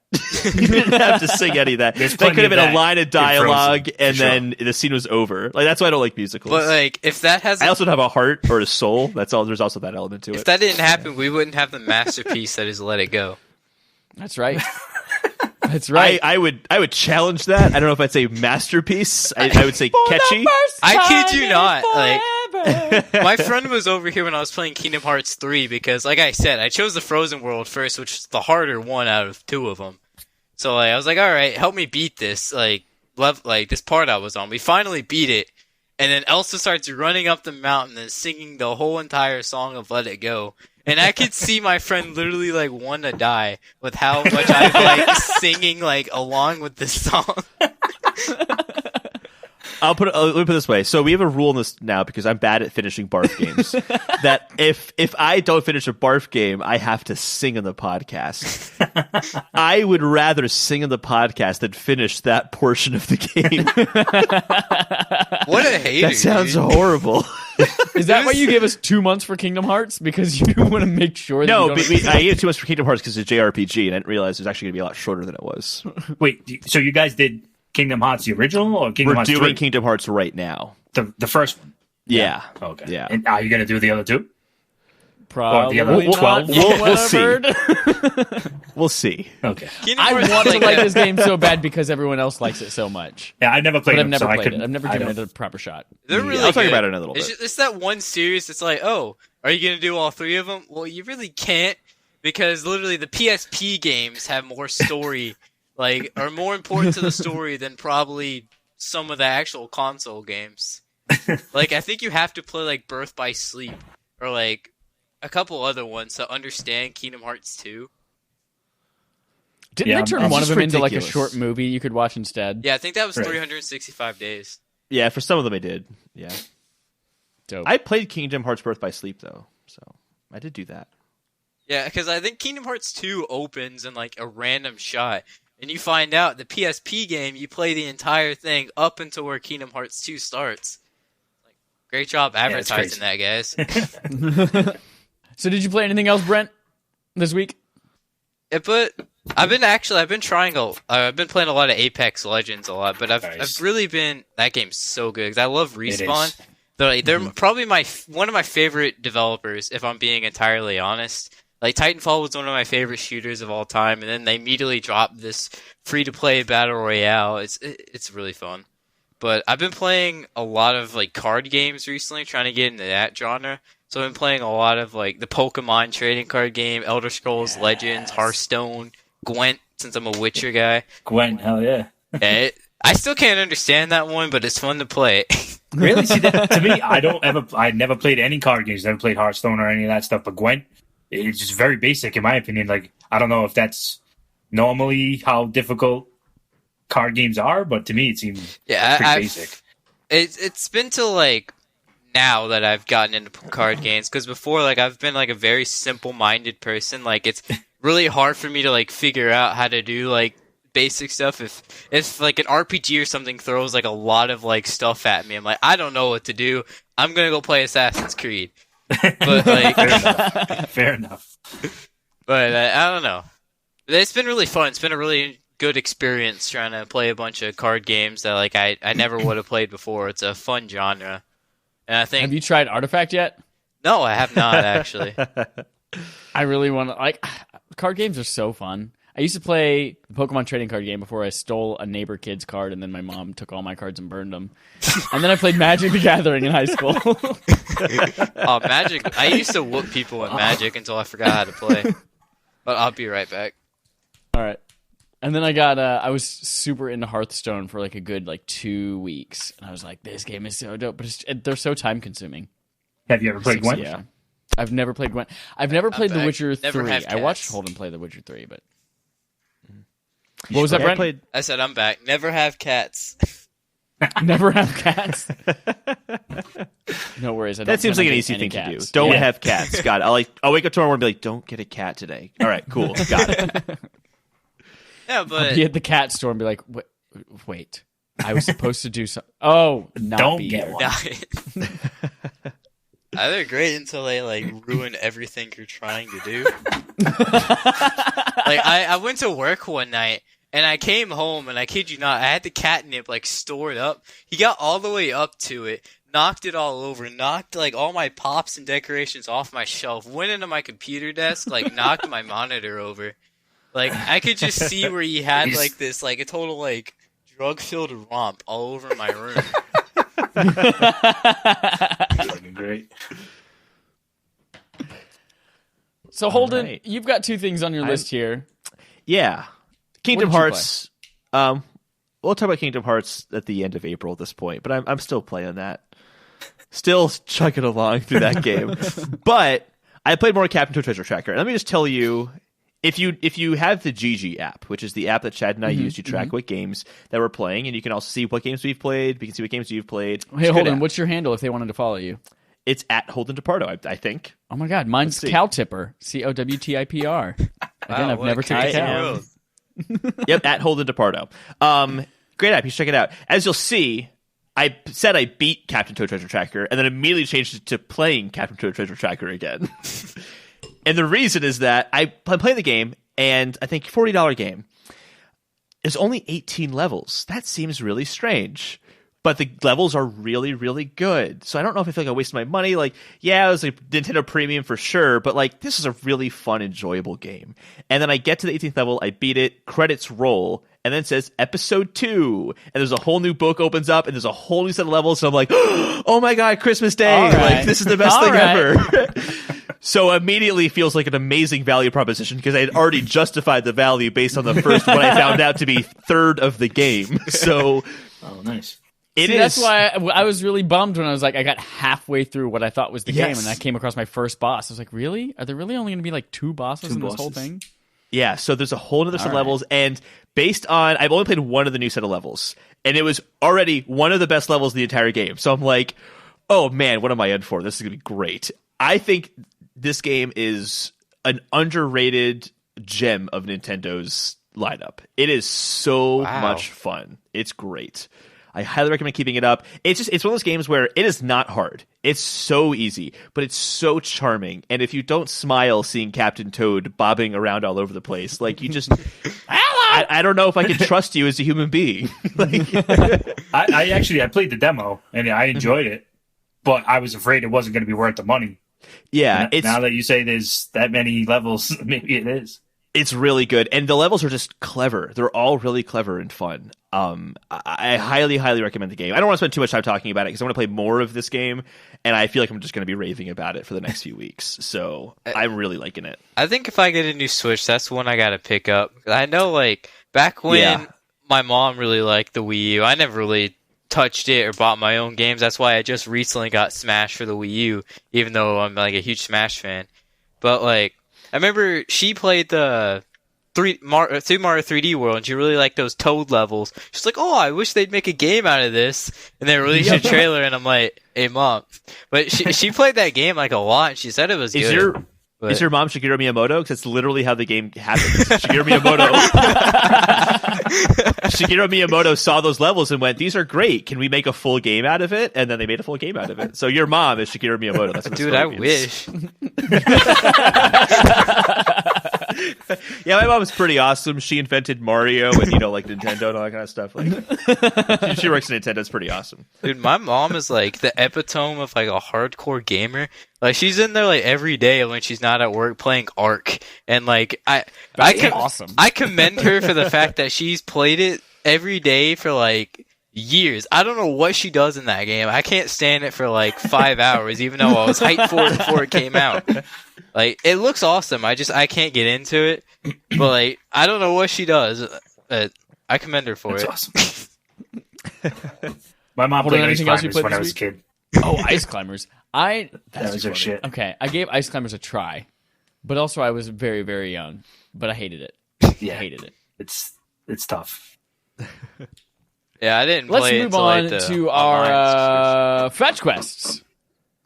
[SPEAKER 3] You didn't have to sing any of that.
[SPEAKER 1] There's
[SPEAKER 3] That
[SPEAKER 1] plenty
[SPEAKER 3] could have
[SPEAKER 1] of
[SPEAKER 3] been a
[SPEAKER 1] that
[SPEAKER 3] line of
[SPEAKER 1] in Frozen,
[SPEAKER 3] dialogue, and
[SPEAKER 1] for sure.
[SPEAKER 3] then the scene was over. Like that's why I don't like musicals.
[SPEAKER 4] But like, if that hasn't,
[SPEAKER 3] I also don't have a heart or a soul. That's all. There's also that element to
[SPEAKER 4] if
[SPEAKER 3] it.
[SPEAKER 4] that didn't happen, we wouldn't have the masterpiece that is Let It Go.
[SPEAKER 2] That's right. That's right.
[SPEAKER 3] I would challenge that. I don't know if I'd say masterpiece. I would say catchy.
[SPEAKER 4] I kid you not. Like, my friend was over here when I was playing Kingdom Hearts 3 because, like I said, I chose the Frozen world first, which is the harder one out of two of them. So like, I was like, all right, help me beat this. Like this part I was on. We finally beat it, and then Elsa starts running up the mountain and singing the whole entire song of Let It Go. And I could see my friend literally like want to die with how much I like singing like along with this song.
[SPEAKER 3] Let me put it this way. So we have a rule in this now because I'm bad at finishing barf games. That if I don't finish a barf game, I have to sing on the podcast. I would rather sing on the podcast than finish that portion of the game.
[SPEAKER 4] What a hater!
[SPEAKER 3] That sounds
[SPEAKER 4] dude.
[SPEAKER 3] horrible.
[SPEAKER 2] Is that why you gave us 2 months for Kingdom Hearts? Because you want to make sure that
[SPEAKER 3] No,
[SPEAKER 2] you
[SPEAKER 3] but
[SPEAKER 2] don't...
[SPEAKER 3] I gave too much for Kingdom Hearts because it's a JRPG, and I didn't realize it was actually going to be a lot shorter than it was.
[SPEAKER 1] Wait, so you guys did Kingdom Hearts the original or Kingdom
[SPEAKER 3] We're
[SPEAKER 1] Hearts
[SPEAKER 3] doing
[SPEAKER 1] 3?
[SPEAKER 3] Kingdom Hearts right now.
[SPEAKER 1] The first one.
[SPEAKER 3] Yeah.
[SPEAKER 1] Okay.
[SPEAKER 3] Yeah.
[SPEAKER 1] And are you gonna do the other two?
[SPEAKER 2] Probably
[SPEAKER 1] Or the other
[SPEAKER 2] not.
[SPEAKER 1] 12?
[SPEAKER 2] from what
[SPEAKER 3] We'll
[SPEAKER 2] I've
[SPEAKER 3] see.
[SPEAKER 2] heard.
[SPEAKER 3] We'll see.
[SPEAKER 1] Okay.
[SPEAKER 4] Kingdom
[SPEAKER 2] I
[SPEAKER 4] Hearts
[SPEAKER 2] want
[SPEAKER 4] is
[SPEAKER 2] to
[SPEAKER 4] like
[SPEAKER 2] like
[SPEAKER 4] a-
[SPEAKER 2] this game so bad because everyone else likes it so much.
[SPEAKER 1] Yeah, I've never played
[SPEAKER 2] But I've
[SPEAKER 1] them,
[SPEAKER 2] never
[SPEAKER 1] so I
[SPEAKER 2] played
[SPEAKER 1] couldn't.
[SPEAKER 2] it. I've never
[SPEAKER 1] I
[SPEAKER 2] given
[SPEAKER 1] don't-
[SPEAKER 2] it a proper shot.
[SPEAKER 4] They're really
[SPEAKER 3] I'll talk
[SPEAKER 4] good.
[SPEAKER 3] about it in a little
[SPEAKER 4] It's
[SPEAKER 3] bit.
[SPEAKER 4] it's that one series. It's like, oh, are you gonna do all three of them? Well, you really can't because literally the PSP games have more story, like are more important to the story than probably some of the actual console games. Like I think you have to play like Birth by Sleep or like a couple other ones to understand Kingdom Hearts 2.
[SPEAKER 2] Didn't
[SPEAKER 1] Yeah,
[SPEAKER 2] they turn
[SPEAKER 1] it's
[SPEAKER 2] one of
[SPEAKER 3] just
[SPEAKER 2] them into like a
[SPEAKER 3] ridiculous.
[SPEAKER 2] short movie you could watch instead?
[SPEAKER 4] Yeah, I think that was
[SPEAKER 1] Right.
[SPEAKER 4] 365 days.
[SPEAKER 3] Yeah, for some of them I did. Yeah.
[SPEAKER 2] Dope.
[SPEAKER 3] I played Kingdom Hearts Birth by Sleep, though. So I did do that.
[SPEAKER 4] Yeah, because I think Kingdom Hearts 2 opens in like a random shot. And you find out the PSP game, you play the entire thing up until where Kingdom Hearts 2 starts. Like, great job
[SPEAKER 1] it's
[SPEAKER 4] advertising that, guys.
[SPEAKER 2] So did you play anything else, Brent, this week?
[SPEAKER 4] But I've been playing a lot of Apex Legends a lot, but I've
[SPEAKER 1] Nice.
[SPEAKER 4] really been, that game's so good because I love Respawn.
[SPEAKER 1] is.
[SPEAKER 4] They're probably one of my favorite developers, if I'm being entirely honest. Like Titanfall was one of my favorite shooters of all time, and then they immediately dropped this free-to-play battle royale. It's really fun. But I've been playing a lot of like card games recently, trying to get into that genre. So I've been playing a lot of like the Pokemon trading card game, Elder Scrolls Legends, Hearthstone, Gwent, since I'm a Witcher guy.
[SPEAKER 1] Gwen, hell yeah.
[SPEAKER 4] I still can't understand that one, but it's fun to play.
[SPEAKER 1] Really? See, that, to me, I never played any card games. Never played Hearthstone or any of that stuff. But Gwen, it's just very basic in my opinion. Like, I don't know if that's normally how difficult card games are, but to me it seems
[SPEAKER 4] Yeah,
[SPEAKER 1] pretty basic.
[SPEAKER 4] It's been till like now that I've gotten into card games, because before, like, I've been like a very simple-minded person. Like, it's really hard for me to like figure out how to do like basic stuff. If like an RPG or something throws like a lot of like stuff at me, I'm like, I don't know what to do. I'm gonna go play Assassin's Creed. But like,
[SPEAKER 1] Fair enough.
[SPEAKER 4] But I don't know. It's been really fun. It's been a really good experience trying to play a bunch of card games that like I never would have played before. It's a fun genre. And I think
[SPEAKER 2] Have you tried Artifact yet?
[SPEAKER 4] No, I have not actually.
[SPEAKER 2] I really want to like card games are so fun. I used to play the Pokemon trading card game before I stole a neighbor kid's card, and then my mom took all my cards and burned them. And then I played Magic the Gathering in high school.
[SPEAKER 4] Oh, Magic! I used to whoop people in Magic until I forgot how to play. But I'll be right back.
[SPEAKER 2] All right. And then I was super into Hearthstone for like a good like 2 weeks, and I was like, this game is so dope, but they're so time consuming.
[SPEAKER 1] Have you ever played Gwent?
[SPEAKER 2] Yeah, I've never played Gwent. I've never played The Witcher
[SPEAKER 4] Never
[SPEAKER 2] 3.
[SPEAKER 4] have
[SPEAKER 2] I watched
[SPEAKER 4] cats.
[SPEAKER 2] Holden play The Witcher 3, but what was that, Brent?
[SPEAKER 4] I said I'm back. Never have cats.
[SPEAKER 2] Never have cats. No worries.
[SPEAKER 3] That seems like an easy thing to do. Don't have cats. Got it. I'll wake up tomorrow and be like, don't get a cat today. All right, cool. Got it.
[SPEAKER 4] Yeah, but
[SPEAKER 2] Be at the cat store and be like, wait, I was supposed to do something. Oh, not
[SPEAKER 1] Don't
[SPEAKER 2] be
[SPEAKER 1] get
[SPEAKER 2] here.
[SPEAKER 1] one.
[SPEAKER 4] they're great until they like ruin everything you're trying to do. Like I went to work one night and I came home and I kid you not, I had the catnip like stored up. He got all the way up to it, knocked it all over, knocked like all my pops and decorations off my shelf, went into my computer desk, like knocked my monitor over. Like I could just see where he had like this like a total like drug-filled romp all over my room.
[SPEAKER 1] Fucking great.
[SPEAKER 2] So Holden,
[SPEAKER 3] right.
[SPEAKER 2] you've got two things on your list here.
[SPEAKER 3] Yeah. Kingdom
[SPEAKER 2] What did you
[SPEAKER 3] Hearts. We'll talk about Kingdom Hearts at the end of April at this point, but I'm still playing that. Still chugging along through that game. But I played more Captain Toad Treasure Tracker. And let me just tell you, if you have the GG app, which is the app that Chad and I use to track what games that we're playing, and you can also see what games we've played, we can see what games you've played.
[SPEAKER 2] Hey, Holden, what's your handle if they wanted to follow you?
[SPEAKER 3] It's at Holden DePardo, I think.
[SPEAKER 2] Oh my God, mine's Cowtipper. COWTIPR. Again, I've
[SPEAKER 4] what
[SPEAKER 2] never
[SPEAKER 4] a
[SPEAKER 2] taken a
[SPEAKER 4] crazy
[SPEAKER 2] cow.
[SPEAKER 4] world.
[SPEAKER 3] Yep, at Holden DePardo. Great app. You should check it out. As you'll see, I said I beat Captain Toad Treasure Tracker, and then immediately changed it to playing Captain Toad Treasure Tracker again. And the reason is that I'm playing the game, and I think $40 game. There's only 18 levels. That seems really strange. But the levels are really, really good. So I don't know if I feel like I wasted my money. Like, yeah, it was like Nintendo Premium for sure, but like this is a really fun, enjoyable game. And then I get to the 18th level, I beat it, credits roll, and then it says episode 2. And there's a whole new book opens up, and there's a whole new set of levels. And I'm like, oh my God, Christmas Day.
[SPEAKER 2] All right.
[SPEAKER 3] Like, this is the best
[SPEAKER 2] All
[SPEAKER 3] thing
[SPEAKER 2] right.
[SPEAKER 3] ever. So immediately feels like an amazing value proposition because I had already justified the value based on the first what I found out to be third of the game. So
[SPEAKER 1] Oh, nice.
[SPEAKER 2] That's why I was really bummed when I was like, I got halfway through what I thought was the game,
[SPEAKER 3] Yes.
[SPEAKER 2] and I came across my first boss. I was like, really? Are there really only going to be like two bosses in this whole thing?
[SPEAKER 3] Yeah, so there's a whole other set of
[SPEAKER 2] All right.
[SPEAKER 3] levels, and based on, I've only played one of the new set of levels, and it was already one of the best levels in the entire game. So I'm like, oh man, what am I in for? This is going to be great. I think this game is an underrated gem of Nintendo's lineup. It is so much fun. It's great. I highly recommend keeping it up. It's one of those games where it is not hard. It's so easy, but it's so charming. And if you don't smile seeing Captain Toad bobbing around all over the place, like you just, I don't know if I can trust you as a human being.
[SPEAKER 1] I played the demo and I enjoyed it, but I was afraid it wasn't going to be worth the money.
[SPEAKER 3] Yeah,
[SPEAKER 1] Now that you say there's that many levels, maybe it is.
[SPEAKER 3] It's really good, and the levels are just clever. They're all really clever and fun. I highly, highly recommend the game. I don't want to spend too much time talking about it because I want to play more of this game, and I feel like I'm just going to be raving about it for the next few weeks. So I'm really liking it.
[SPEAKER 4] I think if I get a new Switch, that's one I gotta pick up. I know, like, back when my mom really liked the Wii U, I never really touched it or bought my own games. That's why I just recently got Smash for the Wii U, even though I'm, like, a huge Smash fan. But, like, I remember she played the Super Mario 3D World, and she really liked those Toad levels. She's like, "Oh, I wish they'd make a game out of this." And they released a trailer, and I'm like, "Hey, Mom," but she played that game like a lot, and she said it was good.
[SPEAKER 3] Is your mom Shigeru Miyamoto? Because it's literally how the game happens. Shigeru Miyamoto saw those levels and went, "These are great. Can we make a full game out of it?" And then they made a full game out of it. So your mom is Shigeru Miyamoto. That's what
[SPEAKER 4] Dude, I wish.
[SPEAKER 3] Yeah, my mom was pretty awesome. She invented Mario and like Nintendo and all that kind of stuff. Like, she works at Nintendo. It's pretty awesome.
[SPEAKER 4] Dude, my mom is like the epitome of like a hardcore gamer. Like she's in there like every day when she's not at work playing Ark, and like
[SPEAKER 2] awesome.
[SPEAKER 4] I commend her for the fact that she's played it every day for like years. I don't know what she does in that game. I can't stand it for like 5 hours, even though I was hyped for it before it came out. Like, it looks awesome. I can't get into it. But like, I don't know what she does. I commend her for it.
[SPEAKER 1] That's awesome. My mom played Ice Climbers when I was a kid.
[SPEAKER 2] Oh, Ice Climbers. That
[SPEAKER 1] was her shit.
[SPEAKER 2] Okay, I gave Ice Climbers a try, but also I was very, very young. But I hated it.
[SPEAKER 1] Yeah,
[SPEAKER 2] I hated it.
[SPEAKER 1] It's tough.
[SPEAKER 4] Yeah, I didn't
[SPEAKER 2] Let's
[SPEAKER 4] play
[SPEAKER 2] move
[SPEAKER 4] it
[SPEAKER 2] on
[SPEAKER 4] like
[SPEAKER 2] to our fetch quests.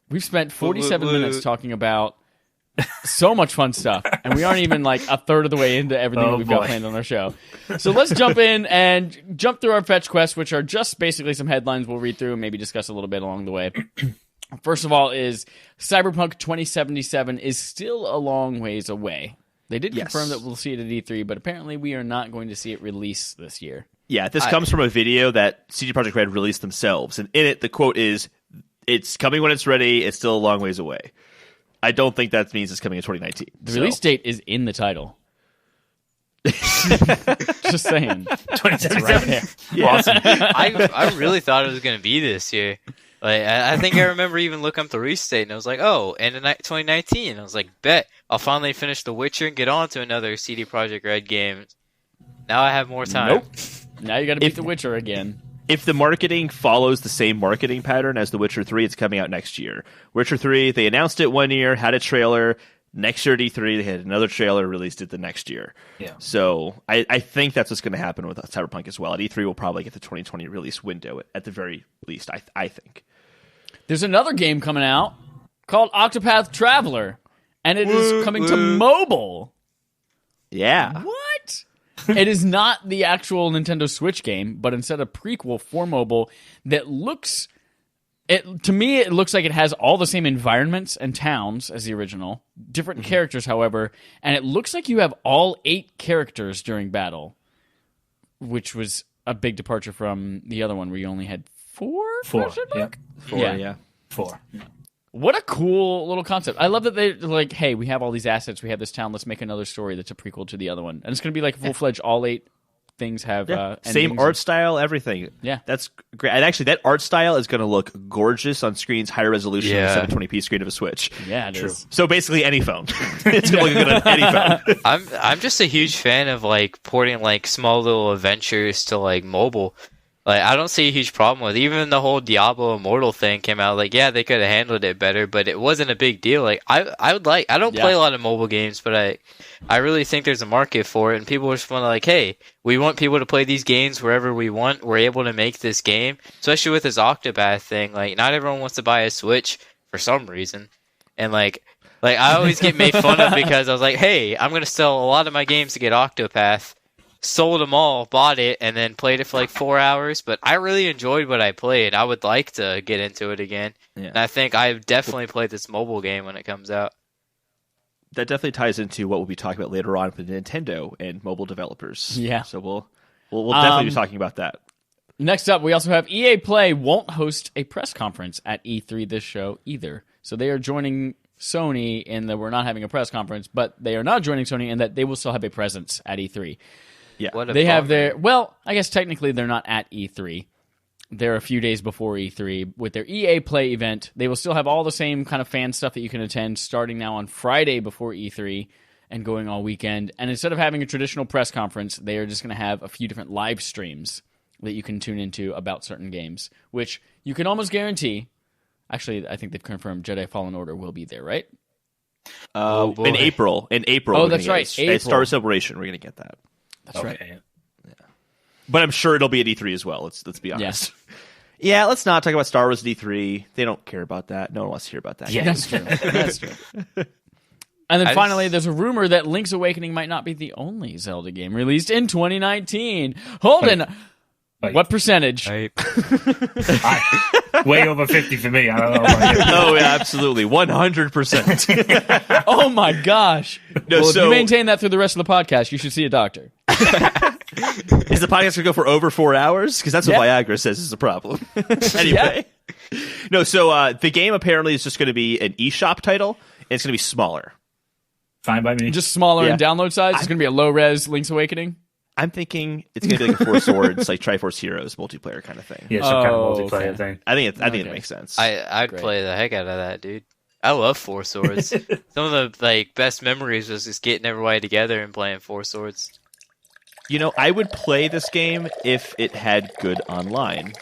[SPEAKER 2] We've spent 47 minutes talking about so much fun stuff, and we aren't even like a third of the way into everything that we've got planned on our show. So let's jump in and jump through our fetch quests, which are just basically some headlines we'll read through and maybe discuss a little bit along the way. First of all is Cyberpunk 2077 is still a long ways away. They did confirm that we'll see it at E3, but apparently we are not going to see it release this year.
[SPEAKER 3] Yeah, this comes from a video that CD Projekt Red released themselves, and in it, the quote is, "It's coming when it's ready. It's still a long ways away." I don't think that means it's coming in 2019.
[SPEAKER 2] The release date is in the title. Just saying.
[SPEAKER 1] 2077.
[SPEAKER 2] Right there.
[SPEAKER 3] Yeah.
[SPEAKER 1] Awesome.
[SPEAKER 4] I really thought it was going to be this year. Like, I think I remember even looking up the release date, and I was like, "Oh, end of 2019." I was like, "Bet I'll finally finish The Witcher and get on to another CD Projekt Red game." Now I have more time.
[SPEAKER 2] Nope. Now you got to beat The Witcher again.
[SPEAKER 3] If the marketing follows the same marketing pattern as The Witcher 3, it's coming out next year. Witcher 3, they announced it one year, had a trailer. Next year at E3, they had another trailer, released it the next year.
[SPEAKER 1] Yeah.
[SPEAKER 3] So I think that's what's going to happen with Cyberpunk as well. At E3, we'll probably get the 2020 release window at the very least, I think.
[SPEAKER 2] There's another game coming out called Octopath Traveler, and it is coming to mobile.
[SPEAKER 3] Yeah.
[SPEAKER 2] What? It is not the actual Nintendo Switch game, but instead a prequel for mobile that looks... To me, it looks like it has all the same environments and towns as the original. Different characters, however, and it looks like you have all 8 characters during battle, which was a big departure from the other one where you only had 4?
[SPEAKER 1] 4. Yeah.
[SPEAKER 3] 4, yeah.
[SPEAKER 1] 4.
[SPEAKER 2] What a cool little concept. I love that they're like, hey, we have all these assets, we have this town, let's make another story that's a prequel to the other one. And it's going to be like full-fledged, all 8 things have
[SPEAKER 3] same art style, everything.
[SPEAKER 2] Yeah.
[SPEAKER 3] That's great. And actually, that art style is going to look gorgeous on screens, higher resolution than a 720p screen of a Switch.
[SPEAKER 2] Yeah, it is.
[SPEAKER 3] So basically, any phone. It's going to look good on any phone.
[SPEAKER 4] I'm just a huge fan of like porting like small little adventures to like mobile. Like, I don't see a huge problem with it. Even the whole Diablo Immortal thing came out. Like, yeah, they could have handled it better, but it wasn't a big deal. Like, I don't play a lot of mobile games, but I really think there's a market for it, and people just want to like, hey, we want people to play these games wherever we want. We're able to make this game, especially with this Octopath thing. Like, not everyone wants to buy a Switch for some reason, and like I always get made fun of because I was like, hey, I'm gonna sell a lot of my games to get Octopath. Sold them all, bought it, and then played it for like 4 hours. But I really enjoyed what I played. I would like to get into it again. Yeah. And I think I definitely played this mobile game when it comes out.
[SPEAKER 3] That definitely ties into what we'll be talking about later on with Nintendo and mobile developers.
[SPEAKER 2] Yeah.
[SPEAKER 3] So we'll definitely be talking about that.
[SPEAKER 2] Next up, we also have EA Play won't host a press conference at E3 this show either. So they are joining Sony in that we're not having a press conference, but they are not joining Sony in that they will still have a presence at E3.
[SPEAKER 3] Yeah,
[SPEAKER 2] they have their... Well, I guess technically they're not at E3. They're a few days before E3 with their EA Play event. They will still have all the same kind of fan stuff that you can attend starting now on Friday before E3 and going all weekend. And instead of having a traditional press conference, they are just going to have a few different live streams that you can tune into about certain games, which you can almost guarantee... Actually, I think they've confirmed Jedi Fallen Order will be there, right?
[SPEAKER 4] Oh, boy.
[SPEAKER 3] In April.
[SPEAKER 2] Oh,
[SPEAKER 3] we're
[SPEAKER 2] that's
[SPEAKER 3] gonna
[SPEAKER 2] right,
[SPEAKER 3] get it. At Star Wars
[SPEAKER 2] April.
[SPEAKER 3] Celebration, we're gonna get that.
[SPEAKER 2] That's right.
[SPEAKER 3] But I'm sure it'll be at E3 as well. Let's be honest. Yeah, let's not talk about Star Wars at E3. They don't care about that. No one wants to hear about that.
[SPEAKER 1] Yeah.
[SPEAKER 2] That's true. That's true. And then finally, there's a rumor that Link's Awakening might not be the only Zelda game released in 2019. Holden,
[SPEAKER 1] Wait.
[SPEAKER 2] what percentage?
[SPEAKER 1] Way over 50 for me. I don't know about you.
[SPEAKER 3] Oh yeah, absolutely, 100%.
[SPEAKER 2] Oh my gosh!
[SPEAKER 3] No,
[SPEAKER 2] Well, if
[SPEAKER 3] so-
[SPEAKER 2] you maintain that through the rest of the podcast, you should see a doctor.
[SPEAKER 3] Is the podcast gonna go for over 4 hours? Because that's what Viagra says is a problem. Anyway, no. So the game apparently is just going to be an eShop title, and it's going to be smaller.
[SPEAKER 2] Fine by me. Just smaller in download size. It's going to be a low res Link's Awakening.
[SPEAKER 3] I'm thinking it's going to be like a Four Swords, like Triforce Heroes multiplayer kind of thing.
[SPEAKER 1] Yeah, some kind of multiplayer thing.
[SPEAKER 3] I think it makes sense.
[SPEAKER 4] I'd play the heck out of that, dude. I love Four Swords. Some of the best memories was just getting everybody together and playing Four Swords.
[SPEAKER 3] You know, I would play this game if it had good online.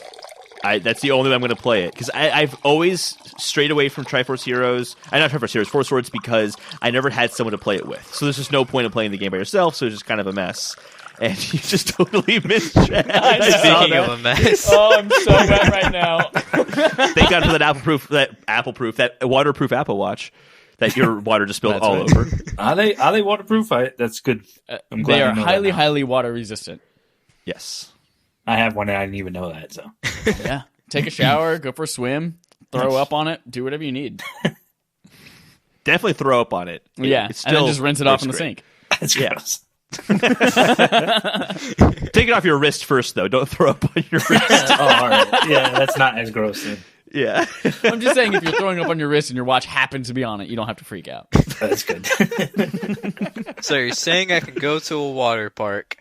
[SPEAKER 3] That's the only way I'm going to play it, because I've always strayed away from Triforce Heroes. Not Triforce Heroes, Four Swords, because I never had someone to play it with. So there's just no point in playing the game by yourself. So it's just kind of a mess. And you just totally missed Chad.
[SPEAKER 4] Speaking of a mess.
[SPEAKER 2] Oh, I'm so wet right now.
[SPEAKER 3] Thank God for that waterproof Apple Watch that your water just spilled all over.
[SPEAKER 1] Are they waterproof? That's good. I'm glad
[SPEAKER 2] They
[SPEAKER 1] I
[SPEAKER 2] are
[SPEAKER 1] know that
[SPEAKER 2] highly,
[SPEAKER 1] now.
[SPEAKER 2] highly water resistant.
[SPEAKER 3] Yes.
[SPEAKER 1] I have one and I didn't even know that. So
[SPEAKER 2] Yeah. Take a shower, go for a swim, throw up on it, do whatever you need.
[SPEAKER 3] Definitely throw up on it.
[SPEAKER 2] Yeah.
[SPEAKER 3] It's
[SPEAKER 2] And then just rinse it off in the
[SPEAKER 3] great.
[SPEAKER 2] sink.
[SPEAKER 1] that's gross.
[SPEAKER 3] Take it off your wrist first, though. Don't throw up on your wrist.
[SPEAKER 1] Oh, all right. Yeah, that's not as gross then.
[SPEAKER 3] Yeah.
[SPEAKER 2] I'm just saying, if you're throwing up on your wrist and your watch happens to be on it, you don't have to freak out.
[SPEAKER 1] That's good.
[SPEAKER 4] So you're saying I can go to a water park?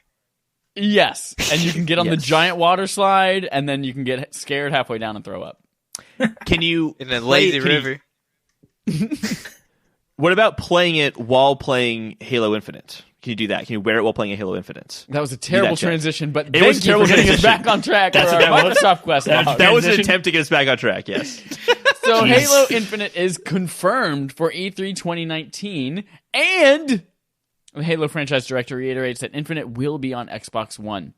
[SPEAKER 2] Yes. And you can get on the
[SPEAKER 3] Yes.
[SPEAKER 2] giant water slide, and then you can get scared halfway down and throw up.
[SPEAKER 3] Can you
[SPEAKER 4] In a
[SPEAKER 3] play-
[SPEAKER 4] lazy
[SPEAKER 3] can you-
[SPEAKER 4] river?
[SPEAKER 3] What about playing it while playing Halo Infinite? Can you do that? Can you wear it while playing Halo Infinite?
[SPEAKER 2] That was a terrible
[SPEAKER 3] Jack.
[SPEAKER 2] transition, but
[SPEAKER 3] It
[SPEAKER 2] thank
[SPEAKER 3] was a
[SPEAKER 2] you
[SPEAKER 3] terrible
[SPEAKER 2] for getting us
[SPEAKER 3] transition.
[SPEAKER 2] back on track
[SPEAKER 1] That's
[SPEAKER 2] for
[SPEAKER 1] what
[SPEAKER 2] our
[SPEAKER 1] that was?
[SPEAKER 2] Microsoft Quest.
[SPEAKER 1] That-
[SPEAKER 2] log.
[SPEAKER 3] That was an
[SPEAKER 1] Transition?
[SPEAKER 3] attempt to get us back on track, yes.
[SPEAKER 2] So
[SPEAKER 1] Jeez.
[SPEAKER 2] Halo Infinite is confirmed for E3 2019, and the Halo franchise director reiterates that Infinite will be on Xbox One.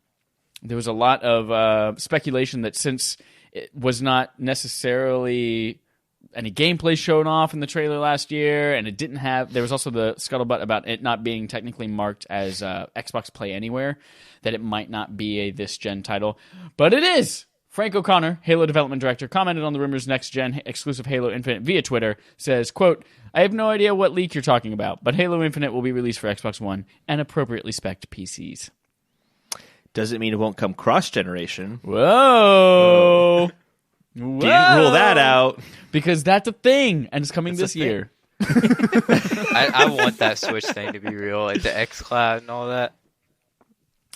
[SPEAKER 2] There was a lot of speculation that since it was not necessarily any gameplay shown off in the trailer last year, and it didn't have. There was also the scuttlebutt about it not being technically marked as Xbox Play Anywhere, that it might not be a this-gen title, but it is. Frank O'Connor, Halo development director, commented on the rumors next-gen exclusive Halo Infinite via Twitter, says, quote, "I have no idea what leak you're talking about, but Halo Infinite will be released for Xbox One and appropriately spec'd PCs."
[SPEAKER 3] Doesn't mean it won't come cross-generation.
[SPEAKER 2] Whoa.
[SPEAKER 3] Didn't rule that out.
[SPEAKER 2] Because that's a thing, and it's coming this year.
[SPEAKER 4] I want that Switch thing to be real, like the xCloud and all that.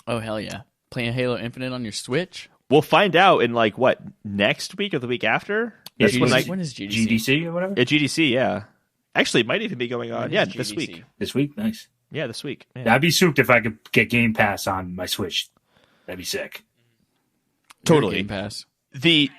[SPEAKER 2] Oh, hell yeah. Playing Halo Infinite on your Switch?
[SPEAKER 3] We'll find out in, like, what, next week or the week after?
[SPEAKER 1] Yeah,
[SPEAKER 3] That's when,
[SPEAKER 1] GDC.
[SPEAKER 3] like,
[SPEAKER 2] When is GDC?
[SPEAKER 1] GDC or whatever?
[SPEAKER 3] at GDC, yeah. Actually, it might even be going on.
[SPEAKER 2] When
[SPEAKER 3] Yeah,
[SPEAKER 2] is
[SPEAKER 3] this
[SPEAKER 2] GDC?
[SPEAKER 3] week.
[SPEAKER 1] This week? Nice.
[SPEAKER 3] Yeah, this week. Yeah.
[SPEAKER 1] Yeah, I'd be souped if I could get Game Pass on my Switch. That'd be sick.
[SPEAKER 3] Totally.
[SPEAKER 2] Game Pass.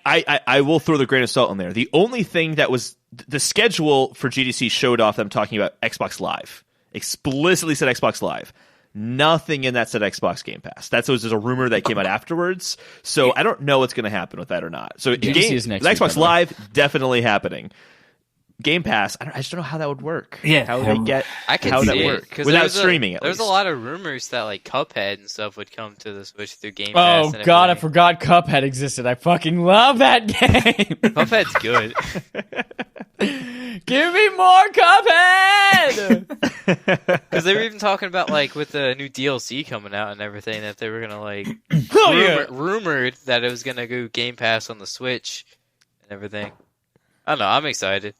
[SPEAKER 3] I will throw the grain of salt in there. The only thing that was the schedule for GDC showed off them talking about Xbox Live. Explicitly said Xbox Live. Nothing in that said Xbox Game Pass. That was just a rumor that came out afterwards. So I don't know what's going to happen with that or not. So
[SPEAKER 2] GDC is next week,
[SPEAKER 3] Xbox
[SPEAKER 2] by the way.
[SPEAKER 3] Live definitely happening. Game Pass, I just don't know how that would work.
[SPEAKER 1] Yeah.
[SPEAKER 3] How would they get?
[SPEAKER 4] I can
[SPEAKER 3] how would
[SPEAKER 4] see
[SPEAKER 3] that
[SPEAKER 4] it
[SPEAKER 3] work
[SPEAKER 4] because
[SPEAKER 3] without streaming? At
[SPEAKER 4] There's
[SPEAKER 3] least.
[SPEAKER 4] a lot of rumors that like Cuphead and stuff would come to the Switch through Game Pass.
[SPEAKER 2] Oh,
[SPEAKER 4] and
[SPEAKER 2] God, I
[SPEAKER 4] everything.
[SPEAKER 2] forgot Cuphead existed. I fucking love that game.
[SPEAKER 4] Cuphead's good.
[SPEAKER 2] Give me more Cuphead!
[SPEAKER 4] Because they were even talking about like with the new DLC coming out and everything that they were gonna like
[SPEAKER 2] Oh, yeah.
[SPEAKER 4] rumored that it was gonna go Game Pass on the Switch and everything. I don't know. I'm excited.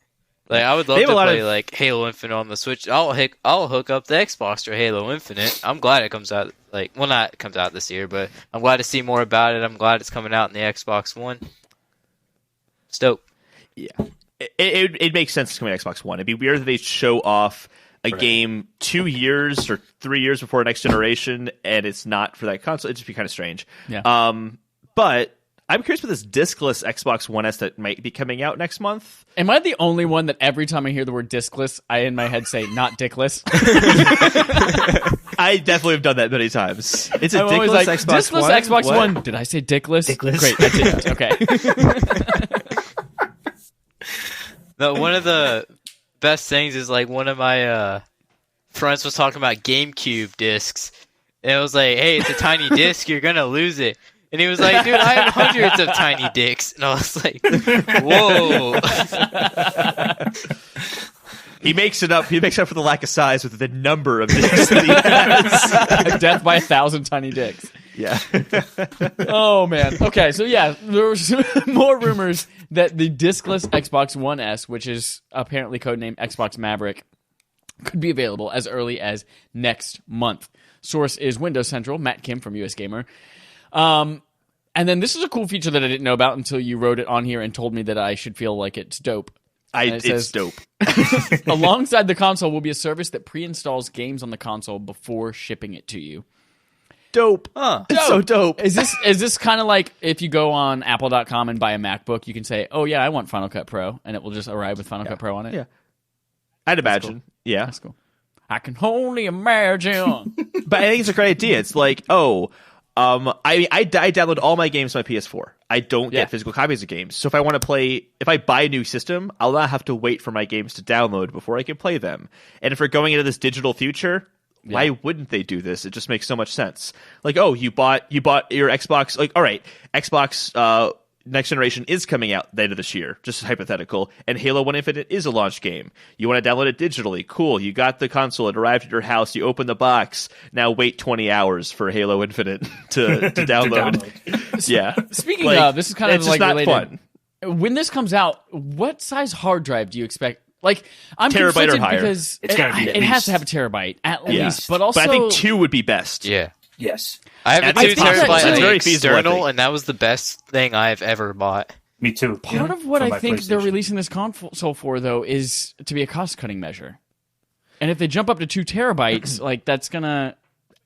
[SPEAKER 4] Like I would love
[SPEAKER 3] They have
[SPEAKER 4] to
[SPEAKER 3] a lot
[SPEAKER 4] play
[SPEAKER 3] of-
[SPEAKER 4] like Halo Infinite on the Switch. I'll hook up the Xbox to Halo Infinite. I'm glad it comes out not comes out this year, but I'm glad to see more about it. I'm glad it's coming out in the Xbox One. Stoked.
[SPEAKER 3] Yeah, it makes sense to come to Xbox One. It'd be weird that they show off a game 2 years or 3 years before next generation, and it's not for that console. It'd just be kind of strange.
[SPEAKER 2] Yeah.
[SPEAKER 3] But I'm curious about this discless Xbox One S that might be coming out next month.
[SPEAKER 2] Am I the only one that every time I hear the word discless, I in my head say not dickless?
[SPEAKER 3] I definitely have done that many times. It's a
[SPEAKER 2] I'm always
[SPEAKER 3] dickless
[SPEAKER 2] like,
[SPEAKER 3] Xbox
[SPEAKER 2] discless
[SPEAKER 3] One.
[SPEAKER 2] Xbox
[SPEAKER 3] What?
[SPEAKER 2] One. Did I say dickless?
[SPEAKER 1] Dickless.
[SPEAKER 2] Great, I didn't. Okay.
[SPEAKER 4] One of the best things is like one of my friends was talking about GameCube discs, and it was like, "Hey, it's a tiny disc. You're gonna lose it." And he was like, "Dude, I have hundreds of tiny dicks," and I was like, "Whoa."
[SPEAKER 3] He makes it up. He makes up for the lack of size with the number of dicks that he has.
[SPEAKER 2] Death by 1,000 tiny dicks.
[SPEAKER 3] Yeah.
[SPEAKER 2] Oh man. Okay, so yeah, there was more rumors that the discless Xbox One S, which is apparently codenamed Xbox Maverick, could be available as early as next month. Source is Windows Central, Matt Kim from US Gamer. And then this is a cool feature that I didn't know about until you wrote it on here and told me that I should feel like it's dope.
[SPEAKER 3] It's dope.
[SPEAKER 2] Alongside the console will be a service that pre-installs games on the console before shipping it to you.
[SPEAKER 3] Dope. It's so dope.
[SPEAKER 2] Is this kind of like if you go on Apple.com and buy a MacBook, you can say, "Oh yeah, I want Final Cut Pro," and it will just arrive with Final Cut Pro on it?
[SPEAKER 3] Yeah. I'd imagine.
[SPEAKER 2] Cool.
[SPEAKER 3] Yeah.
[SPEAKER 2] That's cool. I can only imagine.
[SPEAKER 3] But I think it's a great idea. It's like, I download all my games to my PS4. I don't get physical copies of games. So if I want to play, if I buy a new system, I'll not have to wait for my games to download before I can play them. And if we're going into this digital future, why wouldn't they do this? It just makes so much sense. Like, oh, you bought your Xbox. Like, all right, Xbox Next Generation is coming out the end of this year, just hypothetical, and Halo 1 Infinite is a launch game. You want to download it digitally. Cool. You got the console. It arrived at your house. You open the box. Now wait 20 hours for Halo Infinite to download. Yeah.
[SPEAKER 2] Speaking of, this is kind of
[SPEAKER 3] it's
[SPEAKER 2] like
[SPEAKER 3] just not
[SPEAKER 2] related.
[SPEAKER 3] fun.
[SPEAKER 2] When this comes out, what size hard drive do you expect? Like, I'm
[SPEAKER 3] Terabyte or
[SPEAKER 2] conflicted
[SPEAKER 3] higher.
[SPEAKER 2] because
[SPEAKER 1] It's gotta be at
[SPEAKER 2] it has
[SPEAKER 1] least.
[SPEAKER 2] to have a terabyte at
[SPEAKER 3] Yeah.
[SPEAKER 2] least, but also
[SPEAKER 3] I think 2 would be best.
[SPEAKER 4] Yeah.
[SPEAKER 1] Yes.
[SPEAKER 4] I have a
[SPEAKER 3] That's
[SPEAKER 4] 2
[SPEAKER 3] possible.
[SPEAKER 2] That's
[SPEAKER 4] terabyte
[SPEAKER 3] very feasible, I
[SPEAKER 4] external,
[SPEAKER 3] think.
[SPEAKER 4] and that was the best thing I've ever bought.
[SPEAKER 1] Me too.
[SPEAKER 2] part of what
[SPEAKER 1] For
[SPEAKER 2] I
[SPEAKER 1] my
[SPEAKER 2] think they're
[SPEAKER 1] PlayStation.
[SPEAKER 2] releasing this console for, though, is to be a cost-cutting measure. And if they jump up to 2 terabytes, like that's gonna.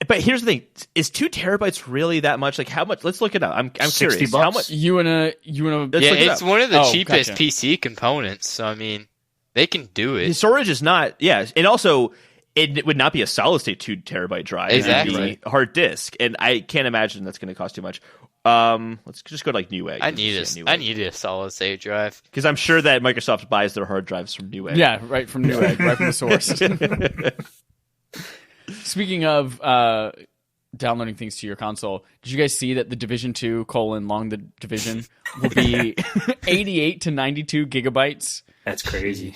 [SPEAKER 3] But here's the thing: is 2 terabytes really that much? Like, how much? Let's look it up. I'm curious.
[SPEAKER 1] $60?
[SPEAKER 3] How much?
[SPEAKER 2] You wanna.
[SPEAKER 3] Let's
[SPEAKER 4] Yeah,
[SPEAKER 3] look it
[SPEAKER 4] it's
[SPEAKER 3] up.
[SPEAKER 4] one of the
[SPEAKER 2] Oh,
[SPEAKER 4] cheapest
[SPEAKER 2] gotcha.
[SPEAKER 4] PC components, so I mean, they can do
[SPEAKER 3] The
[SPEAKER 4] it.
[SPEAKER 3] storage is not. Yeah, and also it would not be a solid state 2 terabyte drive.
[SPEAKER 4] Exactly.
[SPEAKER 3] It would be hard disk, and I can't imagine that's going to cost too much. Let's just go to like Newegg.
[SPEAKER 4] I need a solid state drive.
[SPEAKER 3] because I'm sure that Microsoft buys their hard drives from Newegg.
[SPEAKER 2] Yeah, right from Newegg, right from the source. Speaking of downloading things to your console, did you guys see that the Division 2 : Long the Division will be 88 to 92 gigabytes?
[SPEAKER 1] That's crazy.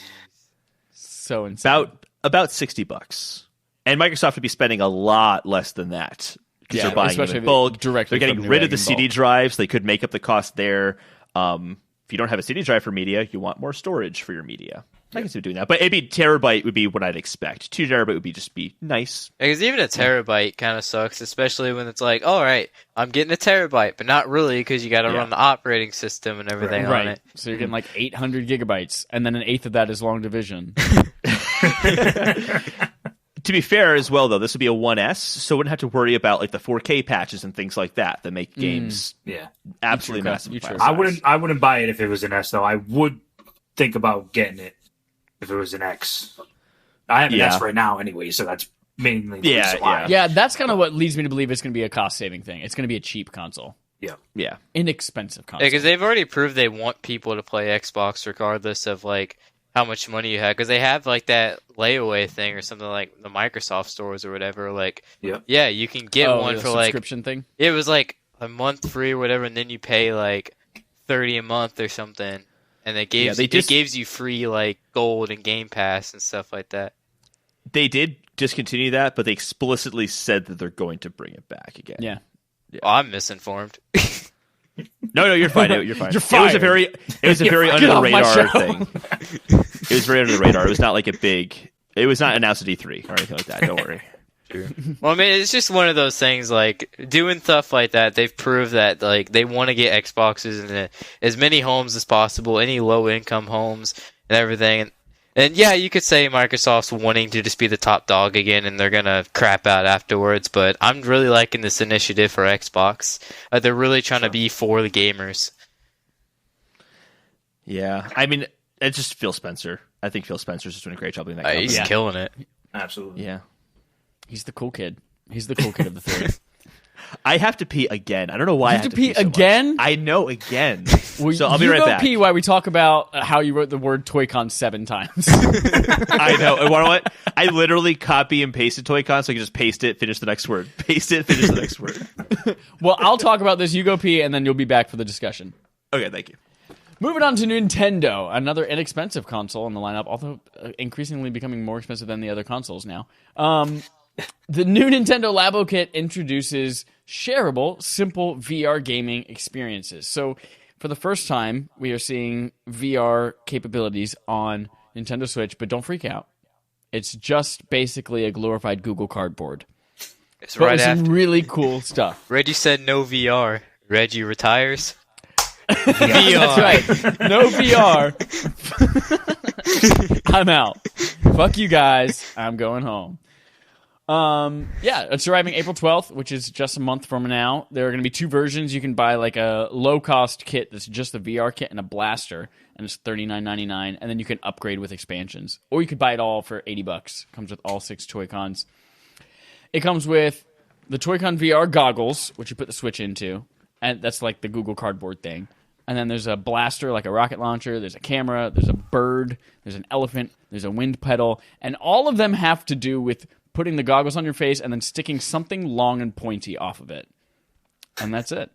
[SPEAKER 2] So insane.
[SPEAKER 3] About $60, and Microsoft would be spending a lot less than that because
[SPEAKER 2] Yeah,
[SPEAKER 3] they're buying them
[SPEAKER 2] especially
[SPEAKER 3] in bulk.
[SPEAKER 2] directly
[SPEAKER 3] They're getting
[SPEAKER 2] from
[SPEAKER 3] rid
[SPEAKER 2] Newegg
[SPEAKER 3] of the
[SPEAKER 2] in
[SPEAKER 3] CD
[SPEAKER 2] bulk.
[SPEAKER 3] drives. They could make up the cost there. If you don't have a CD drive for media, you want more storage for your media. I can see doing that, but maybe terabyte would be what I'd expect. 2 terabyte would just be nice.
[SPEAKER 4] Because even a terabyte kind of sucks, especially when it's like, all right, I'm getting a terabyte, but not really because you got to
[SPEAKER 3] Yeah.
[SPEAKER 4] run the operating system and everything on
[SPEAKER 2] Right.
[SPEAKER 4] it.
[SPEAKER 2] So you're getting like 800 gigabytes, and then an eighth of that is long division.
[SPEAKER 3] To be fair as well, though, this would be a 1S, so wouldn't have to worry about like the 4K patches and things like that make games
[SPEAKER 1] Yeah.
[SPEAKER 3] absolutely
[SPEAKER 2] true,
[SPEAKER 3] massive.
[SPEAKER 2] you
[SPEAKER 3] file
[SPEAKER 2] true.
[SPEAKER 3] size.
[SPEAKER 1] I wouldn't buy it if it was an S though. I would think about getting it if it was an X. I have an
[SPEAKER 3] Yeah.
[SPEAKER 1] S right now anyway, so that's mainly the
[SPEAKER 3] Yeah,
[SPEAKER 1] reason why.
[SPEAKER 2] Yeah, that's kind of what leads me to believe it's going to be a cost-saving thing. It's going to be a cheap console.
[SPEAKER 3] Yeah.
[SPEAKER 2] Inexpensive console.
[SPEAKER 4] Because they've already proved they want people to play Xbox regardless of like how much money you have. Because they have like that layaway thing or something like the Microsoft stores or whatever. Like,
[SPEAKER 1] Yep.
[SPEAKER 4] yeah, you can get one
[SPEAKER 2] the
[SPEAKER 4] for like
[SPEAKER 2] subscription thing?
[SPEAKER 4] it was like a month free or whatever, and then you pay like $30 a month or something, and it gives
[SPEAKER 3] they just-
[SPEAKER 4] it gives you free like gold and Game Pass and stuff like that.
[SPEAKER 3] They did discontinue that, but they explicitly said that they're going to bring it back again.
[SPEAKER 2] Yeah.
[SPEAKER 4] Oh, I'm misinformed.
[SPEAKER 3] No, you're fine. You're fine.
[SPEAKER 2] You're
[SPEAKER 3] It was a
[SPEAKER 2] fired.
[SPEAKER 3] very under
[SPEAKER 2] Get
[SPEAKER 3] the
[SPEAKER 2] off my
[SPEAKER 3] radar
[SPEAKER 2] show.
[SPEAKER 3] thing. It was very under the radar. It was not like a big. It was not announced at E3 or anything like that. Don't worry.
[SPEAKER 4] Well, I mean, it's just one of those things. Like doing stuff like that, they've proved that like they want to get Xboxes in as many homes as possible, any low income homes and everything. And yeah, you could say Microsoft's wanting to just be the top dog again, and they're gonna crap out afterwards. But I'm really liking this initiative for Xbox. They're really trying to be for the gamers.
[SPEAKER 3] Yeah, I mean, it's just Phil Spencer. I think Phil Spencer's just doing a great job in that company.
[SPEAKER 4] He's killing it.
[SPEAKER 1] Absolutely.
[SPEAKER 3] Yeah.
[SPEAKER 2] He's the cool kid. He's the cool kid of the three.
[SPEAKER 3] I have to pee again. I don't know why
[SPEAKER 2] You
[SPEAKER 3] I
[SPEAKER 2] have to pee
[SPEAKER 3] so
[SPEAKER 2] again?
[SPEAKER 3] much. I know, again.
[SPEAKER 2] Well,
[SPEAKER 3] So I'll be right
[SPEAKER 2] You go
[SPEAKER 3] back.
[SPEAKER 2] pee while we talk about how you wrote the word Toy-Con 7 times.
[SPEAKER 3] I know. And you know what? I literally copy and pasted Toy-Con so I can just paste it, finish the next word. Paste it, finish the next word.
[SPEAKER 2] Well, I'll talk about this. You go pee, and then you'll be back for the discussion.
[SPEAKER 3] Okay, thank you.
[SPEAKER 2] Moving on to Nintendo, another inexpensive console in the lineup, although increasingly becoming more expensive than the other consoles now. The new Nintendo Labo kit introduces shareable, simple VR gaming experiences. So, for the first time, we are seeing VR capabilities on Nintendo Switch, but don't freak out. It's just basically a glorified Google Cardboard.
[SPEAKER 4] It's
[SPEAKER 2] But
[SPEAKER 4] right
[SPEAKER 2] with some
[SPEAKER 4] after
[SPEAKER 2] really cool stuff.
[SPEAKER 4] Reggie said no VR. Reggie retires.
[SPEAKER 2] That's right. No VR. I'm out. Fuck you guys. I'm going home. Yeah, it's arriving April 12th, which is just a month from now. There are going to be two versions. You can buy like a low-cost kit that's just the VR kit and a blaster, and it's $39.99, and then you can upgrade with expansions. Or you could buy it all for $80. Comes with all 6 Toy-Cons. It comes with the Toy-Con VR goggles, which you put the Switch into, and that's like the Google Cardboard thing. And then there's a blaster, like a rocket launcher. There's a camera. There's a bird. There's an elephant. There's a wind pedal. And all of them have to do with putting the goggles on your face and then sticking something long and pointy off of it. And that's it.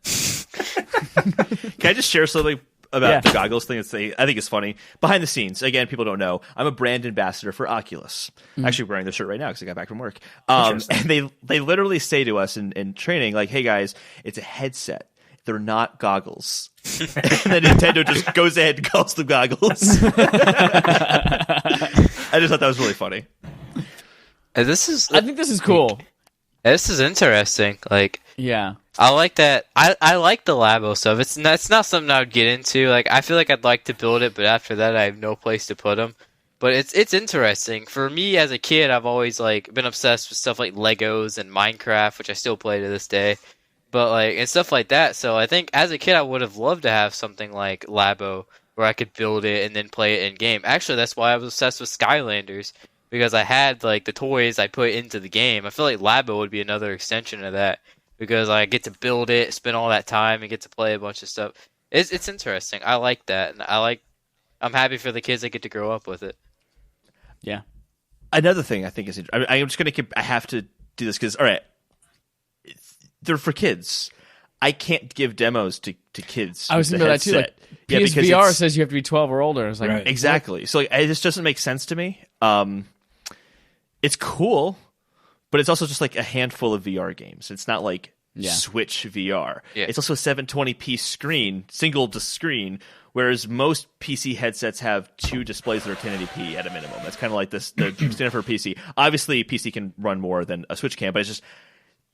[SPEAKER 3] Can I just share something about
[SPEAKER 2] Yeah.
[SPEAKER 3] the goggles thing? I think it's funny. Behind the scenes, again, people don't know, I'm a brand ambassador for Oculus. I'm actually wearing this shirt right now because I got back from work. And they literally say to us in training, like, hey guys, it's a headset. They're not goggles. And then Nintendo just goes ahead and calls them goggles. I just thought that was really funny.
[SPEAKER 2] I think this is cool.
[SPEAKER 4] This is interesting. Like,
[SPEAKER 2] Yeah.
[SPEAKER 4] I like that. I like the Labo stuff. It's not something I would get into. Like, I feel like I'd like to build it, but after that, I have no place to put them. But it's interesting. For me as a kid, I've always like been obsessed with stuff like Legos and Minecraft, which I still play to this day. But like and stuff like that. So I think as a kid, I would have loved to have something like Labo where I could build it and then play it in game. Actually, that's why I was obsessed with Skylanders, because I had like the toys I put into the game. I feel like Labo would be another extension of that, because I get to build it, spend all that time, and get to play a bunch of stuff. It's interesting. I like that, and I'm happy for the kids that get to grow up with it.
[SPEAKER 2] Yeah.
[SPEAKER 3] Another thing I think is, I'm just going to, I have to do this because, all right, they're for kids. I can't give demos to kids.
[SPEAKER 2] I was
[SPEAKER 3] with
[SPEAKER 2] thinking
[SPEAKER 3] the
[SPEAKER 2] about that too. Like,
[SPEAKER 3] headset. because
[SPEAKER 2] PSVR
[SPEAKER 3] it's-
[SPEAKER 2] says you have to be 12 or older. I was like,
[SPEAKER 1] Right.
[SPEAKER 3] Exactly. So like, this doesn't make sense to me. It's cool, but it's also just like a handful of VR games. It's not like Switch VR.
[SPEAKER 4] Yeah.
[SPEAKER 3] It's also a 720p screen, single screen, whereas most PC headsets have 2 displays that are 1080p at a minimum. That's kind of like the standard for a PC. Obviously, PC can run more than a Switch can, but it's just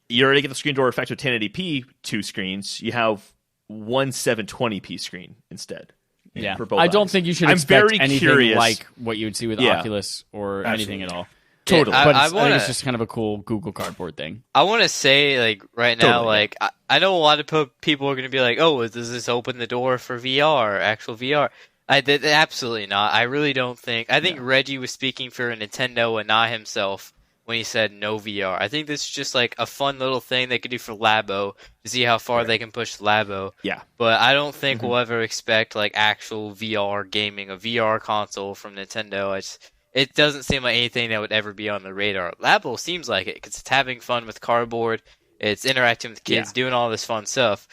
[SPEAKER 3] you already get the screen door effect with 1080p 2 screens. You have one 720p screen instead.
[SPEAKER 2] yeah.
[SPEAKER 3] For both
[SPEAKER 2] I don't
[SPEAKER 3] eyes.
[SPEAKER 2] think you should
[SPEAKER 3] I'm
[SPEAKER 2] expect
[SPEAKER 3] very
[SPEAKER 2] anything
[SPEAKER 3] curious.
[SPEAKER 2] like what you would see with
[SPEAKER 3] Yeah.
[SPEAKER 2] Oculus or anything at all.
[SPEAKER 3] Totally.
[SPEAKER 4] Yeah,
[SPEAKER 2] But
[SPEAKER 4] I
[SPEAKER 2] I think
[SPEAKER 4] wanna-
[SPEAKER 2] it's just kind of a cool Google Cardboard thing.
[SPEAKER 4] I want to say, like, right now,
[SPEAKER 3] Totally.
[SPEAKER 4] like, I know a lot of people are going to be like, oh, does this open the door for VR, actual VR? Absolutely not. I really don't think. I think Reggie was speaking for Nintendo and not himself when he said no VR. I think this is just, like, a fun little thing they could do for Labo to see how far they can push Labo.
[SPEAKER 3] Yeah.
[SPEAKER 4] But I don't think we'll ever expect, like, actual VR gaming, a VR console from Nintendo. It doesn't seem like anything that would ever be on the radar. Labo seems like it, because it's having fun with cardboard, it's interacting with kids, doing all this fun stuff.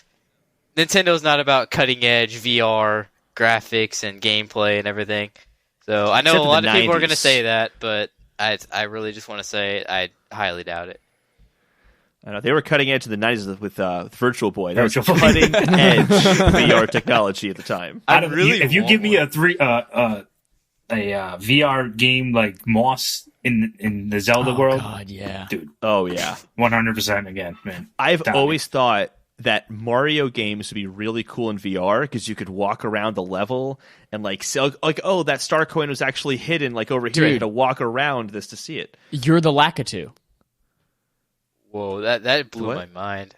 [SPEAKER 4] Nintendo's not about cutting-edge VR graphics and gameplay and everything. So I know
[SPEAKER 3] Except
[SPEAKER 4] a
[SPEAKER 3] in
[SPEAKER 4] lot
[SPEAKER 3] the
[SPEAKER 4] of people are going to
[SPEAKER 3] 90s.
[SPEAKER 4] say that, but I really just want to say I highly doubt it.
[SPEAKER 3] I know they were cutting edge in the 90s with Virtual Boy. That was
[SPEAKER 1] Virtual Boy.
[SPEAKER 3] cutting edge VR technology at the time.
[SPEAKER 1] If you give me a VR game like Moss in the Zelda world,
[SPEAKER 2] God, yeah.
[SPEAKER 1] dude,
[SPEAKER 3] Oh yeah,
[SPEAKER 1] 100% again, man.
[SPEAKER 3] I've
[SPEAKER 1] Down.
[SPEAKER 3] always thought that Mario games would be really cool in VR because you could walk around the level and like say, like, oh, that star coin was actually hidden like over here. I had to walk around this to see it.
[SPEAKER 2] You're the Lakitu.
[SPEAKER 4] Whoa, that blew my mind.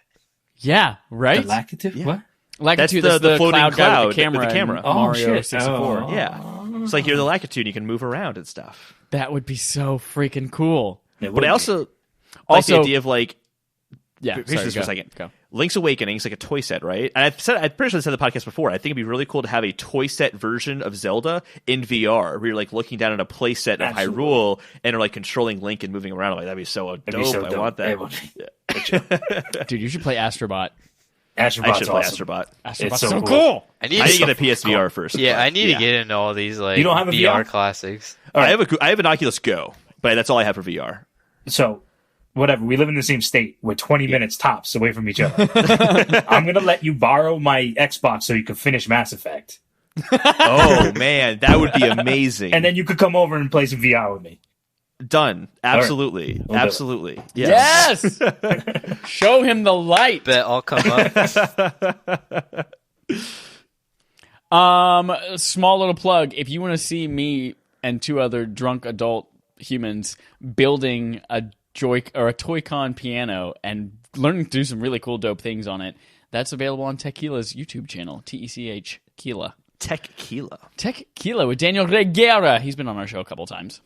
[SPEAKER 2] Yeah, right?
[SPEAKER 1] The Lakitu?
[SPEAKER 3] Yeah.
[SPEAKER 1] What?
[SPEAKER 2] Lakitu,
[SPEAKER 3] That's the floating
[SPEAKER 2] cloud guy with the camera.
[SPEAKER 3] with the camera.
[SPEAKER 2] in
[SPEAKER 1] Oh,
[SPEAKER 2] Mario
[SPEAKER 1] shit.
[SPEAKER 2] 64.
[SPEAKER 1] Oh.
[SPEAKER 3] Yeah. It's like you're the Lakitu and you can move around and stuff.
[SPEAKER 2] That would be so freaking cool.
[SPEAKER 3] But I also like the idea of like,
[SPEAKER 2] Yeah,
[SPEAKER 3] Here's
[SPEAKER 2] sorry,
[SPEAKER 3] just
[SPEAKER 2] go.
[SPEAKER 3] for a second.
[SPEAKER 2] Go.
[SPEAKER 3] Link's Awakening is like a toy set, right? And I'm pretty sure I said in the podcast before. I think it'd be really cool to have a toy set version of Zelda in VR, where you're like looking down at a play set of Hyrule and are like controlling Link and moving around. Like that'd be so dope. I want that.
[SPEAKER 2] Dude, you should play Astrobot.
[SPEAKER 1] Astrobot's
[SPEAKER 3] I should play
[SPEAKER 1] awesome.
[SPEAKER 3] Astrobot.
[SPEAKER 2] Astrobot's
[SPEAKER 1] It's
[SPEAKER 2] so
[SPEAKER 1] so
[SPEAKER 2] cool.
[SPEAKER 3] I need to get a PSVR first.
[SPEAKER 4] Yeah, I need
[SPEAKER 3] Yeah.
[SPEAKER 4] to get into all these like
[SPEAKER 1] You don't have a VR?
[SPEAKER 4] classics.
[SPEAKER 3] I have an Oculus Go, but that's all I have for VR.
[SPEAKER 1] So, whatever. We live in the same state. We're 20 minutes tops away from each other. I'm going to let you borrow my Xbox so you can finish Mass Effect.
[SPEAKER 3] Oh man, that would be amazing.
[SPEAKER 1] And then you could come over and play some VR with me.
[SPEAKER 3] Done. Absolutely.
[SPEAKER 1] We'll do it.
[SPEAKER 3] Absolutely.
[SPEAKER 2] Yes! Show him the light.
[SPEAKER 4] Bet I'll come up.
[SPEAKER 2] Small little plug. If you want to see me and two other drunk adult humans building a Toy-Con piano and learning to do some really cool, dope things on it, that's available on Tequila's YouTube channel, Tech Kila. Tequila with Daniel Reguera. He's been on our show a couple times.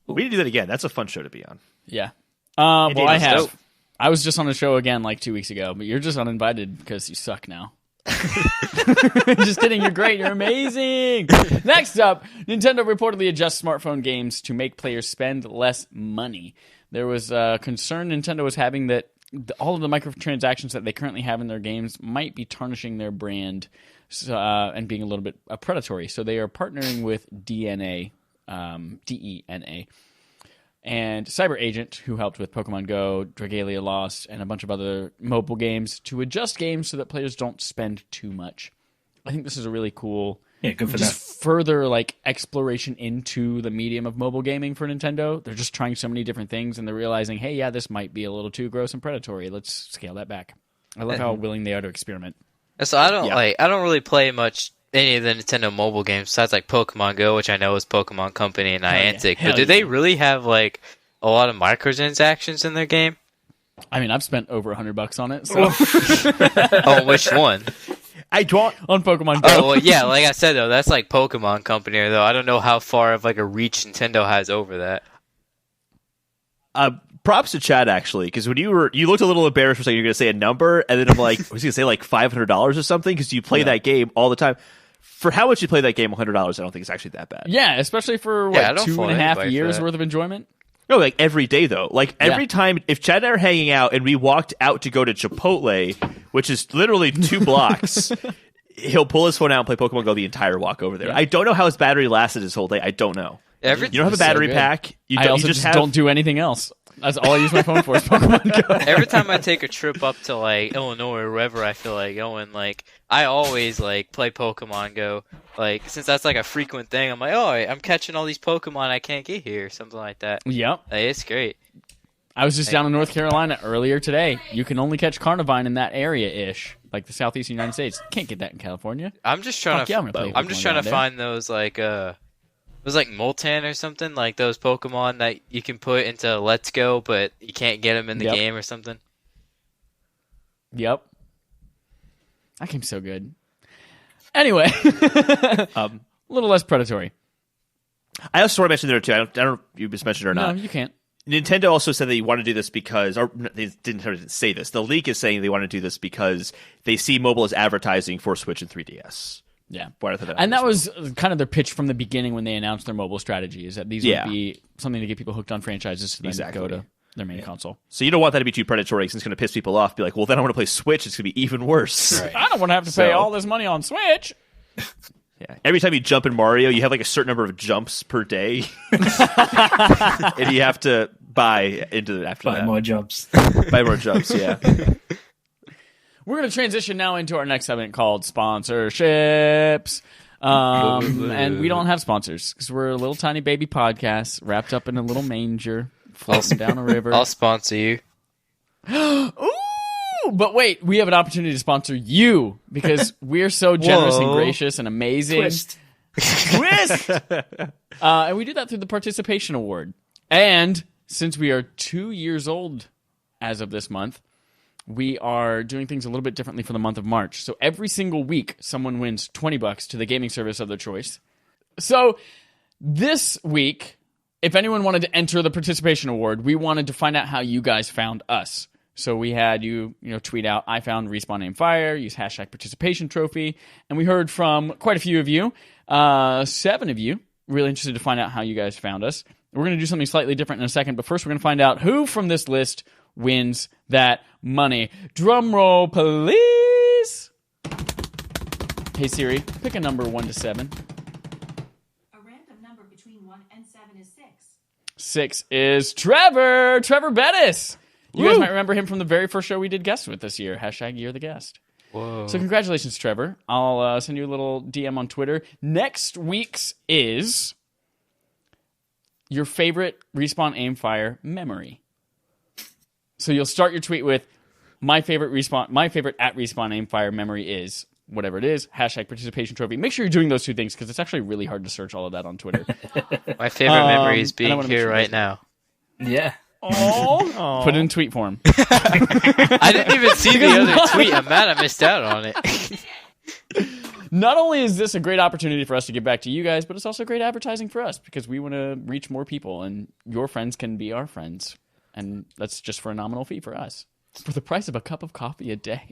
[SPEAKER 3] We need to do that again. That's a fun show to be on.
[SPEAKER 2] Yeah. Well, I
[SPEAKER 3] that's
[SPEAKER 2] have.
[SPEAKER 3] dope.
[SPEAKER 2] I was just on a show again like 2 weeks ago, but you're just uninvited because you suck now. Just kidding. You're great. You're amazing. Next up, Nintendo reportedly adjusts smartphone games to make players spend less money. There was a concern Nintendo was having that all of the microtransactions that they currently have in their games might be tarnishing their brand and being a little bit predatory. So they are partnering with DENA, and Cyber Agent, who helped with Pokemon Go, Dragalia Lost, and a bunch of other mobile games to adjust games so that players don't spend too much. I think this is a really cool,
[SPEAKER 1] Yeah, good for
[SPEAKER 2] just further like exploration into the medium of mobile gaming for Nintendo. They're just trying so many different things, and they're realizing, hey, yeah, this might be a little too gross and predatory. Let's scale that back. I love how willing they are to experiment.
[SPEAKER 4] So I don't really play much any of the Nintendo mobile games besides like Pokemon Go, which I know is Pokemon Company and Niantic. But do they really have like a lot of microtransactions in their game?
[SPEAKER 2] I mean, I've spent over $100 on it. So.
[SPEAKER 4] Oh, which one?
[SPEAKER 2] On Pokemon Go.
[SPEAKER 4] Oh, well, yeah, like I said though, that's like Pokemon Company, though. I don't know how far of like a reach Nintendo has over that.
[SPEAKER 3] Props to Chad actually, because when you looked a little embarrassed for a second. You're going to say a number, and then I'm like, was he going to say like $500 or something? Because you play that game all the time. For how much you play that game, $100, I don't think it's actually that bad.
[SPEAKER 2] Yeah, especially for
[SPEAKER 4] I don't
[SPEAKER 2] 2.5 years worth of enjoyment.
[SPEAKER 3] No, like every day though. Like every time, if Chad and I are hanging out and we walked out to go to Chipotle, which is literally 2 blocks, he'll pull his phone out and play Pokemon Go the entire walk over there.
[SPEAKER 2] Yeah.
[SPEAKER 3] I don't know how his battery lasted his whole day. I don't know. You don't have a battery pack. You
[SPEAKER 2] I also just don't do anything else. That's all I use my phone for is Pokemon Go.
[SPEAKER 4] Every time I take a trip up to like Illinois or wherever I feel like going, like I always like play Pokemon Go. Like since that's like a frequent thing, I'm like, oh, I'm catching all these Pokemon I can't get here, something like that.
[SPEAKER 2] Yep.
[SPEAKER 4] Like, it's great.
[SPEAKER 2] I was just down in North Carolina earlier today. You can only catch Carnivine in that area-ish, like the southeastern United States. Can't get that in California.
[SPEAKER 4] I'm just trying
[SPEAKER 2] Fuck yeah, I'm gonna play
[SPEAKER 4] I'm just
[SPEAKER 2] Pokemon
[SPEAKER 4] trying to
[SPEAKER 2] down there.
[SPEAKER 4] find those like it was like Molten or something, like those Pokemon that you can put into Let's Go, but you can't get them in the game or something.
[SPEAKER 2] Yep. That game's so good. Anyway, a little less predatory.
[SPEAKER 3] I also want to mention there too. I don't know if you just mentioned it or
[SPEAKER 2] No,
[SPEAKER 3] not.
[SPEAKER 2] you can't.
[SPEAKER 3] Nintendo also said they want to do this because, or they didn't say this. The leak is saying they want to do this because they see mobile as advertising for Switch and 3DS.
[SPEAKER 2] Yeah.
[SPEAKER 3] And
[SPEAKER 2] that was kind of their pitch from the beginning when they announced their mobile strategy, is that these would be something to get people hooked on franchises to then go to their main console.
[SPEAKER 3] So you don't want that to be too predatory because it's going to piss people off. Be like, well, then I want to play Switch. It's going to be even worse.
[SPEAKER 2] Right. I don't want to have to pay all this money on Switch.
[SPEAKER 3] Yeah. Every time you jump in Mario, you have like a certain number of jumps per day. And you have to buy into it after that.
[SPEAKER 1] Buy more jumps.
[SPEAKER 3] Buy more jumps, yeah.
[SPEAKER 2] We're going to transition now into our next segment called sponsorships. And we don't have sponsors because we're a little tiny baby podcast wrapped up in a little manger floating down a river.
[SPEAKER 4] I'll sponsor you.
[SPEAKER 2] Ooh! But wait, we have an opportunity to sponsor you because we're so generous and gracious and amazing.
[SPEAKER 1] Twist.
[SPEAKER 2] And we do that through the participation award. And since we are 2 years old as of this month, we are doing things a little bit differently for the month of March. So every single week, someone wins $20 to the gaming service of their choice. So this week, if anyone wanted to enter the participation award, we wanted to find out how you guys found us. So we had you tweet out, I found Respawn Aim Fire, use hashtag participation trophy, and we heard from quite a few of you, 7 of you, really interested to find out how you guys found us. We're going to do something slightly different in a second, but first we're going to find out who from this list wins that money. Drum roll, please. Hey Siri, pick a number 1 to 7.
[SPEAKER 5] A random number between 1 and 7 is 6.
[SPEAKER 2] 6 is Trevor Bettis. You guys might remember him from the very first show we did guest with this year. Hashtag You're the Guest.
[SPEAKER 4] Whoa.
[SPEAKER 2] So congratulations, Trevor. I'll send you a little DM on Twitter. Next week's is your favorite Respawn Aim Fire memory. So you'll start your tweet with my favorite at Respawn Aim Fire memory is whatever it is, hashtag participation trophy. Make sure you're doing those 2 things because it's actually really hard to search all of that on Twitter.
[SPEAKER 4] My favorite memory is being
[SPEAKER 2] here
[SPEAKER 4] here right now.
[SPEAKER 1] Yeah.
[SPEAKER 2] Oh, put it in tweet form.
[SPEAKER 4] I didn't even see the other tweet. I'm mad I missed out on it.
[SPEAKER 2] Not only is this a great opportunity for us to get back to you guys, but it's also great advertising for us because we want to reach more people, and your friends can be our friends. And that's just for a nominal fee for us. For the price of a cup of coffee a day,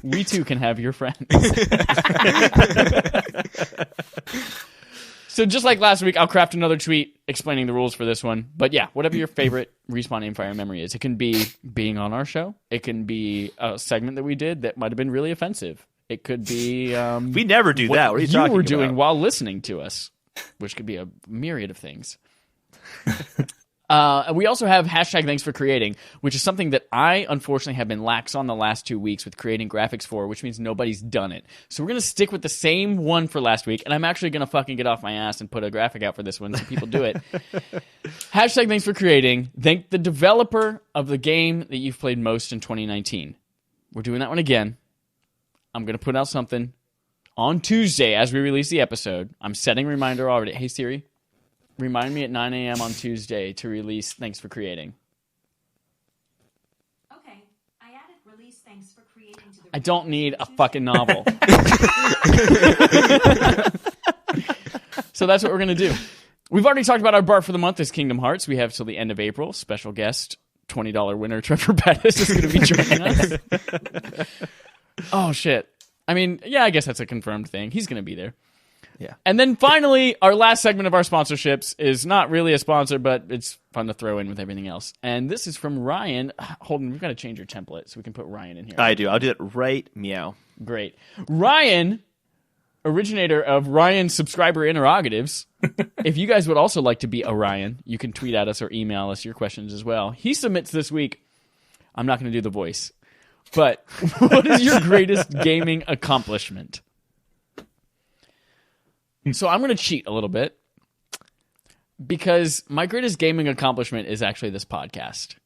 [SPEAKER 2] we too can have your friends. So just like last week, I'll craft another tweet explaining the rules for this one. But yeah, whatever your favorite Respawn Aim Fire memory is. It can be being on our show. It can be a segment that we did that might have been really offensive. It could be...
[SPEAKER 3] we never do that. What are you talking
[SPEAKER 2] were
[SPEAKER 3] about?
[SPEAKER 2] doing while listening to us, which could be a myriad of things. We also have hashtag thanks for creating, which is something that I unfortunately have been lax on the last 2 weeks with creating graphics for, which means nobody's done it. So we're going to stick with the same one for last week, and I'm actually going to fucking get off my ass and put a graphic out for this one so people do it. Hashtag thanks for creating. Thank the developer of the game that you've played most in 2019. We're doing that one again. I'm going to put out something on Tuesday as we release the episode. I'm setting a reminder already. Hey, Siri. Remind me at 9 a.m. on Tuesday to release Thanks for Creating.
[SPEAKER 5] Okay, I added release thanks for creating to the...
[SPEAKER 2] I don't need a fucking novel. So that's what we're going to do. We've already talked about our bar for the month is Kingdom Hearts. We have till the end of April. Special guest, $20 winner Trevor Bettis is going to be joining us. Oh, shit. I mean, yeah, I guess that's a confirmed thing. He's going to be there.
[SPEAKER 3] Yeah.
[SPEAKER 2] And then finally, our last segment of our sponsorships is not really a sponsor, but it's fun to throw in with everything else. And this is from Ryan. Holden, we've got to change your template so we can put Ryan in here.
[SPEAKER 3] I do. I'll do it right meow.
[SPEAKER 2] Great. Ryan, originator of Ryan's Subscriber Interrogatives. If you guys would also like to be a Ryan, you can tweet at us or email us your questions as well. He submits this week. I'm not going to do the voice. But what is your greatest gaming accomplishment? So I'm going to cheat a little bit because my greatest gaming accomplishment is actually this podcast.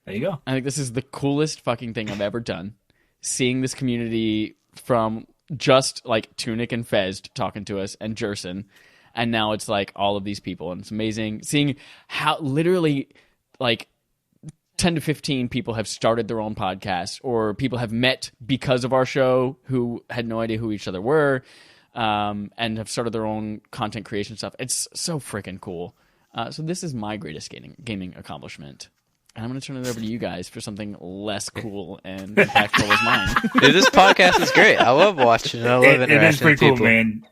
[SPEAKER 1] There you go.
[SPEAKER 2] I think this is the coolest fucking thing I've ever done. Seeing this community from just like Tunic and Fez talking to us and Jerson, and now it's like all of these people, and it's amazing seeing how literally like 10 to 15 people have started their own podcast, or people have met because of our show who had no idea who each other were. And have started their own content creation stuff. It's so freaking cool. So this is my greatest gaming accomplishment. And I'm going to turn it over to you guys for something less cool and impactful as mine.
[SPEAKER 4] Dude, this podcast is great. I love watching it. I love
[SPEAKER 1] It
[SPEAKER 4] interacting
[SPEAKER 1] is pretty
[SPEAKER 4] with
[SPEAKER 1] cool,
[SPEAKER 4] people.
[SPEAKER 1] man.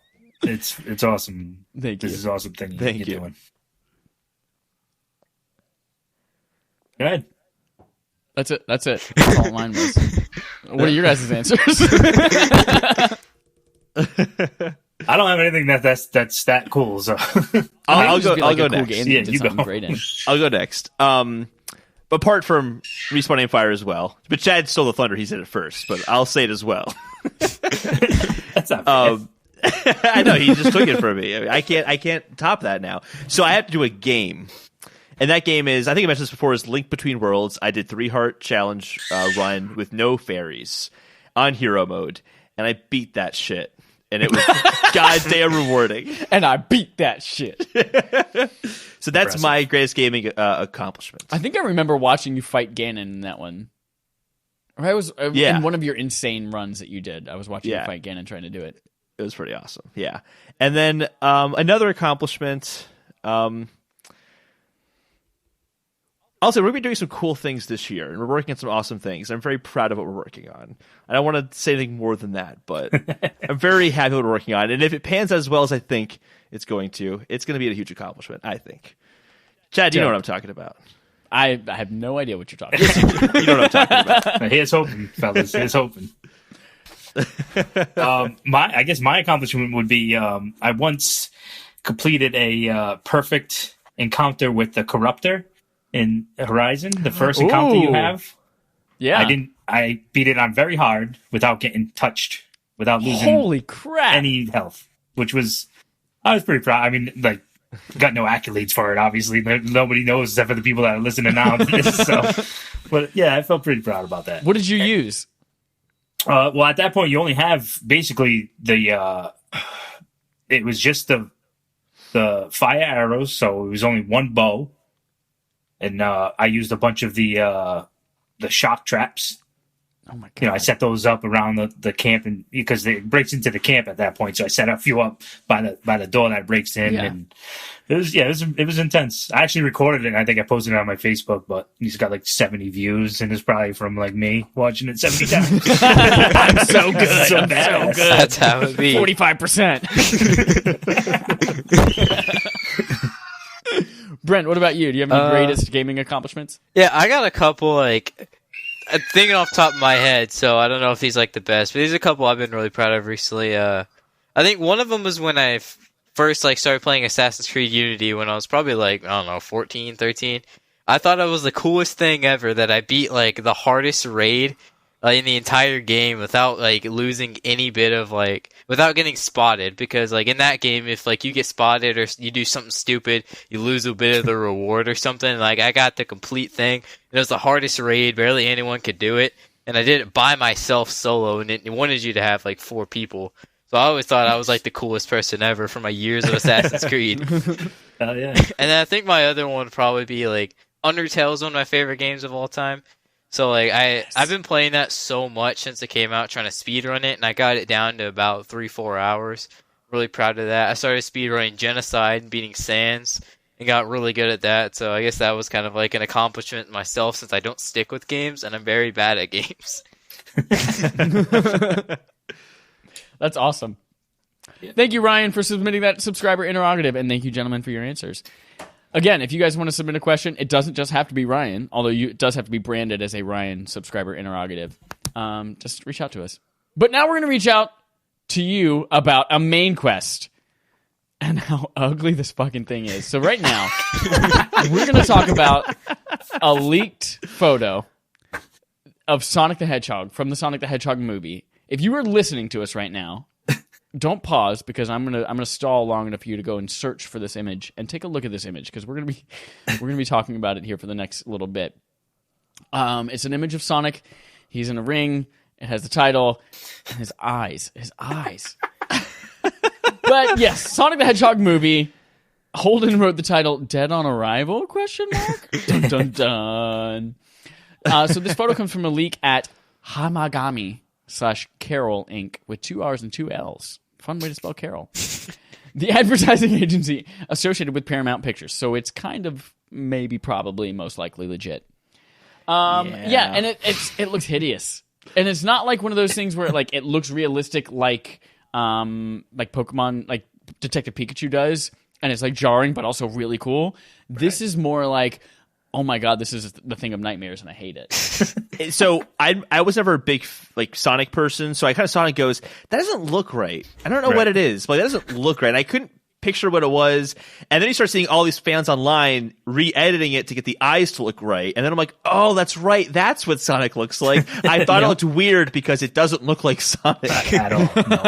[SPEAKER 1] It's awesome.
[SPEAKER 2] Thank you.
[SPEAKER 1] This is an awesome thing
[SPEAKER 3] Thank
[SPEAKER 1] you're
[SPEAKER 3] you.
[SPEAKER 1] doing. Go ahead.
[SPEAKER 2] That's it. That's all mine was. What are your guys' answers?
[SPEAKER 1] I don't have anything that's that cool. So
[SPEAKER 3] I'll go. I'll go
[SPEAKER 2] cool
[SPEAKER 3] next.
[SPEAKER 2] Game
[SPEAKER 1] Yeah,
[SPEAKER 2] that did
[SPEAKER 1] you
[SPEAKER 2] something
[SPEAKER 1] go.
[SPEAKER 2] great in.
[SPEAKER 3] I'll go next. Apart from Respawn Aim Fire as well, but Chad stole the thunder. He said it first, but I'll say it as well.
[SPEAKER 1] that's not bad.
[SPEAKER 3] I know he just took it from me. I can't top that now. So I have to do a game, And that game is, I think I mentioned this before, is Link Between Worlds. I did 3-heart challenge run with no fairies on hero mode, and I beat that shit. And it was goddamn rewarding.
[SPEAKER 2] And I beat that shit.
[SPEAKER 3] So that's my greatest gaming accomplishment.
[SPEAKER 2] I think I remember watching you fight Ganon in that one. Or I was in one of your insane runs that you did. I was watching you fight Ganon trying to do it.
[SPEAKER 3] It was pretty awesome. Yeah. And then another accomplishment. Also, we're going to be doing some cool things this year, and we're working on some awesome things. I'm very proud of what we're working on. I don't want to say anything more than that, but I'm very happy with what we're working on. And if it pans out as well as I think it's going to be a huge accomplishment, I think. Chad, you know what I'm talking about.
[SPEAKER 2] I have no idea what you're talking about.
[SPEAKER 3] You know what I'm talking about.
[SPEAKER 1] Here's hoping, fellas. Here's hoping. I guess my accomplishment would be I once completed a perfect encounter with the Corruptor in Horizon, the first encounter you have.
[SPEAKER 2] Yeah.
[SPEAKER 1] I beat it on very hard without getting touched, without losing
[SPEAKER 2] Holy crap.
[SPEAKER 1] any health, I was pretty proud. I mean, like, got no accolades for it, obviously. Nobody knows except for the people that are listening now to this. So, but yeah, I felt pretty proud about that.
[SPEAKER 2] What did you use?
[SPEAKER 1] Well, at that point, you only have basically it was just the fire arrows, so it was only one bow. And I used a bunch of the shock traps.
[SPEAKER 2] Oh my god!
[SPEAKER 1] I set those up around the camp, and because it breaks into the camp at that point, so I set a few up by the door that breaks in, and it was intense. I actually recorded it, and I think I posted it on my Facebook, but it's got like 70 views, and it's probably from like me watching it 70 times.
[SPEAKER 2] I'm so good.
[SPEAKER 1] So
[SPEAKER 2] I'm
[SPEAKER 1] badass.
[SPEAKER 2] so good.
[SPEAKER 4] That's how it be.
[SPEAKER 2] 45%. Brent, what about you? Do you have any greatest gaming accomplishments?
[SPEAKER 4] Yeah, I got a couple, like, I'm thinking off the top of my head, so I don't know if these like the best, but these are a couple I've been really proud of recently. I think one of them was when I first started playing Assassin's Creed Unity when I was probably 14, 13. I thought it was the coolest thing ever that I beat the hardest raid in the entire game without losing any bit of without getting spotted, because in that game if you get spotted or you do something stupid you lose a bit of the reward or something. I got the complete thing. It was the hardest raid, barely anyone could do it, and I did it by myself solo, and it wanted you to have 4 people. So I always thought I was the coolest person ever for my years of Assassin's Creed.
[SPEAKER 1] Oh yeah.
[SPEAKER 4] And then I think my other one would probably be Undertale is one of my favorite games of all time. So I've been playing that so much since it came out, trying to speedrun it, and I got it down to about 3-4 hours. Really proud of that. I started speedrunning Genocide and beating Sans, and got really good at that. So I guess that was kind of an accomplishment myself, since I don't stick with games and I'm very bad at games.
[SPEAKER 2] That's awesome. Yeah. Thank you, Ryan, for submitting that subscriber interrogative, and thank you, gentlemen, for your answers. Again, if you guys want to submit a question, it doesn't just have to be Ryan, although it does have to be branded as a Ryan subscriber interrogative. Just reach out to us. But now we're going to reach out to you about a main quest and how ugly this fucking thing is. So right now, we're going to talk about a leaked photo of Sonic the Hedgehog from the Sonic the Hedgehog movie. If you are listening to us right now, don't pause, because I'm gonna stall long enough for you to go and search for this image and take a look at this image, because we're gonna be talking about it here for the next little bit. It's an image of Sonic. He's in a ring. It has the title and his eyes. But yes, Sonic the Hedgehog movie. Holden wrote the title "Dead on Arrival?" ? Dun dun dun. So this photo comes from a leak at Hamagami /Carol Inc. with 2 R's and 2 L's. Fun way to spell Carol. The advertising agency associated with Paramount Pictures. So it's kind of probably most likely legit. Yeah, and it looks hideous. And it's not like one of those things where it looks realistic like Pokemon, like Detective Pikachu does, and it's jarring but also really cool. This is more like, oh my god, this is the thing of nightmares, and I hate it.
[SPEAKER 3] So I was never a big Sonic person, so I kind of saw it and goes, that doesn't look right. I don't know what it is, but it doesn't look right. And I couldn't picture what it was. And then you start seeing all these fans online re-editing it to get the eyes to look right. And then I'm like, oh, that's right. That's what Sonic looks like. I thought it looked weird because it doesn't look like Sonic.
[SPEAKER 1] At all. No.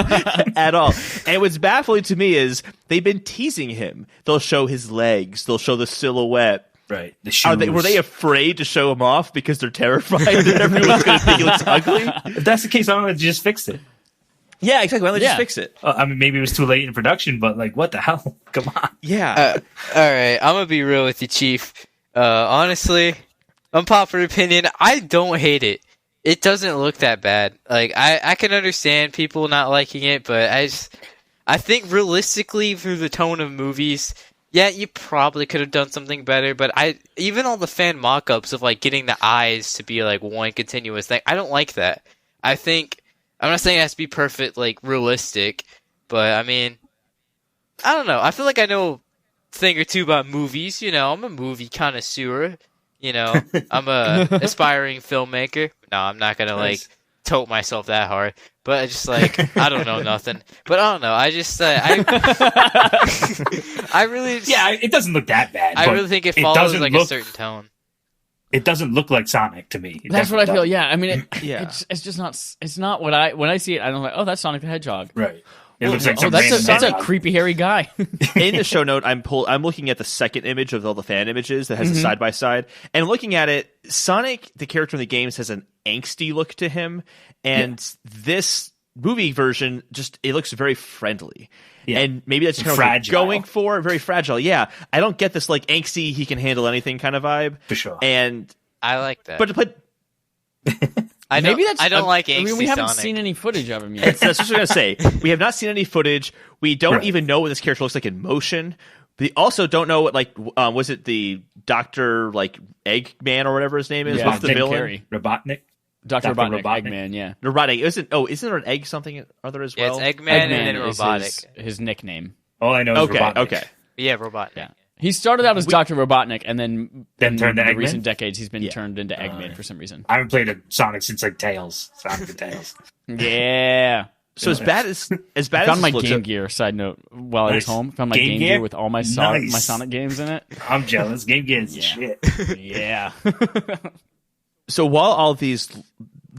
[SPEAKER 3] At all. And what's baffling to me is they've been teasing him. They'll show his legs. They'll show the silhouette.
[SPEAKER 1] Right. The shoes.
[SPEAKER 3] Were they afraid to show him off because they're terrified that everyone's going to think he looks ugly?
[SPEAKER 1] If that's the case, why don't they just fix it?
[SPEAKER 3] Yeah, exactly. Why don't they
[SPEAKER 2] Yeah.
[SPEAKER 3] just fix it?
[SPEAKER 1] I mean, maybe it was too late in production, but like, what the hell? Come on.
[SPEAKER 3] Yeah.
[SPEAKER 4] All right, I'm gonna be real with you, Chief. Honestly, unpopular opinion, I don't hate it. It doesn't look that bad. Like, I can understand people not liking it, but I think realistically, through the tone of movies, yeah, you probably could have done something better. But even all the fan mock-ups of like getting the eyes to be like one continuous thing, I don't like that. I think I'm not saying it has to be perfect, like realistic, but I mean, I don't know. I feel like I know a thing or two about movies. You know, I'm a movie connoisseur. You know, I'm a aspiring filmmaker. No, I'm not gonna like tote myself that hard. But I just like I don't know nothing. But I don't know. I just I really
[SPEAKER 1] Yeah, it doesn't look that bad.
[SPEAKER 4] I
[SPEAKER 1] but
[SPEAKER 4] really think it follows
[SPEAKER 1] doesn't
[SPEAKER 4] like
[SPEAKER 1] look,
[SPEAKER 4] a certain tone.
[SPEAKER 1] It doesn't look like Sonic to me. It
[SPEAKER 2] That's what I feel.
[SPEAKER 1] definitely
[SPEAKER 2] Yeah, I mean,
[SPEAKER 3] Yeah.
[SPEAKER 2] it's just not. It's not what I when I see it. I don't like. Oh, that's Sonic the Hedgehog.
[SPEAKER 1] doesn't. Right. It looks like
[SPEAKER 2] Oh,
[SPEAKER 1] some
[SPEAKER 2] that's
[SPEAKER 1] random
[SPEAKER 2] a
[SPEAKER 1] hedgehog.
[SPEAKER 2] creepy hairy guy.
[SPEAKER 3] In the show note, I'm looking at the second image of all the fan images that has the side by side, and looking at it, Sonic, the character in the games, has an angsty look to him, and this movie version it looks very friendly.
[SPEAKER 1] Yeah.
[SPEAKER 3] And maybe that's kind of what they're
[SPEAKER 1] Fragile.
[SPEAKER 3] going for. Very fragile. Yeah, I don't get this like angsty, he can handle anything kind of vibe.
[SPEAKER 1] For sure.
[SPEAKER 3] And
[SPEAKER 4] I like that.
[SPEAKER 3] but
[SPEAKER 2] Maybe that's.
[SPEAKER 4] I don't like angsty
[SPEAKER 2] I mean, we haven't
[SPEAKER 4] Sonic.
[SPEAKER 2] seen any footage of him yet.
[SPEAKER 3] that's what I was going to say. We have not seen any footage. We don't
[SPEAKER 1] Right.
[SPEAKER 3] even know what this character looks like in motion. We also don't know what, like, was it the Dr. like Eggman or whatever his name is?
[SPEAKER 2] Yeah,
[SPEAKER 3] What's the
[SPEAKER 2] Jim
[SPEAKER 3] villain?
[SPEAKER 2] Carrey.
[SPEAKER 1] Robotnik.
[SPEAKER 2] Dr.
[SPEAKER 1] Dr.
[SPEAKER 2] Robotnik,
[SPEAKER 1] Robotnik.
[SPEAKER 2] Eggman, yeah.
[SPEAKER 3] Robotic. Isn't there an egg something other as
[SPEAKER 4] Yeah,
[SPEAKER 3] well?
[SPEAKER 4] it's Eggman, and then
[SPEAKER 2] is
[SPEAKER 4] Robotic.
[SPEAKER 2] his nickname.
[SPEAKER 1] All I know is
[SPEAKER 3] Okay,
[SPEAKER 1] Robotnik.
[SPEAKER 3] okay.
[SPEAKER 4] Yeah, Robotnik.
[SPEAKER 2] Yeah. He started out as Dr. Robotnik, and then
[SPEAKER 1] Then
[SPEAKER 2] in
[SPEAKER 1] turned to
[SPEAKER 2] the
[SPEAKER 1] Eggman?
[SPEAKER 2] recent decades, he's been turned into Eggman for some reson.
[SPEAKER 1] I haven't played a Sonic since like Tails. Sonic and Tails.
[SPEAKER 2] Yeah.
[SPEAKER 3] So as bad as
[SPEAKER 2] I found my
[SPEAKER 3] this looks,
[SPEAKER 2] Game Gear, side note, while I was
[SPEAKER 1] Nice.
[SPEAKER 2] home. Found my
[SPEAKER 1] Game
[SPEAKER 2] Game
[SPEAKER 1] Gear?
[SPEAKER 2] Gear with all my Sonic,
[SPEAKER 1] Nice.
[SPEAKER 2] my Sonic games in it.
[SPEAKER 1] I'm jealous. Game Gear's the shit.
[SPEAKER 2] Yeah.
[SPEAKER 3] so while all of these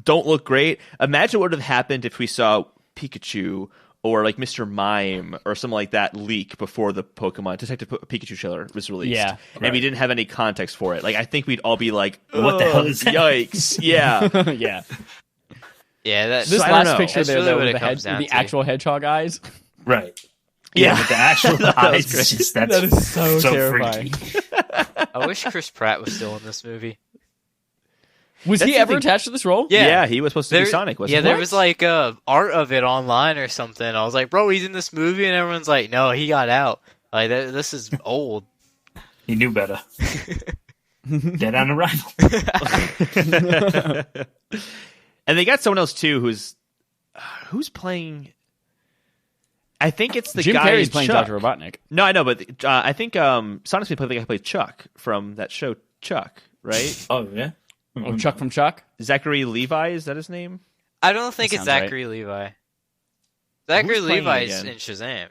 [SPEAKER 3] don't look great, imagine what would have happened if we saw Pikachu or like Mr. Mime or something like that leak before the Pokemon Detective Pikachu trailer was released.
[SPEAKER 2] Yeah,
[SPEAKER 3] and we didn't have any context for it. Like I think we'd all be like,
[SPEAKER 1] What the hell is that?
[SPEAKER 3] Yikes! Yeah.
[SPEAKER 2] Yeah.
[SPEAKER 4] Yeah, that,
[SPEAKER 2] This
[SPEAKER 3] I don't know.
[SPEAKER 2] last picture
[SPEAKER 4] That's
[SPEAKER 2] there,
[SPEAKER 4] really
[SPEAKER 2] though,
[SPEAKER 4] what
[SPEAKER 2] with
[SPEAKER 4] it comes down
[SPEAKER 2] the
[SPEAKER 4] to.
[SPEAKER 2] actual hedgehog eyes.
[SPEAKER 1] Right.
[SPEAKER 3] Yeah.
[SPEAKER 1] But the actual
[SPEAKER 3] That was
[SPEAKER 1] eyes,
[SPEAKER 3] great.
[SPEAKER 1] is just, that's
[SPEAKER 2] That is so terrifying.
[SPEAKER 1] freaky.
[SPEAKER 4] I wish Chris Pratt was still in this movie.
[SPEAKER 2] Was
[SPEAKER 3] That's
[SPEAKER 2] he
[SPEAKER 3] the
[SPEAKER 2] ever
[SPEAKER 3] thing.
[SPEAKER 2] attached to this role?
[SPEAKER 4] Yeah.
[SPEAKER 3] He was supposed to be Sonic, wasn't
[SPEAKER 4] yeah,
[SPEAKER 3] he?
[SPEAKER 4] there was like art of it online or something. I was like, bro, he's in this movie, and everyone's like, no, he got out. Like this is old.
[SPEAKER 1] He knew better. Dead on arrival.
[SPEAKER 3] And they got someone else too who's playing. I think it's the
[SPEAKER 2] Jim
[SPEAKER 3] guy
[SPEAKER 2] Carrey's
[SPEAKER 3] in
[SPEAKER 2] playing
[SPEAKER 3] Chuck.
[SPEAKER 2] Dr. Robotnik.
[SPEAKER 3] No, I know, but I think Sonic's been playing the guy who played Chuck from that show Chuck, right?
[SPEAKER 1] Oh, yeah?
[SPEAKER 2] Oh, Chuck from Chuck?
[SPEAKER 3] Zachary Levi, is that his name?
[SPEAKER 4] I don't think
[SPEAKER 2] That
[SPEAKER 4] it's
[SPEAKER 2] sounds
[SPEAKER 4] Zachary Levi. Zachary
[SPEAKER 3] Who's playing
[SPEAKER 4] Levi's
[SPEAKER 3] again?
[SPEAKER 4] in Shazam.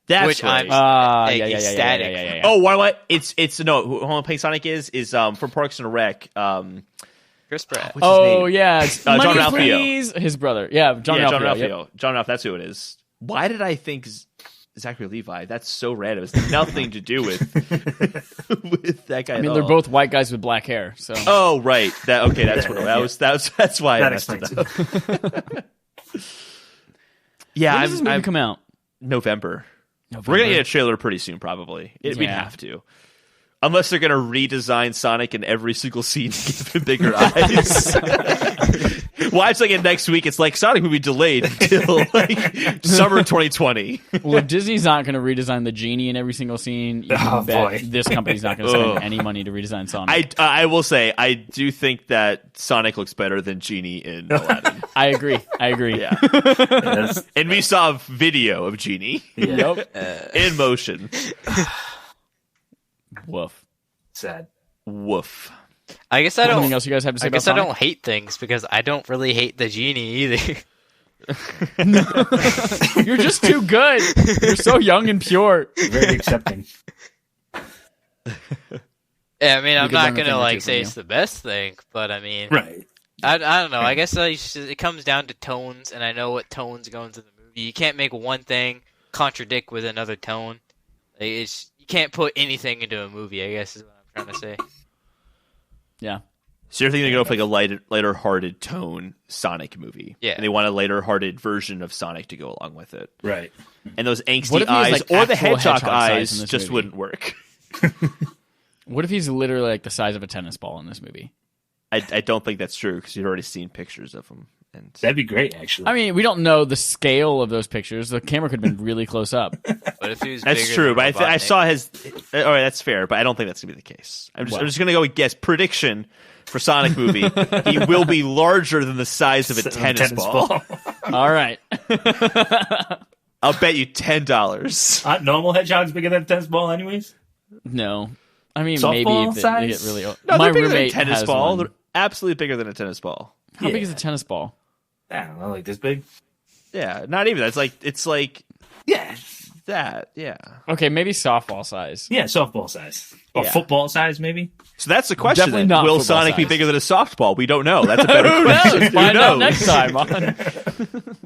[SPEAKER 3] That's
[SPEAKER 4] Which
[SPEAKER 3] right.
[SPEAKER 4] I'm
[SPEAKER 2] Yeah.
[SPEAKER 4] ecstatic.
[SPEAKER 3] Oh, what? It's no. Who playing Sonic is from Parks and Rec.
[SPEAKER 4] Chris Pratt.
[SPEAKER 3] What's his
[SPEAKER 2] Oh,
[SPEAKER 3] name?
[SPEAKER 2] yeah. It's
[SPEAKER 3] John
[SPEAKER 2] Money,
[SPEAKER 3] Ralphio.
[SPEAKER 2] please. His brother. Yeah, John
[SPEAKER 3] John
[SPEAKER 2] Ralphio.
[SPEAKER 3] Ralphio.
[SPEAKER 2] Yep.
[SPEAKER 3] John Ralphio. That's who it is. Why did I think Zachary Levi? That's so random. It's nothing to do with with that guy.
[SPEAKER 2] I mean, they're both white guys with black hair, so.
[SPEAKER 3] Oh, right. That's what that was. That's why I
[SPEAKER 1] That
[SPEAKER 3] messed
[SPEAKER 1] explains
[SPEAKER 3] it
[SPEAKER 1] it.
[SPEAKER 3] up. Yeah,
[SPEAKER 2] When does this movie
[SPEAKER 3] I'm
[SPEAKER 2] come out?
[SPEAKER 3] November. We're gonna get a trailer pretty soon, probably. We'd
[SPEAKER 2] Yeah.
[SPEAKER 3] have to, unless they're gonna redesign Sonic in every single scene to give him bigger eyes. Watch like it next week. It's like Sonic movie delayed until like summer 2020.
[SPEAKER 2] Well, if Disney's not going to redesign the genie in every single scene, you can
[SPEAKER 1] Oh,
[SPEAKER 2] bet
[SPEAKER 1] boy.
[SPEAKER 2] this company's not going to spend any money to redesign Sonic.
[SPEAKER 3] I will say I do think that Sonic looks better than Genie in Aladdin.
[SPEAKER 2] I agree.
[SPEAKER 3] Yeah,
[SPEAKER 1] Yes.
[SPEAKER 3] and we saw a video of Genie
[SPEAKER 2] Yep.
[SPEAKER 3] in motion.
[SPEAKER 2] Woof.
[SPEAKER 1] Sad.
[SPEAKER 3] Woof.
[SPEAKER 4] I guess I
[SPEAKER 2] Anything
[SPEAKER 4] don't.
[SPEAKER 2] else you guys have to say
[SPEAKER 4] I
[SPEAKER 2] about
[SPEAKER 4] guess I
[SPEAKER 2] Sonic?
[SPEAKER 4] don't hate things because I don't really hate the genie either.
[SPEAKER 2] You're just too good. You're so young and pure.
[SPEAKER 1] Very accepting.
[SPEAKER 4] Yeah, I mean, I'm
[SPEAKER 2] could learn
[SPEAKER 4] not
[SPEAKER 2] a thing
[SPEAKER 4] gonna
[SPEAKER 2] or
[SPEAKER 4] like
[SPEAKER 2] two
[SPEAKER 4] say
[SPEAKER 2] from
[SPEAKER 4] it's the best thing, but I mean,
[SPEAKER 1] Right.
[SPEAKER 4] I don't know. I guess it comes down to tones, and I know what tones go into the movie. You can't make one thing contradict with another tone. Like, you can't put anything into a movie. I guess is what I'm trying to say.
[SPEAKER 2] Yeah.
[SPEAKER 3] So you're thinking they go for like a lighter-hearted tone Sonic movie.
[SPEAKER 4] Yeah.
[SPEAKER 3] And they want a lighter-hearted version of Sonic to go along with it.
[SPEAKER 1] Right.
[SPEAKER 3] And those
[SPEAKER 2] What
[SPEAKER 3] angsty
[SPEAKER 2] if he was,
[SPEAKER 3] eyes
[SPEAKER 2] like,
[SPEAKER 3] or the
[SPEAKER 2] actual
[SPEAKER 3] hedgehog
[SPEAKER 2] hedgehog size in
[SPEAKER 3] eyes
[SPEAKER 2] this
[SPEAKER 3] just
[SPEAKER 2] movie?
[SPEAKER 3] wouldn't work.
[SPEAKER 2] What if he's literally like the size of a tennis ball in this movie?
[SPEAKER 3] I don't think that's true because you've already seen pictures of him. And
[SPEAKER 1] That'd be great, actually.
[SPEAKER 2] I mean, we don't know the scale of those pictures. The camera could have been really close up.
[SPEAKER 4] But if he was
[SPEAKER 3] that's
[SPEAKER 4] bigger
[SPEAKER 3] true,
[SPEAKER 4] than
[SPEAKER 3] but I
[SPEAKER 4] Robotnik-
[SPEAKER 3] saw his. All right, that's fair, but I don't think that's gonna be the case. I'm just gonna go with guess prediction for Sonic movie. He will be larger than the size of a tennis ball.
[SPEAKER 2] All right.
[SPEAKER 3] I'll bet you $10.
[SPEAKER 1] Aren't normal hedgehogs bigger than a tennis ball, anyways?
[SPEAKER 2] No. I mean,
[SPEAKER 1] Softball
[SPEAKER 2] maybe if they
[SPEAKER 1] size?
[SPEAKER 2] get really old.
[SPEAKER 3] No,
[SPEAKER 2] My
[SPEAKER 3] they're bigger than a
[SPEAKER 2] roommate
[SPEAKER 3] tennis
[SPEAKER 2] has
[SPEAKER 3] ball.
[SPEAKER 2] one.
[SPEAKER 3] They're absolutely bigger than a tennis ball.
[SPEAKER 2] How big is a tennis ball?
[SPEAKER 1] I don't know, like this big.
[SPEAKER 3] Yeah, not even. It's like
[SPEAKER 1] Yeah,
[SPEAKER 3] that. Yeah.
[SPEAKER 2] Okay, maybe softball size.
[SPEAKER 1] yeah, softball size or
[SPEAKER 3] Yeah.
[SPEAKER 1] football size, maybe.
[SPEAKER 3] So that's the question.
[SPEAKER 2] Definitely
[SPEAKER 3] Then.
[SPEAKER 2] not
[SPEAKER 3] Will
[SPEAKER 2] football
[SPEAKER 3] Sonic be
[SPEAKER 2] size.
[SPEAKER 3] bigger than a softball? We don't know. That's a better
[SPEAKER 2] Who
[SPEAKER 3] question.
[SPEAKER 2] knows?
[SPEAKER 3] Who
[SPEAKER 2] Find out
[SPEAKER 3] knows?
[SPEAKER 2] next time on.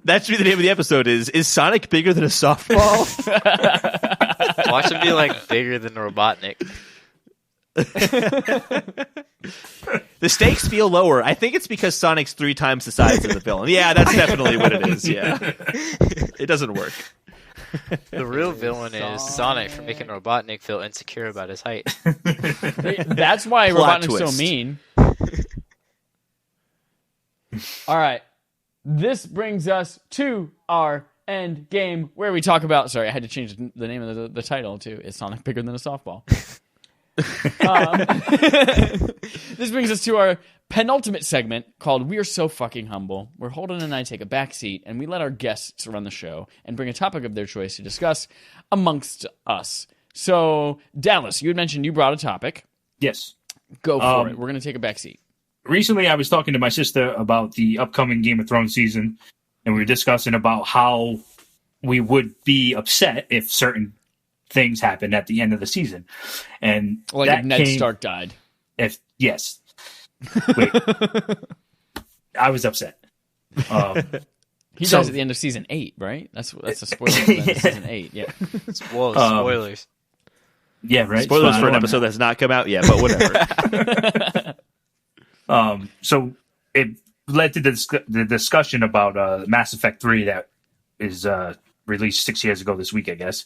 [SPEAKER 3] That should be the name of the episode. Is Sonic bigger than a softball?
[SPEAKER 4] Watch him be like bigger than Robotnik.
[SPEAKER 3] The stakes feel lower. I think it's because Sonic's 3 times the size of the villain. Yeah, that's definitely what it is. Yeah, it doesn't work.
[SPEAKER 4] The real villain is Sonic for making Robotnik feel insecure about his height.
[SPEAKER 2] That's why
[SPEAKER 3] Plot
[SPEAKER 2] Robotnik's
[SPEAKER 3] twist.
[SPEAKER 2] so mean. All right. This brings us to our end game where we talk about... Sorry, I had to change the name of the title to Is Sonic Bigger Than a Softball? This brings us to our penultimate segment called We Are So Fucking Humble, where Holden and I take a back seat and we let our guests run the show and bring a topic of their choice to discuss amongst us. So, Dallas, you had mentioned you brought a topic.
[SPEAKER 1] Yes.
[SPEAKER 2] Go for it. We're going to take a back seat.
[SPEAKER 1] Recently, I was talking to my sister about the upcoming Game of Thrones season, and we were discussing about how we would be upset if certain things happened at the end of the season. And
[SPEAKER 2] Like
[SPEAKER 1] that
[SPEAKER 2] if Ned
[SPEAKER 1] came-
[SPEAKER 2] Stark died.
[SPEAKER 1] Yes. Wait. I was upset.
[SPEAKER 2] He
[SPEAKER 1] So-
[SPEAKER 2] dies at the end of season 8, right? That's a spoiler for the end of season 8. Yeah.
[SPEAKER 4] Whoa, spoilers.
[SPEAKER 1] Yeah, right.
[SPEAKER 3] Spoilers
[SPEAKER 1] So
[SPEAKER 3] for
[SPEAKER 1] I
[SPEAKER 3] an
[SPEAKER 1] don't-
[SPEAKER 3] episode that's not come out yet, but whatever.
[SPEAKER 1] So it led to the discussion about Mass Effect 3 that is released 6 years ago this week, I guess,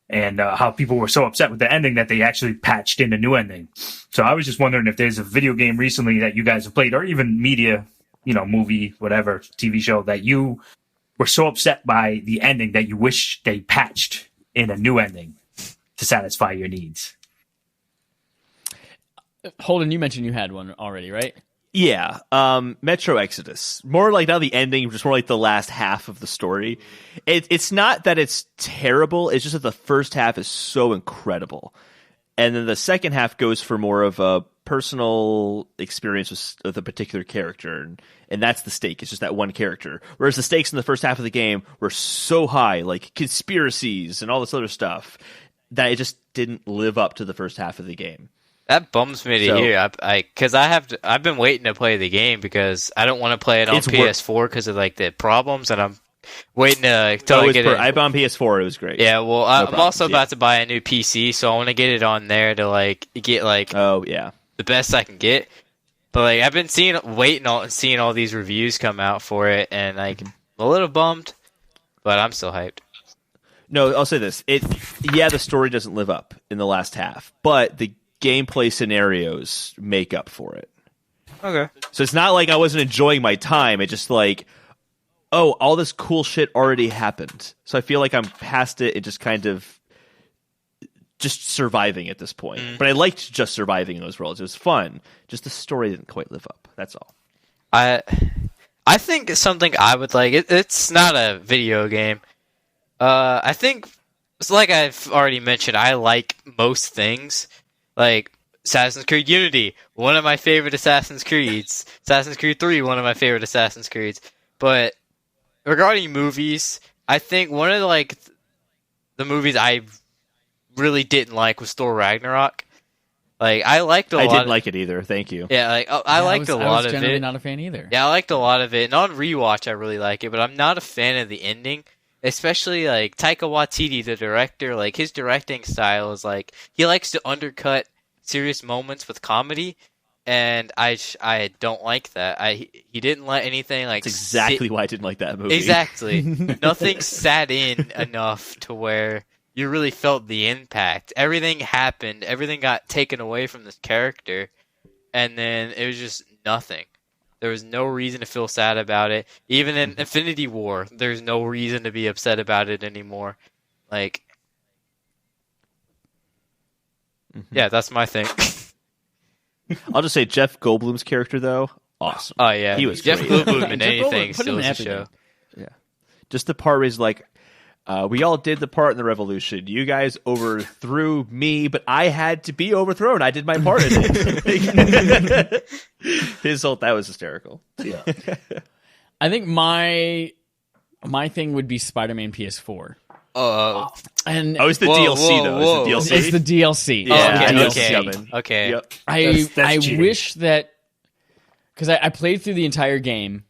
[SPEAKER 1] and how people were so upset with the ending that they actually patched in a new ending. So I was just wondering if there's a video game recently that you guys have played, or even media, movie, whatever, TV show, that you were so upset by the ending that you wish they patched in a new ending to satisfy your needs.
[SPEAKER 2] Holden, you mentioned you had one already, right?
[SPEAKER 3] Yeah, Metro Exodus. More like not the ending, just more like the last half of the story. It's not that it's terrible, it's just that the first half is so incredible. And then the second half goes for more of a personal experience with a particular character. And that's the stake. It's just that one character. Whereas the stakes in the first half of the game were so high, like conspiracies and all this other stuff, that it just didn't live up to the first half of the game.
[SPEAKER 4] That bums me to hear. Because I've been waiting to play the game because I don't want to play it on PS4 because of like the problems, and I'm waiting till I get it.
[SPEAKER 3] I'm on PS4. It was great.
[SPEAKER 4] Yeah, well, I'm also
[SPEAKER 3] yeah.
[SPEAKER 4] about to buy a new PC, so I want to get it on there to like get like
[SPEAKER 3] the
[SPEAKER 4] best I can get. But like I've been seeing all these reviews come out for it, and like I'm a little bummed, but I'm still hyped.
[SPEAKER 3] No, I'll say this: the story doesn't live up in the last half, but the gameplay scenarios make up for it.
[SPEAKER 4] Okay.
[SPEAKER 3] So it's not like I wasn't enjoying my time. It's just like, oh, all this cool shit already happened. So I feel like I'm past it and just kind of just surviving at this point. But I liked just surviving in those worlds. It was fun. Just the story didn't quite live up. That's all.
[SPEAKER 4] I think it's something I would like. It's not a video game. I think it's like I've already mentioned. I like most things. Like Assassin's Creed Unity, one of my favorite Assassin's Creeds. Assassin's Creed 3, one of my favorite Assassin's Creeds. But regarding movies, I think one of the movies I really didn't like was Thor Ragnarok. Like I didn't
[SPEAKER 3] like it either. Thank you.
[SPEAKER 4] Yeah, like I liked a lot
[SPEAKER 2] I was
[SPEAKER 4] of
[SPEAKER 2] generally
[SPEAKER 4] it.
[SPEAKER 2] not a fan either.
[SPEAKER 4] Yeah, I liked a lot of it. And on rewatch, I really like it, but I'm not a fan of the ending. Especially like Taika Waititi, the director, like his directing style is like he likes to undercut serious moments with comedy, and I don't like that. He didn't let anything like
[SPEAKER 3] That's exactly why I didn't like that movie.
[SPEAKER 4] Exactly. Nothing sat in enough to where you really felt the impact. Everything happened. Everything got taken away from this character, and then it was just nothing. There was no reason to feel sad about it. Even in Infinity War, there's no reason to be upset about it anymore. Like, yeah, that's my thing.
[SPEAKER 3] I'll just say Jeff Goldblum's character, though, awesome.
[SPEAKER 4] Oh, yeah.
[SPEAKER 3] He was
[SPEAKER 4] Jeff
[SPEAKER 3] great.
[SPEAKER 4] Goldblum in
[SPEAKER 2] Jeff
[SPEAKER 4] anything
[SPEAKER 2] Goldblum, put him
[SPEAKER 4] steals
[SPEAKER 2] in
[SPEAKER 4] the
[SPEAKER 2] everything.
[SPEAKER 4] show.
[SPEAKER 3] Yeah. Just the part where he's like, we all did the part in the revolution. You guys overthrew me, but I had to be overthrown. I did my part in it. That was hysterical.
[SPEAKER 1] Yeah.
[SPEAKER 2] I think my thing would be Spider-Man PS4. And
[SPEAKER 3] Oh, it's the DLC, though.
[SPEAKER 4] whoa.
[SPEAKER 3] It's the DLC.
[SPEAKER 2] it's the DLC.
[SPEAKER 3] Yeah,
[SPEAKER 2] It's the
[SPEAKER 3] DLC.
[SPEAKER 2] DLC.
[SPEAKER 4] Okay.
[SPEAKER 3] Yep.
[SPEAKER 1] That's
[SPEAKER 2] I
[SPEAKER 1] cheating.
[SPEAKER 2] wish that, because I played through the entire game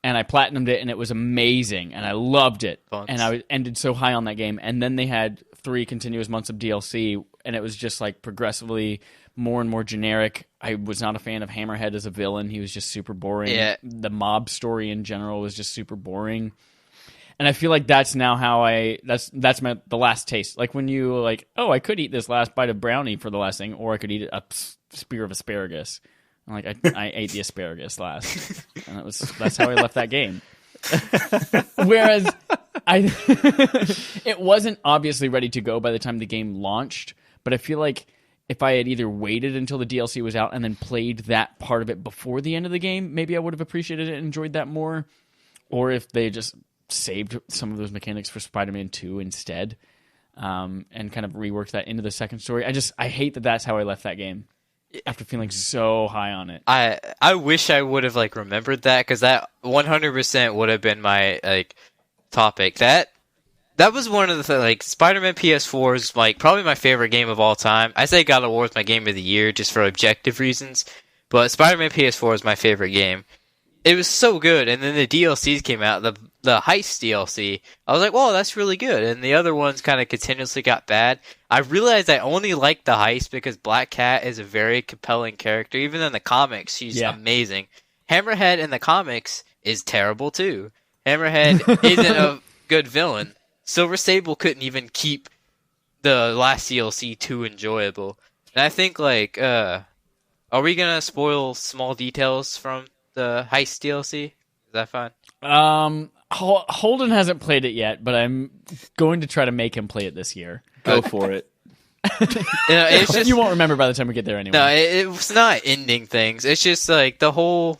[SPEAKER 2] and I platinumed it and it was amazing and I loved it.
[SPEAKER 4] Buns.
[SPEAKER 2] And I ended so high on that game. And then they had 3 continuous months of DLC and it was just like progressively more and more generic. I was not a fan of Hammerhead as a villain. He was just super boring.
[SPEAKER 4] Yeah.
[SPEAKER 2] The mob story in general was just super boring. And I feel like that's now how that's the last taste. Like when you like, oh, I could eat this last bite of brownie for the last thing, or I could eat a spear of asparagus. I'm like, I ate the asparagus last, and that's how I left that game. Whereas it wasn't obviously ready to go by the time the game launched, but I feel like if I had either waited until the DLC was out and then played that part of it before the end of the game, maybe I would have appreciated it and enjoyed that more. Or if they just saved some of those mechanics for Spider-Man 2 instead, and kind of reworked that into the second story. I hate that that's how I left that game after feeling so high on it.
[SPEAKER 4] I wish I would have like remembered that, because that 100% would have been my like topic. That was one of the like Spider-Man PS4 is like probably my favorite game of all time. I say God of War is my game of the year just for objective reasons, but Spider-Man PS4 is my favorite game. It was so good, and then the DLCs came out, the Heist DLC. I was like, whoa, that's really good, and the other ones kind of continuously got bad. I realized I only liked the Heist because Black Cat is a very compelling character. Even in the comics, she's amazing. Hammerhead in the comics is terrible, too. Hammerhead isn't a good villain. Silver Sable couldn't even keep the last DLC too enjoyable. And I think, like, are we going to spoil small details from the Heist DLC? Is that fine?
[SPEAKER 2] Holden hasn't played it yet, but I'm going to try to make him play it this year.
[SPEAKER 3] Go for it.
[SPEAKER 4] It's just,
[SPEAKER 2] You won't remember by the time we get there anyway.
[SPEAKER 4] no, it's not ending things. It's just like the whole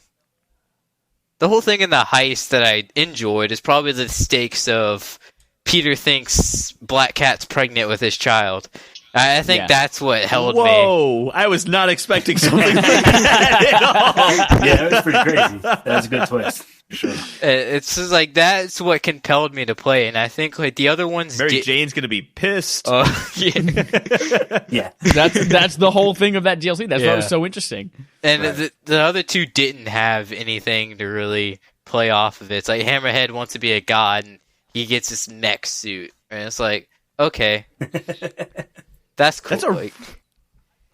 [SPEAKER 4] thing in the heist that I enjoyed is probably the stakes of Peter thinks Black Cat's pregnant with his child. I think that's what held me.
[SPEAKER 3] Whoa! I was not expecting something like that at all.
[SPEAKER 1] Yeah, that was pretty crazy. That was a good twist. For sure.
[SPEAKER 4] It's just like that's what compelled me to play, and I think like the other ones.
[SPEAKER 3] Mary Jane's gonna be pissed.
[SPEAKER 4] Yeah.
[SPEAKER 1] Yeah.
[SPEAKER 2] That's the whole thing of that DLC. That's why it
[SPEAKER 4] Yeah.
[SPEAKER 2] was so interesting.
[SPEAKER 4] And
[SPEAKER 1] Right.
[SPEAKER 4] the other two didn't have anything to really play off of it. It's like Hammerhead wants to be a god, and he gets this mech suit, and it's like, okay, that's cool.
[SPEAKER 3] That's a-
[SPEAKER 4] like,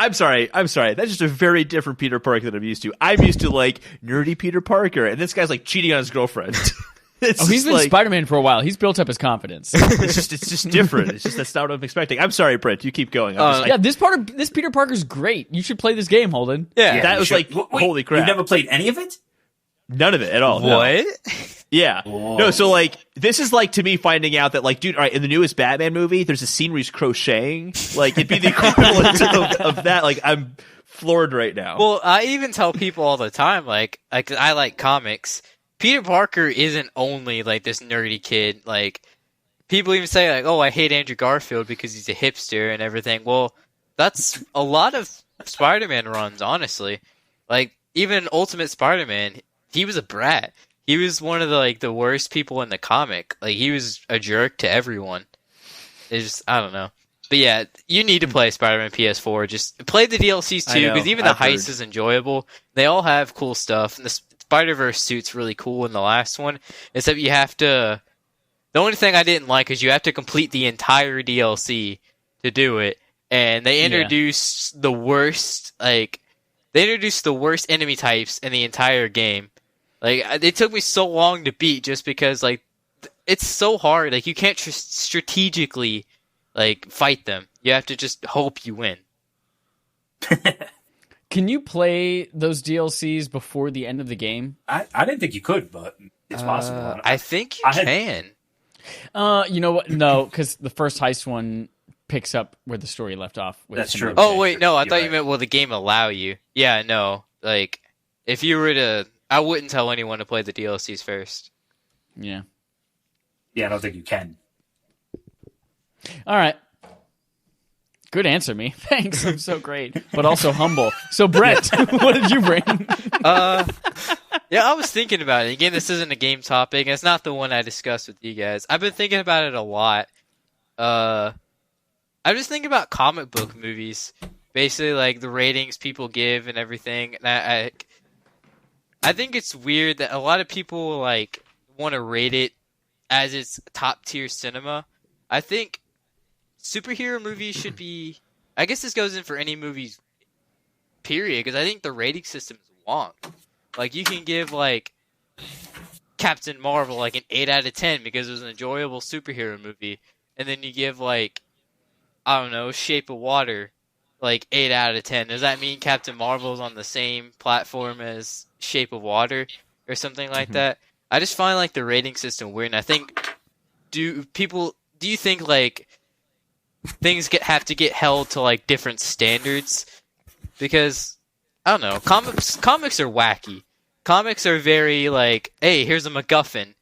[SPEAKER 3] I'm sorry. That's just a very different Peter Parker than I'm used to. I'm used to like nerdy Peter Parker, and this guy's like cheating on his girlfriend. It's
[SPEAKER 2] He's
[SPEAKER 3] just
[SPEAKER 2] been
[SPEAKER 3] like,
[SPEAKER 2] Spider-Man for a while. He's built up his confidence.
[SPEAKER 3] it's just different. It's just that's not what I'm expecting. I'm sorry, Brent. You keep going. I'm just,
[SPEAKER 2] Yeah, this Peter Parker's great. You should play this game, Holden.
[SPEAKER 4] yeah.
[SPEAKER 3] that was
[SPEAKER 1] Sure.
[SPEAKER 3] like
[SPEAKER 1] Wait,
[SPEAKER 3] holy crap.
[SPEAKER 1] You've never played any of it?
[SPEAKER 3] None of it at all. no.
[SPEAKER 4] What?
[SPEAKER 3] Yeah.
[SPEAKER 1] Whoa.
[SPEAKER 3] No, so like this is like to me finding out that like, dude, all right, in the newest Batman movie, there's a scene where he's crocheting. Like it'd be the equivalent of that. Like I'm floored right now.
[SPEAKER 4] Well, I even tell people all the time, like I like comics. Peter Parker isn't only like this nerdy kid. Like people even say like, "Oh, I hate Andrew Garfield because he's a hipster and everything." Well, that's a lot of Spider-Man runs, honestly. Like even Ultimate Spider-Man, he was a brat. He was one of the worst people in the comic. Like he was a jerk to everyone. It's just I don't know. But yeah, you need to play Spider-Man PS4. Just play the DLCs
[SPEAKER 3] I
[SPEAKER 4] too,
[SPEAKER 3] know,
[SPEAKER 4] because even the
[SPEAKER 3] I've
[SPEAKER 4] heist
[SPEAKER 3] heard.
[SPEAKER 4] is enjoyable. They all have cool stuff, and the Spider-Verse suit's really cool in the last one. Except you have to. The only thing I didn't like is you have to complete the entire DLC to do it, and they introduced the worst enemy types in the entire game. Like, it took me so long to beat just because, like, it's so hard. Like, you can't strategically, like, fight them. You have to just hope you win.
[SPEAKER 2] Can you play those DLCs before the end of the game?
[SPEAKER 1] I didn't think you could, but it's possible.
[SPEAKER 4] I think you can.
[SPEAKER 2] You know what? No, because the first heist one picks up where the story left off.
[SPEAKER 1] That's true.
[SPEAKER 4] Oh, wait, no, I thought
[SPEAKER 1] right.
[SPEAKER 4] you meant, will the game allow you? Yeah, no. Like, if you were to... I wouldn't tell anyone to play the DLCs first.
[SPEAKER 2] Yeah.
[SPEAKER 1] Yeah, I don't think you can.
[SPEAKER 2] All right. Good answer, me. Thanks. I'm so great, but also humble. So, Brett, what did you bring?
[SPEAKER 4] Yeah, I was thinking about it. Again, this isn't a game topic, and it's not the one I discussed with you guys. I've been thinking about it a lot. I'm just thinking about comic book movies. Basically, like, the ratings people give and everything. And I think it's weird that a lot of people, like, want to rate it as its top-tier cinema. I think superhero movies should be... I guess this goes in for any movies, period, because I think the rating system is wrong. Like, you can give, like, Captain Marvel, like, an 8 out of 10 because it was an enjoyable superhero movie. And then you give, like, I don't know, Shape of Water, like, 8 out of 10. Does that mean Captain Marvel is on the same platform as Shape of Water or something like that? I just find, like, the rating system weird. And I think, do you think, like, things have to get held to, like, different standards? Because, I don't know, comics are wacky. Comics are very, like, hey, here's a MacGuffin.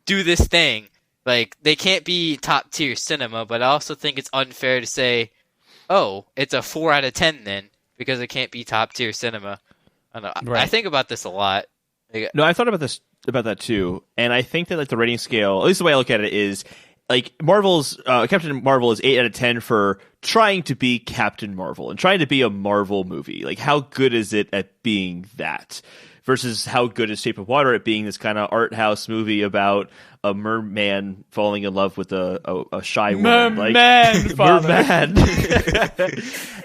[SPEAKER 4] Do this thing. Like, they can't be top-tier cinema, but I also think it's unfair to say, oh, it's a 4 out of 10 then, because it can't be top-tier cinema. I don't know.
[SPEAKER 2] Right.
[SPEAKER 4] I think about this a lot. Like,
[SPEAKER 3] No, I thought about that too, and I think that like the rating scale, at least the way I look at it is like Captain Marvel is 8 out of 10 for trying to be Captain Marvel and trying to be a Marvel movie. Like, how good is it at being that? Versus how good is Shape of Water at being this kind of art house movie about a merman falling in love with a shy woman.
[SPEAKER 2] Merman, father.
[SPEAKER 3] Merman. And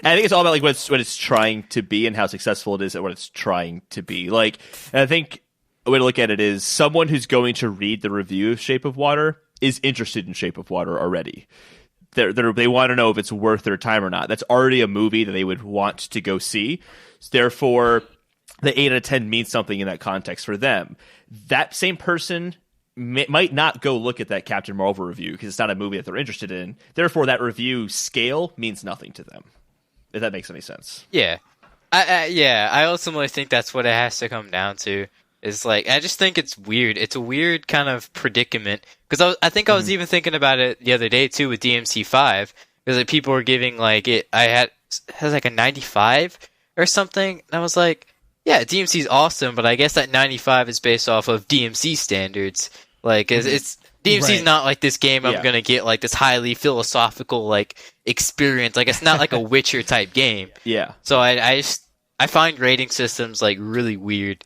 [SPEAKER 3] I think it's all about like what it's trying to be and how successful it is at what it's trying to be. Like, and I think a way to look at it is someone who's going to read the review of Shape of Water is interested in Shape of Water already. They want to know if it's worth their time or not. That's already a movie that they would want to go see. Therefore, the 8 out of 10 means something in that context for them. That same person might not go look at that Captain Marvel review because it's not a movie that they're interested in. Therefore, that review scale means nothing to them, if that makes any sense.
[SPEAKER 4] yeah. I ultimately think that's what it has to come down to. Is like, I just think it's weird. It's a weird kind of predicament. Because I think I was even thinking about it the other day, too, with DMC5. Because like, people were giving, like, has like a 95 or something. And I was like, yeah, DMC's awesome, but I guess that 95 is based off of DMC standards. Like, it's DMC's
[SPEAKER 2] Right.
[SPEAKER 4] not like this game I'm
[SPEAKER 3] Yeah.
[SPEAKER 4] gonna get, like, this highly philosophical, like, experience. Like, it's not like a Witcher type game.
[SPEAKER 3] Yeah.
[SPEAKER 4] So I find rating systems, like, really weird.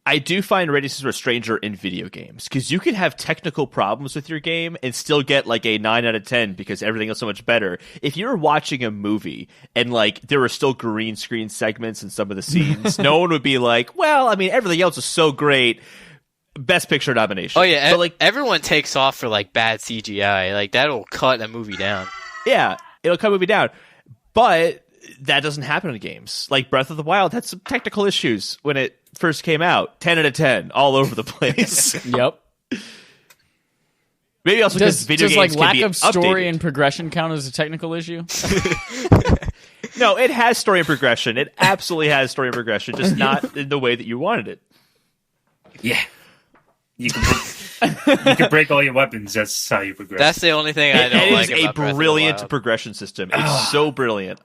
[SPEAKER 3] I do find rating systems are stranger in video games because you can have technical problems with your game and still get like a 9 out of 10 because everything is so much better. If you're watching a movie and like there were still green screen segments in some of the scenes, no one would be like, well, I mean, everything else is so great. Best Picture nomination.
[SPEAKER 4] Oh, yeah,
[SPEAKER 3] but like
[SPEAKER 4] everyone takes off for, like, bad CGI. Like, that'll cut a movie down.
[SPEAKER 3] yeah, it'll cut a movie down. But that doesn't happen in games. Like Breath of the Wild had some technical issues when it first came out. 10 out of 10, all over the place.
[SPEAKER 2] Yep.
[SPEAKER 3] Maybe also because video
[SPEAKER 2] does
[SPEAKER 3] games
[SPEAKER 2] like lack
[SPEAKER 3] can be
[SPEAKER 2] of story
[SPEAKER 3] updated.
[SPEAKER 2] and progression count as a technical issue?
[SPEAKER 3] No, it has story and progression. It absolutely has story and progression, just not in the way that you wanted it.
[SPEAKER 1] Yeah. You can break all your weapons. That's how you progress.
[SPEAKER 4] That's the only thing I don't
[SPEAKER 3] It
[SPEAKER 4] like
[SPEAKER 3] is a
[SPEAKER 4] about Breath of the
[SPEAKER 3] brilliant
[SPEAKER 4] Wild.
[SPEAKER 3] progression system. It's so brilliant.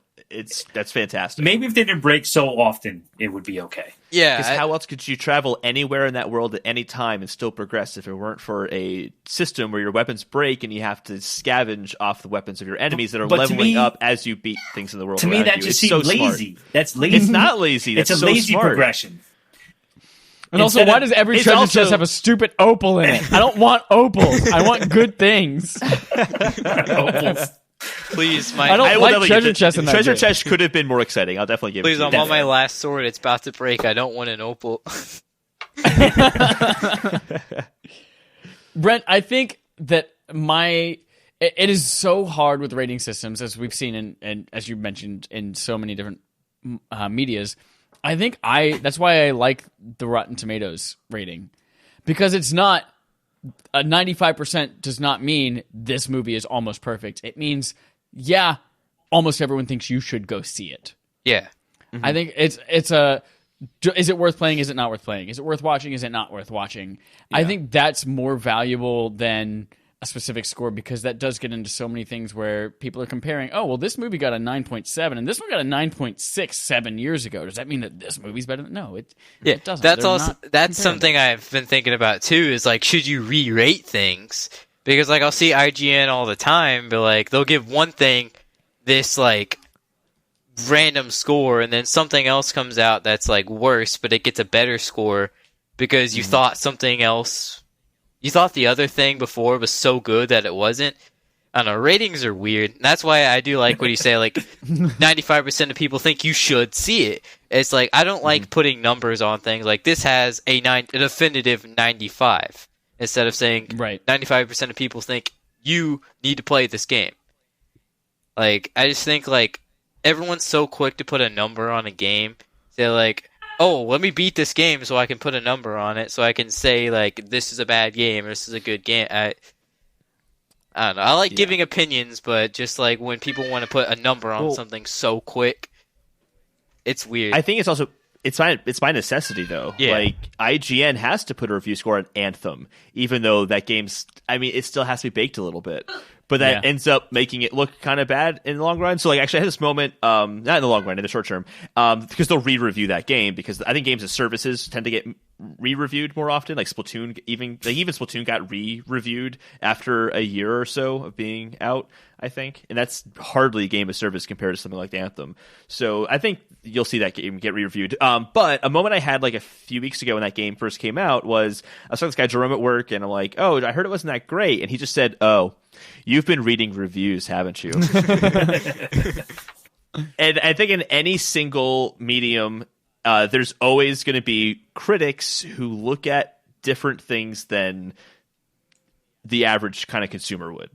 [SPEAKER 3] That's fantastic.
[SPEAKER 1] Maybe if they didn't break so often, it would be okay.
[SPEAKER 4] Yeah,
[SPEAKER 3] Because how else could you travel anywhere in that world at any time and still progress if it weren't for a system where your weapons break and you have to scavenge off the weapons of your enemies that are
[SPEAKER 1] But to
[SPEAKER 3] leveling
[SPEAKER 1] me-
[SPEAKER 3] up as you beat things in the world
[SPEAKER 1] To me,
[SPEAKER 3] around
[SPEAKER 1] that
[SPEAKER 3] you?
[SPEAKER 1] just
[SPEAKER 3] It's so
[SPEAKER 1] seems
[SPEAKER 3] smart.
[SPEAKER 1] lazy. That's lazy.
[SPEAKER 3] It's not lazy. That's
[SPEAKER 1] It's a
[SPEAKER 3] so
[SPEAKER 1] lazy
[SPEAKER 3] smart.
[SPEAKER 1] progression.
[SPEAKER 2] And also,
[SPEAKER 1] Instead
[SPEAKER 2] why
[SPEAKER 1] of-
[SPEAKER 2] does every
[SPEAKER 3] it's
[SPEAKER 2] treasure
[SPEAKER 3] also-
[SPEAKER 2] chest have a stupid opal in it? I don't want opals. I want good things.
[SPEAKER 1] Opals.
[SPEAKER 4] Please,
[SPEAKER 2] I don't
[SPEAKER 3] will
[SPEAKER 2] like
[SPEAKER 3] definitely
[SPEAKER 2] treasure
[SPEAKER 3] give
[SPEAKER 2] chest in that
[SPEAKER 3] treasure
[SPEAKER 2] game.
[SPEAKER 3] chest could have been more exciting. I'll definitely give
[SPEAKER 4] please,
[SPEAKER 3] it to
[SPEAKER 4] I'm
[SPEAKER 3] you.
[SPEAKER 4] on my last sword. It's about to break. I don't want an opal.
[SPEAKER 2] Brent, I think that it is so hard with rating systems, as we've seen and as you mentioned in so many different medias. I think that's why I like the Rotten Tomatoes rating, because it's not a 95% does not mean this movie is almost perfect. It means, yeah, almost everyone thinks you should go see it.
[SPEAKER 4] Yeah.
[SPEAKER 2] I think it's is it worth playing? Is it not worth playing? Is it worth watching? Is it not worth watching? I think that's more valuable than a specific score, because that does get into so many things where people are comparing, oh, well, this movie got a 9.7 and this one got a 9.6 7 years ago. Does that mean that this movie's better? No, it doesn't.
[SPEAKER 4] That's
[SPEAKER 2] They're
[SPEAKER 4] also
[SPEAKER 2] not
[SPEAKER 4] that's
[SPEAKER 2] comparable.
[SPEAKER 4] something I've been thinking about too, is like, should you re-rate things? Because like I'll see IGN all the time, but like they'll give one thing this like random score, and then something else comes out that's like worse, but it gets a better score because you thought something else. You thought the other thing before was so good that it wasn't. I don't know, ratings are weird. That's why I do like what you say, like 95% of people think you should see it. It's like, I don't like putting numbers on things. Like, this has a definitive 95. Instead of saying 95% of people think you need to play this game. Like, I just think, like, everyone's so quick to put a number on a game. They're like, oh, let me beat this game so I can put a number on it, so I can say, like, this is a bad game or this is a good game. I don't know. I like giving opinions, but just, like, when people want to put a number on something so quick, it's weird.
[SPEAKER 3] I think it's also... It's by necessity, though.
[SPEAKER 4] Yeah.
[SPEAKER 3] Like, IGN has to put a review score on Anthem, even though that game's... I mean, it still has to be baked a little bit. But that ends up making it look kind of bad in the long run. So, like, actually, I had this moment, not in the long run, in the short term, because they'll re-review that game, because I think games as services tend to get re-reviewed more often. Like Splatoon, even Splatoon got re-reviewed after a year or so of being out, I think. And that's hardly a game of service compared to something like Anthem. So I think you'll see that game get re-reviewed. But a moment I had like a few weeks ago when that game first came out was, I saw this guy Jerome at work, and I'm like, oh, I heard it wasn't that great. And he just said, oh, you've been reading reviews, haven't you? And I think in any single medium, there's always going to be critics who look at different things than the average kind of consumer would.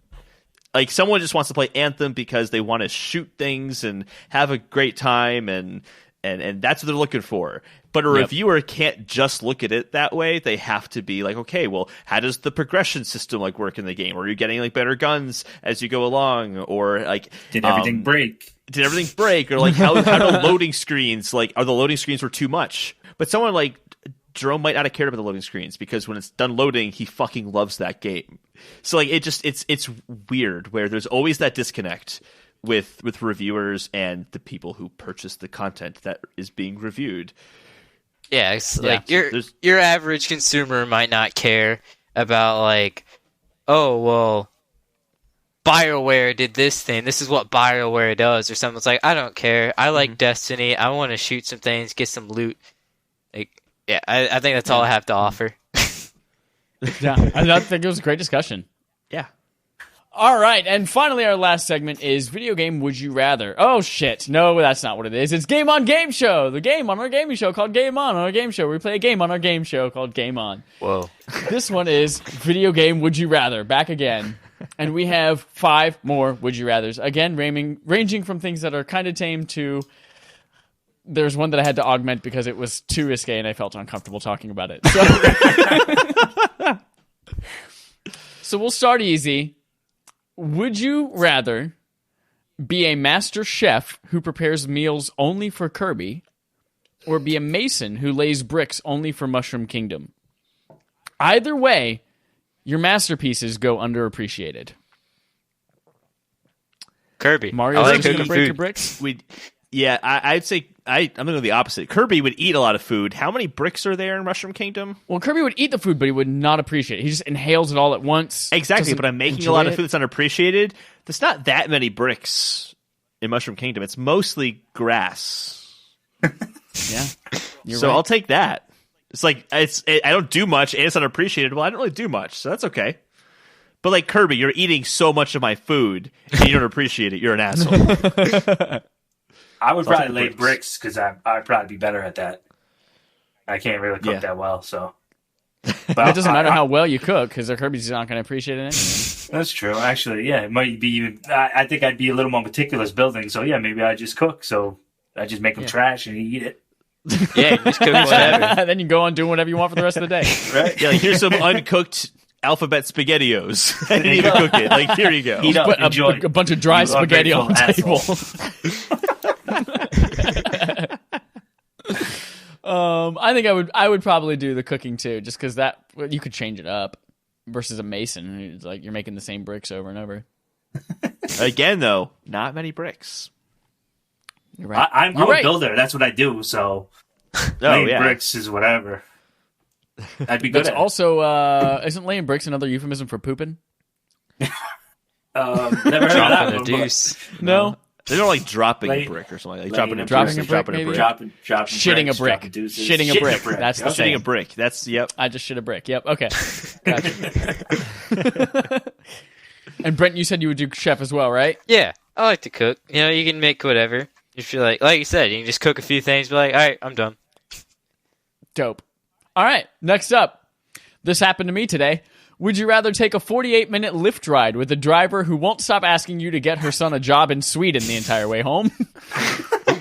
[SPEAKER 3] Like, someone just wants to play Anthem because they want to shoot things and have a great time, and that's what they're looking for. But a reviewer can't just look at it that way. They have to be like, okay, well, how does the progression system like work in the game? Or are you getting like better guns as you go along? Or like,
[SPEAKER 1] Did everything break?
[SPEAKER 3] Did everything break? Or like, how do loading screens, like, are the loading screens were too much? But someone like Jerome might not have cared about the loading screens, because when it's done loading, he fucking loves that game. So like, it's weird where there's always that disconnect with reviewers and the people who purchase the content that is being reviewed.
[SPEAKER 4] Yeah, it's like your average consumer might not care about, like, oh, well, BioWare did this thing. This is what BioWare does, or something. It's like, I don't care. I like Destiny. I want to shoot some things, get some loot. Like, yeah, I think that's all I have to offer.
[SPEAKER 2] Yeah, I think it was a great discussion.
[SPEAKER 3] Yeah.
[SPEAKER 2] All right, and finally our last segment is Video Game Would You Rather. Oh, shit. No, that's not what it is. It's Game On Game Show, the game on our gaming show called Game On our game show. We play a game on our game show called Game On.
[SPEAKER 4] Whoa.
[SPEAKER 2] This one is Video Game Would You Rather, back again. And we have 5 more Would You Rathers. Again, ranging from things that are kind of tame to... There's one that I had to augment because it was too risque and I felt uncomfortable talking about it. So we'll start easy. Would you rather be a master chef who prepares meals only for Kirby, or be a mason who lays bricks only for Mushroom Kingdom? Either way, your masterpieces go underappreciated.
[SPEAKER 4] Kirby.
[SPEAKER 2] Mario's
[SPEAKER 4] I like
[SPEAKER 2] just going to
[SPEAKER 4] cooking
[SPEAKER 2] break your
[SPEAKER 4] food.
[SPEAKER 2] bricks?
[SPEAKER 3] I'd say I'm going to go the opposite. Kirby would eat a lot of food. How many bricks are there in Mushroom Kingdom?
[SPEAKER 2] Well, Kirby would eat the food, but he would not appreciate it. He just inhales it all at once.
[SPEAKER 3] Exactly, but I'm making a lot of food that's unappreciated. There's not that many bricks in Mushroom Kingdom. It's mostly grass.
[SPEAKER 2] Yeah.
[SPEAKER 3] So
[SPEAKER 2] right.
[SPEAKER 3] I'll take that. It's like I don't do much, and it's unappreciated. Well, I don't really do much, so that's okay. But like Kirby, you're eating so much of my food and you don't appreciate it. You're an asshole.
[SPEAKER 1] I would
[SPEAKER 3] I'll
[SPEAKER 1] probably
[SPEAKER 3] take
[SPEAKER 1] lay
[SPEAKER 3] bricks.
[SPEAKER 1] bricks because I'd probably be better at that. I can't really cook that well, so. But
[SPEAKER 2] It doesn't matter how well you cook because the Kirby's not going to appreciate it anyway.
[SPEAKER 1] That's true. Actually, yeah, it might be even. I think I'd be a little more meticulous building. So yeah, maybe I just cook. So I just make them trash and eat it.
[SPEAKER 4] Yeah, just cook whatever.
[SPEAKER 2] Then you go on doing whatever you want for the rest of the day.
[SPEAKER 1] Right?
[SPEAKER 3] Yeah, like, here's some uncooked alphabet SpaghettiOs. I didn't even cook it. Like, here you go.
[SPEAKER 1] Eat up,
[SPEAKER 2] Put
[SPEAKER 1] enjoy.
[SPEAKER 2] a bunch of dry
[SPEAKER 1] You
[SPEAKER 2] spaghetti on the
[SPEAKER 1] ungrateful
[SPEAKER 2] table. I think I would probably do the cooking too, just because that you could change it up versus a mason. It's like you're making the same bricks over and over.
[SPEAKER 3] Again, though, not many bricks.
[SPEAKER 2] You're right.
[SPEAKER 1] I'm
[SPEAKER 2] You're
[SPEAKER 1] a
[SPEAKER 2] right.
[SPEAKER 1] builder. That's what I do. So
[SPEAKER 3] Oh,
[SPEAKER 1] laying
[SPEAKER 3] yeah.
[SPEAKER 1] bricks is whatever. I'd be good
[SPEAKER 2] That's
[SPEAKER 1] at.
[SPEAKER 2] also isn't laying bricks another euphemism for pooping?
[SPEAKER 1] Never heard of that
[SPEAKER 4] Dropping
[SPEAKER 1] one,
[SPEAKER 4] a
[SPEAKER 1] but
[SPEAKER 4] deuce.
[SPEAKER 2] No,
[SPEAKER 3] They're not like dropping
[SPEAKER 1] Lay-
[SPEAKER 3] a brick or something. Like
[SPEAKER 1] laying
[SPEAKER 3] dropping
[SPEAKER 1] a
[SPEAKER 3] a
[SPEAKER 2] brick,
[SPEAKER 3] brick,
[SPEAKER 2] maybe?
[SPEAKER 1] dropping
[SPEAKER 2] shitting
[SPEAKER 1] bricks,
[SPEAKER 2] a brick.
[SPEAKER 1] dropping deuces.
[SPEAKER 2] Shitting a brick. That's the
[SPEAKER 1] Okay.
[SPEAKER 2] thing.
[SPEAKER 3] shitting a brick. That's yep.
[SPEAKER 2] I just shit a brick. Yep. Okay. Gotcha. And Brent, you said you would do chef as well, right?
[SPEAKER 4] Yeah, I like to cook. You know, you can make whatever. If you're like you said, you can just cook a few things. Be like, all right, I'm done.
[SPEAKER 2] Dope. All right. Next up, this happened to me today. Would you rather take a 48-minute Lyft ride with a driver who won't stop asking you to get her son a job in Sweden the entire way home?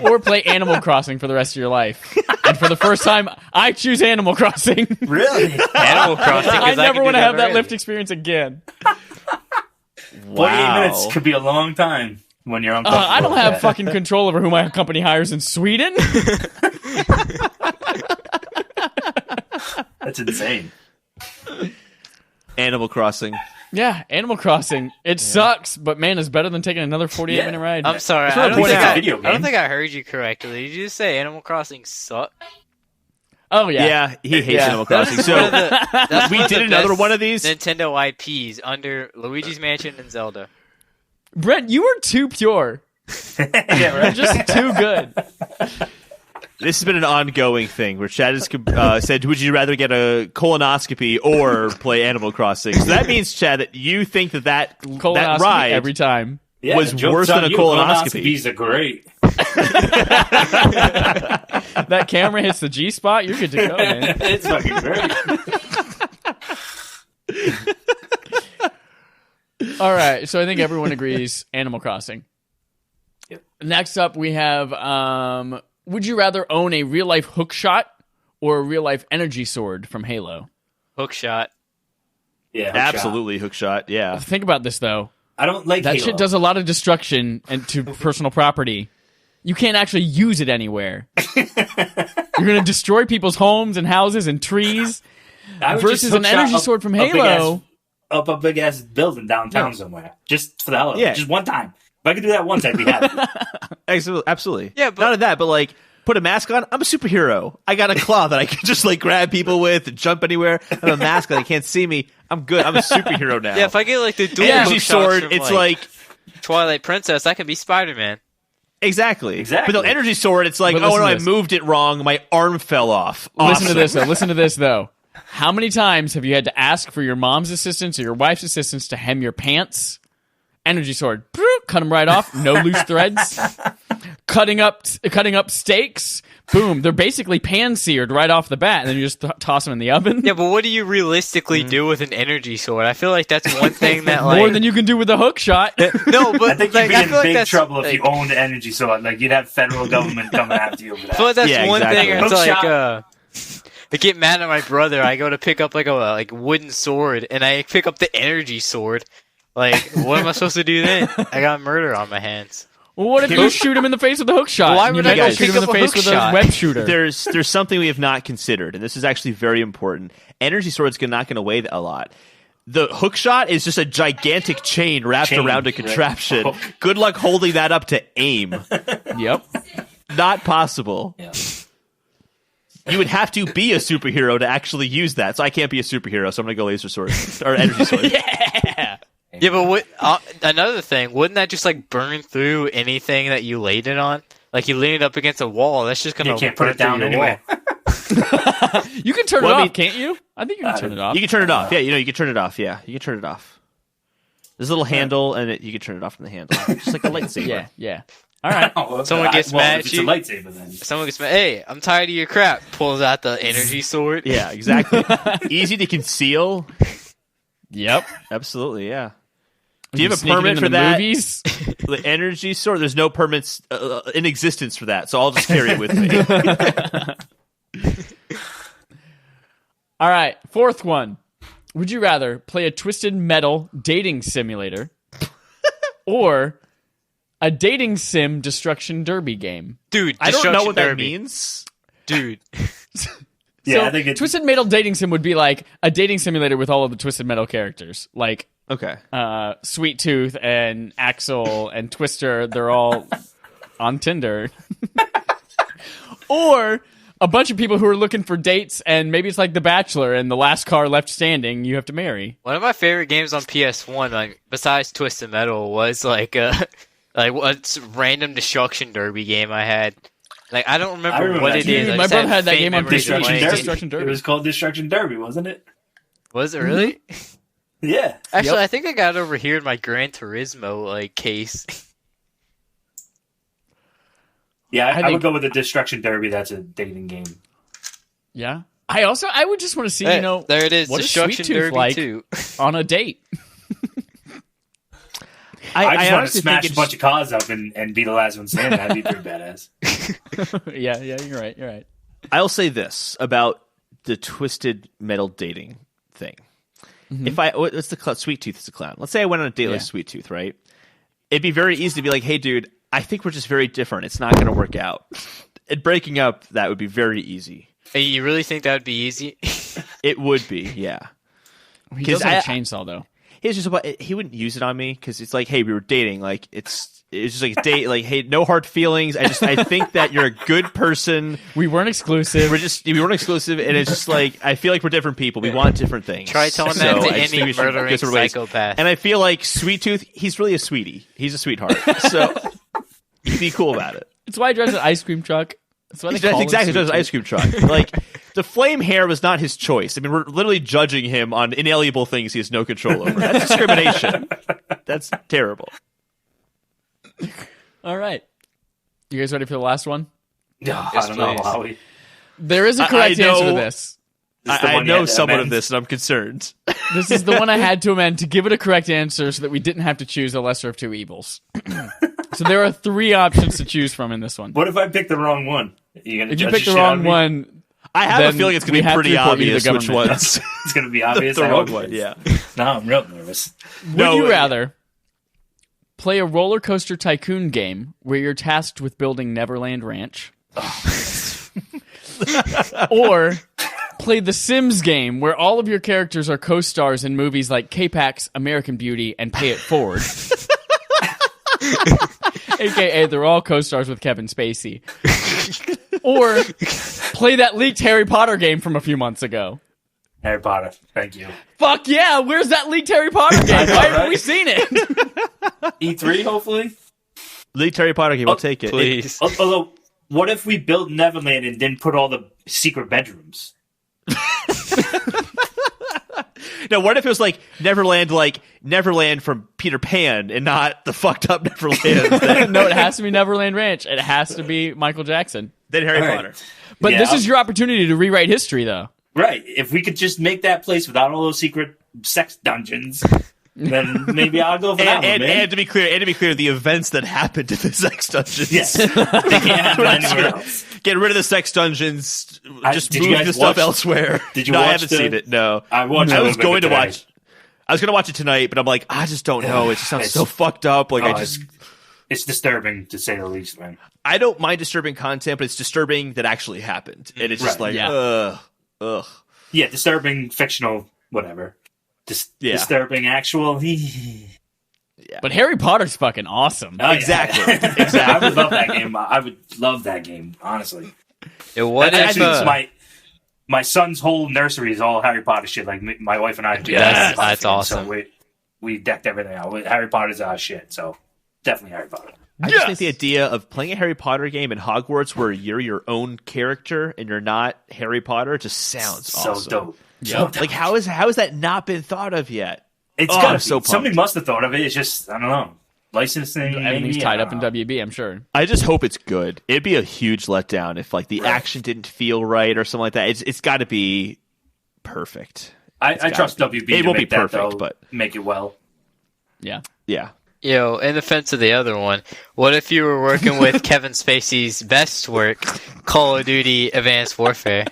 [SPEAKER 2] Or play Animal Crossing for the rest of your life? And for the first time, I choose Animal Crossing.
[SPEAKER 1] Really?
[SPEAKER 4] Animal Crossing.
[SPEAKER 2] I never want to have that
[SPEAKER 4] already.
[SPEAKER 2] Lyft experience again.
[SPEAKER 1] 48 minutes could be a long time when you're uncomfortable.
[SPEAKER 2] I don't
[SPEAKER 1] with
[SPEAKER 2] have
[SPEAKER 1] that.
[SPEAKER 2] fucking control over who my company hires in Sweden.
[SPEAKER 1] That's insane.
[SPEAKER 3] Animal Crossing.
[SPEAKER 2] Yeah, Animal Crossing. It sucks, but man, it's better than taking another 48-minute ride.
[SPEAKER 4] I'm sorry.
[SPEAKER 1] That's
[SPEAKER 4] I
[SPEAKER 1] what
[SPEAKER 4] don't,
[SPEAKER 1] I'm
[SPEAKER 4] think
[SPEAKER 1] pointing out.
[SPEAKER 4] I,
[SPEAKER 1] Video
[SPEAKER 4] I don't
[SPEAKER 1] game.
[SPEAKER 4] think I heard you correctly. Did you just say Animal Crossing suck?
[SPEAKER 2] Oh, yeah.
[SPEAKER 3] Yeah, he hates
[SPEAKER 2] Yeah.
[SPEAKER 3] Animal Crossing.
[SPEAKER 4] One of
[SPEAKER 3] So
[SPEAKER 4] the- that's
[SPEAKER 3] we
[SPEAKER 4] one of
[SPEAKER 3] did
[SPEAKER 4] the
[SPEAKER 3] another
[SPEAKER 4] best
[SPEAKER 3] one of these.
[SPEAKER 4] Nintendo IPs under Luigi's Mansion and Zelda.
[SPEAKER 2] Brent, you are too pure.
[SPEAKER 1] Yeah,
[SPEAKER 2] You're
[SPEAKER 1] right.
[SPEAKER 2] just too good.
[SPEAKER 3] This has been an ongoing thing where Chad has said, would you rather get a colonoscopy or play Animal Crossing? So that means, Chad, that you think that
[SPEAKER 2] Colonoscopy
[SPEAKER 3] ride
[SPEAKER 2] every time.
[SPEAKER 1] Yeah,
[SPEAKER 3] was
[SPEAKER 1] the joke's
[SPEAKER 3] worse
[SPEAKER 1] on
[SPEAKER 3] than a
[SPEAKER 1] you.
[SPEAKER 3] colonoscopy.
[SPEAKER 1] Colonoscopies are great.
[SPEAKER 2] That camera hits the G spot, you're good to go, man.
[SPEAKER 1] It's fucking great.
[SPEAKER 2] All right, so I think everyone agrees Animal Crossing.
[SPEAKER 1] Yep.
[SPEAKER 2] Next up, we have would you rather own a real-life hook shot or a real-life energy sword from Halo?
[SPEAKER 4] Hookshot.
[SPEAKER 1] Yeah, hook
[SPEAKER 3] absolutely hook shot. Yeah.
[SPEAKER 2] Think about this, though.
[SPEAKER 1] shot. I don't like
[SPEAKER 2] That
[SPEAKER 1] Halo.
[SPEAKER 2] shit does a lot of destruction and to personal property. You can't actually use it anywhere. You're going to destroy people's homes and houses and trees
[SPEAKER 1] I would
[SPEAKER 2] versus
[SPEAKER 1] just
[SPEAKER 2] an
[SPEAKER 1] hook shot
[SPEAKER 2] energy
[SPEAKER 1] up
[SPEAKER 2] sword from
[SPEAKER 1] a big
[SPEAKER 2] Halo.
[SPEAKER 1] ass- up a big ass building downtown somewhere, just for the hell of it.
[SPEAKER 3] Yeah.
[SPEAKER 1] Just one time. If I could do that once, I'd be happy.
[SPEAKER 3] Absolutely.
[SPEAKER 4] Yeah, but-
[SPEAKER 3] not only that, but like put a mask on. I'm a superhero. I got a claw that I can just like grab people with and jump anywhere. I have a mask that they can't see me. I'm good. I'm a superhero now.
[SPEAKER 4] Yeah, if I get like the dual
[SPEAKER 3] energy
[SPEAKER 4] hook shots
[SPEAKER 3] sword,
[SPEAKER 4] from,
[SPEAKER 3] it's like
[SPEAKER 4] Twilight Princess, I can be Spider-Man.
[SPEAKER 3] exactly.
[SPEAKER 1] Exactly.
[SPEAKER 3] But the energy sword, it's like,
[SPEAKER 2] But
[SPEAKER 3] oh
[SPEAKER 2] listen
[SPEAKER 3] no,
[SPEAKER 2] to
[SPEAKER 3] I
[SPEAKER 2] this.
[SPEAKER 3] moved it wrong. My arm fell off.
[SPEAKER 2] Listen to
[SPEAKER 3] Awesome.
[SPEAKER 2] this, though. Listen to this, though. How many times have you had to ask for your mom's assistance or your wife's assistance to hem your pants? Energy sword. Cut them right off. No loose threads. Cutting up steaks. Boom. They're basically pan-seared right off the bat, and then you just toss them in the oven.
[SPEAKER 4] Yeah, but what do you realistically do with an energy sword? I feel like that's one thing that like
[SPEAKER 2] More than you can do with a hook shot.
[SPEAKER 4] no, but
[SPEAKER 1] I think
[SPEAKER 4] like,
[SPEAKER 1] you'd
[SPEAKER 4] I
[SPEAKER 1] be
[SPEAKER 4] feel
[SPEAKER 1] in
[SPEAKER 4] like
[SPEAKER 1] big
[SPEAKER 4] that's
[SPEAKER 1] trouble if
[SPEAKER 4] like,
[SPEAKER 1] you owned an energy sword. Like you'd have federal government coming after you over
[SPEAKER 4] I
[SPEAKER 1] that.
[SPEAKER 4] feel like that's
[SPEAKER 3] Yeah,
[SPEAKER 4] one
[SPEAKER 3] exactly.
[SPEAKER 4] thing. Where it's
[SPEAKER 1] Hook
[SPEAKER 4] like
[SPEAKER 1] shot.
[SPEAKER 4] I get mad at my brother. I go to pick up like a wooden sword, and I pick up the energy sword. Like, what am I supposed to do then? I got murder on my hands.
[SPEAKER 2] Well, what if you shoot him in the face with a hook shot?
[SPEAKER 4] Why
[SPEAKER 2] And
[SPEAKER 4] would
[SPEAKER 2] you
[SPEAKER 4] I
[SPEAKER 2] meant
[SPEAKER 3] go
[SPEAKER 2] to shoot
[SPEAKER 4] pick
[SPEAKER 2] him in
[SPEAKER 4] up
[SPEAKER 2] the
[SPEAKER 4] a
[SPEAKER 2] face
[SPEAKER 4] hook
[SPEAKER 2] with
[SPEAKER 4] shot?
[SPEAKER 2] a web shooter?
[SPEAKER 3] There's something we have not considered, and this is actually very important. Energy sword's not going to weigh a lot. The hook shot is just a gigantic chain wrapped
[SPEAKER 1] Chain,
[SPEAKER 3] around a
[SPEAKER 1] right.
[SPEAKER 3] contraption.
[SPEAKER 1] Oh.
[SPEAKER 3] Good luck holding that up to aim.
[SPEAKER 2] Yep.
[SPEAKER 3] Not possible.
[SPEAKER 1] Yeah.
[SPEAKER 3] You would have to be a superhero to actually use that. So I can't be a superhero, so I'm going to go laser sword or energy sword.
[SPEAKER 2] Yeah.
[SPEAKER 4] Yeah, but what, another thing, wouldn't that just like burn through anything that you laid it on? Like you lean it up against a wall, that's just gonna
[SPEAKER 1] You can't
[SPEAKER 4] burn
[SPEAKER 1] put it down
[SPEAKER 4] through your
[SPEAKER 1] anyway.
[SPEAKER 2] You can turn
[SPEAKER 3] Well,
[SPEAKER 2] it
[SPEAKER 3] I
[SPEAKER 2] off,
[SPEAKER 3] mean-
[SPEAKER 2] can't you? I think you can turn it off.
[SPEAKER 3] You can turn it off. Yeah, you can turn it off. Yeah, you can turn it off. There's a little handle, and you can turn it off from the handle, just like a lightsaber.
[SPEAKER 2] Yeah. All right.
[SPEAKER 4] Someone gets mad at
[SPEAKER 1] if
[SPEAKER 4] you.
[SPEAKER 1] It's a lightsaber then.
[SPEAKER 4] Someone gets mad. Hey, I'm tired of your crap. Pulls out the energy sword.
[SPEAKER 3] Yeah, exactly. Easy to conceal.
[SPEAKER 2] Yep.
[SPEAKER 3] Absolutely, yeah. Do you have a
[SPEAKER 2] Sneaking
[SPEAKER 3] permit
[SPEAKER 2] into
[SPEAKER 3] for
[SPEAKER 2] the
[SPEAKER 3] that?
[SPEAKER 2] movies?
[SPEAKER 3] The energy sword? There's no permits in existence for that, so I'll just carry it with me.
[SPEAKER 2] All right. Fourth one. Would you rather play a Twisted Metal dating simulator or a dating sim destruction derby game?
[SPEAKER 4] Dude,
[SPEAKER 3] I don't know what that
[SPEAKER 4] Derby.
[SPEAKER 3] means.
[SPEAKER 4] Dude.
[SPEAKER 1] Yeah,
[SPEAKER 2] So,
[SPEAKER 1] I think it's
[SPEAKER 2] Twisted Metal dating sim would be like a dating simulator with all of the Twisted Metal characters, like
[SPEAKER 3] Okay.
[SPEAKER 2] Sweet Tooth and Axel and Twister. They're all on Tinder. Or a bunch of people who are looking for dates, and maybe it's like The Bachelor, and the last car left standing you have to marry.
[SPEAKER 4] One of my favorite games on PS1, like besides Twisted Metal, was like what's random destruction derby game I had. Like I don't remember,
[SPEAKER 1] I remember
[SPEAKER 4] what
[SPEAKER 1] that
[SPEAKER 4] it
[SPEAKER 1] game.
[SPEAKER 4] is. I
[SPEAKER 2] My
[SPEAKER 4] just
[SPEAKER 2] brother
[SPEAKER 4] have
[SPEAKER 2] had that
[SPEAKER 4] faint
[SPEAKER 2] game on
[SPEAKER 4] memories of
[SPEAKER 2] Destruction
[SPEAKER 4] playing
[SPEAKER 2] Derby.
[SPEAKER 4] it.
[SPEAKER 2] Destruction Derby.
[SPEAKER 1] It was called Destruction Derby, wasn't it?
[SPEAKER 4] Was it really?
[SPEAKER 1] Yeah.
[SPEAKER 4] Actually,
[SPEAKER 2] Yep.
[SPEAKER 4] I think I got it over here in my Gran Turismo like case.
[SPEAKER 1] Yeah, I
[SPEAKER 2] think-
[SPEAKER 1] would go with the Destruction Derby. That's a dating game.
[SPEAKER 2] Yeah. I would just want to see,
[SPEAKER 4] Hey,
[SPEAKER 2] you know,
[SPEAKER 4] there it is.
[SPEAKER 2] what is
[SPEAKER 4] Destruction
[SPEAKER 2] Sweet Tooth
[SPEAKER 4] Derby
[SPEAKER 2] like
[SPEAKER 4] 2.
[SPEAKER 2] on a date.
[SPEAKER 1] I just want to
[SPEAKER 3] honestly
[SPEAKER 1] smash
[SPEAKER 3] think
[SPEAKER 1] a bunch of cars up and be the last one standing. That'd be pretty badass.
[SPEAKER 2] yeah, you're right.
[SPEAKER 3] I'll say this about the Twisted Metal dating thing. If what's the Sweet Tooth is a clown. Let's say I went on a date
[SPEAKER 2] Yeah.
[SPEAKER 3] with Sweet Tooth, right? It'd be very easy to be like, hey, dude, I think we're just very different. It's not going to work out. And breaking up, that would be very easy.
[SPEAKER 4] Hey, you really think that would be easy?
[SPEAKER 3] It would be, yeah.
[SPEAKER 2] He does have a
[SPEAKER 3] I-
[SPEAKER 2] chainsaw, though.
[SPEAKER 3] It's just about he wouldn't use it on me because it's like, hey, we were dating. Like it's just like a date. Like, hey, no hard feelings. I think that you're a good person.
[SPEAKER 2] We weren't exclusive.
[SPEAKER 3] We weren't exclusive, and it's just like I feel like we're different people. We want different things.
[SPEAKER 4] Try telling
[SPEAKER 3] So
[SPEAKER 4] that
[SPEAKER 3] I
[SPEAKER 4] to
[SPEAKER 3] just think
[SPEAKER 4] any
[SPEAKER 3] we should
[SPEAKER 4] murdering
[SPEAKER 3] go separate ways.
[SPEAKER 4] psychopath.
[SPEAKER 3] And I feel like Sweet Tooth, he's really a sweetie. He's a sweetheart. So he'd be cool about it.
[SPEAKER 2] That's why he drives an ice cream truck. That's why they
[SPEAKER 3] That's
[SPEAKER 2] call
[SPEAKER 3] exactly
[SPEAKER 2] it
[SPEAKER 3] what
[SPEAKER 2] Sweet
[SPEAKER 3] ice cream truck. Like the flame hair was not his choice. I mean, we're literally judging him on inalienable things he has no control over. That's discrimination. That's terrible.
[SPEAKER 2] Tooth. All right. You guys ready for the last one?
[SPEAKER 1] I
[SPEAKER 4] Yes,
[SPEAKER 1] don't know,
[SPEAKER 4] please.
[SPEAKER 1] Howie.
[SPEAKER 2] There is a correct
[SPEAKER 3] I
[SPEAKER 2] answer to
[SPEAKER 3] know-
[SPEAKER 2] this.
[SPEAKER 1] This is the
[SPEAKER 3] I
[SPEAKER 1] one you
[SPEAKER 3] know
[SPEAKER 1] had to
[SPEAKER 3] somewhat of
[SPEAKER 1] amend.
[SPEAKER 3] this, and I'm concerned.
[SPEAKER 2] This is the one I had to amend to give it a correct answer so that we didn't have to choose a lesser of two evils. So there are three options to choose from in this one.
[SPEAKER 1] What if I pick the wrong one? You gonna
[SPEAKER 2] If you
[SPEAKER 1] judge
[SPEAKER 2] pick the
[SPEAKER 1] shit out
[SPEAKER 2] wrong
[SPEAKER 1] of me?
[SPEAKER 2] one,
[SPEAKER 3] I have a
[SPEAKER 2] then
[SPEAKER 3] feeling it's going
[SPEAKER 2] we
[SPEAKER 3] to be
[SPEAKER 2] have to
[SPEAKER 3] pretty
[SPEAKER 2] report you to the
[SPEAKER 3] obvious which
[SPEAKER 2] government.
[SPEAKER 3] ones.
[SPEAKER 1] It's going to be obvious.
[SPEAKER 3] The
[SPEAKER 1] I
[SPEAKER 3] wrong
[SPEAKER 1] hope
[SPEAKER 3] one,
[SPEAKER 1] it is.
[SPEAKER 3] yeah.
[SPEAKER 1] No, I'm real nervous.
[SPEAKER 2] would
[SPEAKER 3] No,
[SPEAKER 2] you
[SPEAKER 3] it-
[SPEAKER 2] rather play a roller coaster tycoon game where you're tasked with building Neverland Ranch? Or play the Sims game where all of your characters are co-stars in movies like K-Pax, American Beauty, and Pay It Forward. AKA they're all co-stars with Kevin Spacey. Or play that leaked Harry Potter game from a few months ago.
[SPEAKER 1] Harry Potter. Thank you.
[SPEAKER 2] Fuck yeah, where's that leaked Harry Potter game? Why haven't we seen it?
[SPEAKER 1] E3, hopefully.
[SPEAKER 3] Leaked Harry Potter game, I'll take it.
[SPEAKER 4] Please.
[SPEAKER 1] Although, what if we built Neverland and didn't put all the secret bedrooms?
[SPEAKER 3] Now, what if it was like Neverland from Peter Pan, and not the fucked up Neverland that,
[SPEAKER 2] No, it has to be Neverland Ranch. It has to be Michael Jackson.
[SPEAKER 3] than Harry
[SPEAKER 1] All right.
[SPEAKER 3] Potter?
[SPEAKER 2] But
[SPEAKER 1] Yeah,
[SPEAKER 2] this is your opportunity to rewrite history, though.
[SPEAKER 1] Right. If we could just make that place without all those secret sex dungeons, then maybe I'll go for that one,
[SPEAKER 3] And
[SPEAKER 1] man.
[SPEAKER 3] to be clear, the events that happened in the sex dungeons.
[SPEAKER 1] Yes. They can't happen anywhere else.
[SPEAKER 3] Get rid of the sex dungeons. Just
[SPEAKER 1] did you
[SPEAKER 3] move
[SPEAKER 1] guys
[SPEAKER 3] the stuff
[SPEAKER 1] watch-
[SPEAKER 3] elsewhere.
[SPEAKER 1] Did you
[SPEAKER 3] No, I
[SPEAKER 1] watch
[SPEAKER 3] haven't
[SPEAKER 1] the-
[SPEAKER 3] seen it. No,
[SPEAKER 1] I watched
[SPEAKER 3] I
[SPEAKER 1] a
[SPEAKER 3] was
[SPEAKER 1] little bit
[SPEAKER 3] going to
[SPEAKER 1] today.
[SPEAKER 3] watch. I was going to watch it tonight, but I'm like, I just don't know. It just sounds
[SPEAKER 1] It's-
[SPEAKER 3] so fucked up. Like
[SPEAKER 1] Oh,
[SPEAKER 3] I just,
[SPEAKER 1] it's disturbing, to say the least, man.
[SPEAKER 3] I don't mind disturbing content, but it's disturbing that actually happened, and it's just
[SPEAKER 1] Right,
[SPEAKER 3] like,
[SPEAKER 2] yeah.
[SPEAKER 3] ugh.
[SPEAKER 1] Yeah, disturbing, fictional, whatever.
[SPEAKER 3] Yeah.
[SPEAKER 1] Disturbing, actual.
[SPEAKER 2] But Harry Potter's fucking awesome.
[SPEAKER 1] Oh, yeah.
[SPEAKER 3] Exactly.
[SPEAKER 1] I would love that game. I would love that game, honestly.
[SPEAKER 4] Yeah, what
[SPEAKER 1] That's
[SPEAKER 4] if
[SPEAKER 1] actually my son's whole nursery is all Harry Potter shit. Like my wife and I do.
[SPEAKER 4] Yes,
[SPEAKER 1] Harry
[SPEAKER 4] that's
[SPEAKER 1] Potter fans,
[SPEAKER 4] awesome.
[SPEAKER 1] So we decked everything out. Harry Potter's our shit. So definitely Harry Potter.
[SPEAKER 3] I just think the idea of playing a Harry Potter game in Hogwarts where you're your own character and you're not Harry Potter just sounds
[SPEAKER 1] So
[SPEAKER 3] awesome.
[SPEAKER 1] dope.
[SPEAKER 2] Yeah.
[SPEAKER 1] So dope.
[SPEAKER 3] Like how has that not been thought of yet?
[SPEAKER 1] It's got
[SPEAKER 3] I'm so
[SPEAKER 1] somebody
[SPEAKER 3] pumped.
[SPEAKER 1] must have thought of it. It's just I don't know, licensing.
[SPEAKER 2] Everything's
[SPEAKER 1] maybe?
[SPEAKER 2] tied
[SPEAKER 1] I
[SPEAKER 2] up in
[SPEAKER 1] don't know.
[SPEAKER 2] WB, I'm sure.
[SPEAKER 3] I just hope it's good. It'd be a huge letdown if like the action didn't feel right or something like that. It's got to be perfect.
[SPEAKER 1] I trust WB.
[SPEAKER 3] It
[SPEAKER 1] to
[SPEAKER 3] won't be
[SPEAKER 1] make that,
[SPEAKER 3] perfect,
[SPEAKER 1] though,
[SPEAKER 3] but
[SPEAKER 1] make it well.
[SPEAKER 2] Yeah.
[SPEAKER 3] yeah.
[SPEAKER 4] Yo, in defense of the other one, what if you were working with Kevin Spacey's best work, Call of Duty Advanced Warfare?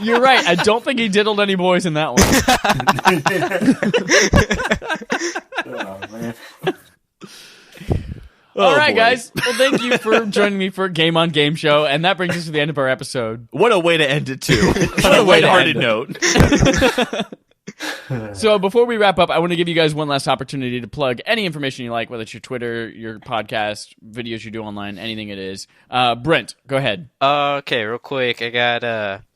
[SPEAKER 2] You're right. I don't think he diddled any boys in that one.
[SPEAKER 1] Oh man.
[SPEAKER 2] All right,
[SPEAKER 3] boy.
[SPEAKER 2] guys. Well, thank you for joining me for Game on Game Show, and that brings us to the end of our episode.
[SPEAKER 3] What a way to end it too.
[SPEAKER 2] What a way to
[SPEAKER 3] lighthearted
[SPEAKER 2] end it.
[SPEAKER 3] note.
[SPEAKER 2] So before we wrap up, I want to give you guys one last opportunity to plug any information you like, whether it's your Twitter, your podcast, videos you do online, anything it is. Brent, go ahead.
[SPEAKER 4] Okay, real quick, I got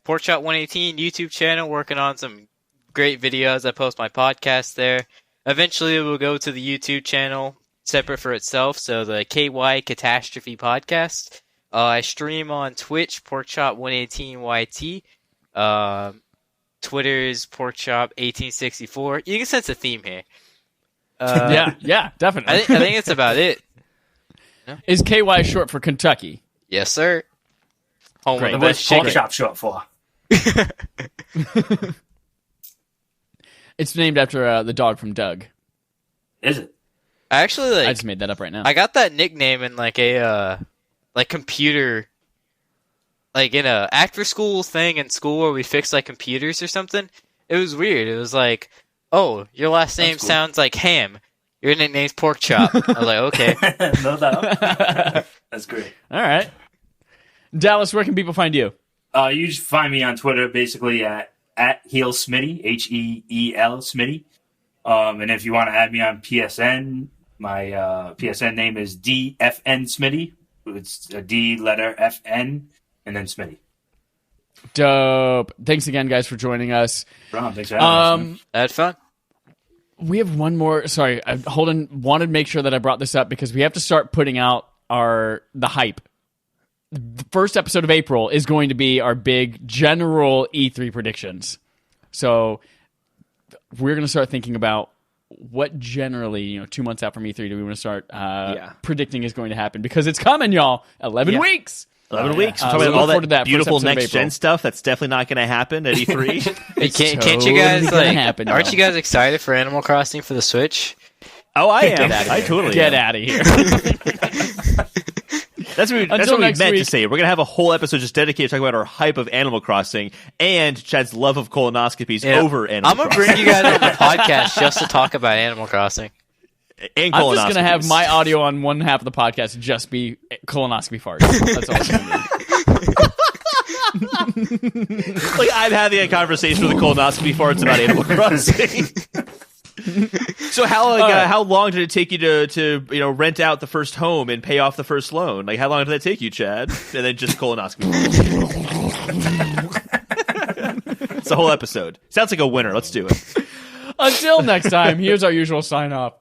[SPEAKER 4] Porkchop 118 YouTube channel working on some great videos. I post my podcast there. Eventually, it will go to the YouTube channel separate for itself. So the KY Catastrophe Podcast. I stream on Twitch, Porkchop 118 YT. Twitter's Porkchop 1864. You can sense a theme here.
[SPEAKER 2] Yeah, definitely.
[SPEAKER 4] I think it's about it.
[SPEAKER 2] Is KY short for Kentucky?
[SPEAKER 4] Yes, sir. Home
[SPEAKER 2] Great.
[SPEAKER 4] of the
[SPEAKER 1] What's
[SPEAKER 4] best
[SPEAKER 1] Pork
[SPEAKER 4] chicken.
[SPEAKER 1] Chop short for?
[SPEAKER 2] It's named after the dog from Doug.
[SPEAKER 1] Is it?
[SPEAKER 4] I actually
[SPEAKER 2] I just made that up right now.
[SPEAKER 4] I got that nickname in like a computer, like in a after school thing in school where we fix like computers or something. It was weird. It was like, oh, your last name
[SPEAKER 1] cool.
[SPEAKER 4] sounds like ham. Your nickname's Pork Chop. I was like, okay.
[SPEAKER 1] No doubt. That's great.
[SPEAKER 2] All right. Dallas, where can people find you?
[SPEAKER 1] You just find me on Twitter basically at Heel Smitty, HEEL Smitty. And if you want to add me on PSN, my PSN name is DFN Smitty. It's a D letter FN and then Smitty.
[SPEAKER 2] Dope. Thanks again, guys, for joining us.
[SPEAKER 1] Ron, thanks for having us, man.
[SPEAKER 4] I had fun.
[SPEAKER 2] We have one more. Sorry, Holden wanted to make sure that I brought this up because we have to start putting out the hype. The first episode of April is going to be our big general E3 predictions. So we're going to start thinking about what generally, 2 months out from E3, do we want to start predicting is going to happen, because it's coming, y'all. 11 weeks.
[SPEAKER 3] 11 weeks. We're
[SPEAKER 2] So
[SPEAKER 3] talking
[SPEAKER 2] look
[SPEAKER 3] about all
[SPEAKER 2] forward to
[SPEAKER 3] that
[SPEAKER 2] that
[SPEAKER 3] beautiful
[SPEAKER 2] first episode of
[SPEAKER 3] next gen
[SPEAKER 2] April.
[SPEAKER 3] stuff. That's definitely not going to happen at E3.
[SPEAKER 4] Hey, can't you
[SPEAKER 2] totally
[SPEAKER 4] guys
[SPEAKER 2] gonna
[SPEAKER 4] like?
[SPEAKER 2] happen,
[SPEAKER 4] aren't
[SPEAKER 2] y'all.
[SPEAKER 4] you guys excited for Animal Crossing for the Switch?
[SPEAKER 3] Oh, I am. I totally
[SPEAKER 2] Get
[SPEAKER 3] am.
[SPEAKER 2] out of here.
[SPEAKER 3] That's what
[SPEAKER 2] Until
[SPEAKER 3] we
[SPEAKER 2] next
[SPEAKER 3] meant to
[SPEAKER 2] week.
[SPEAKER 3] say. We're going to have a whole episode just dedicated to talking about our hype of Animal Crossing and Chad's love of colonoscopies over Animal
[SPEAKER 4] I'm gonna
[SPEAKER 3] Crossing.
[SPEAKER 4] bring you guys on the podcast just to talk about Animal Crossing.
[SPEAKER 3] And
[SPEAKER 2] I'm just going to have
[SPEAKER 3] colonoscopies.
[SPEAKER 2] my audio on one half of the podcast just be colonoscopy farts. That's all it's going to be.
[SPEAKER 3] Like, I'm having a conversation with a colonoscopy farts about Animal Crossing. So how long did it take you to rent out the first home and pay off the first loan? Like, how long did that take you, Chad? And then just colonoscopy. It's a whole episode. Sounds like a winner. Let's do it.
[SPEAKER 2] Until next time, here's our usual sign off.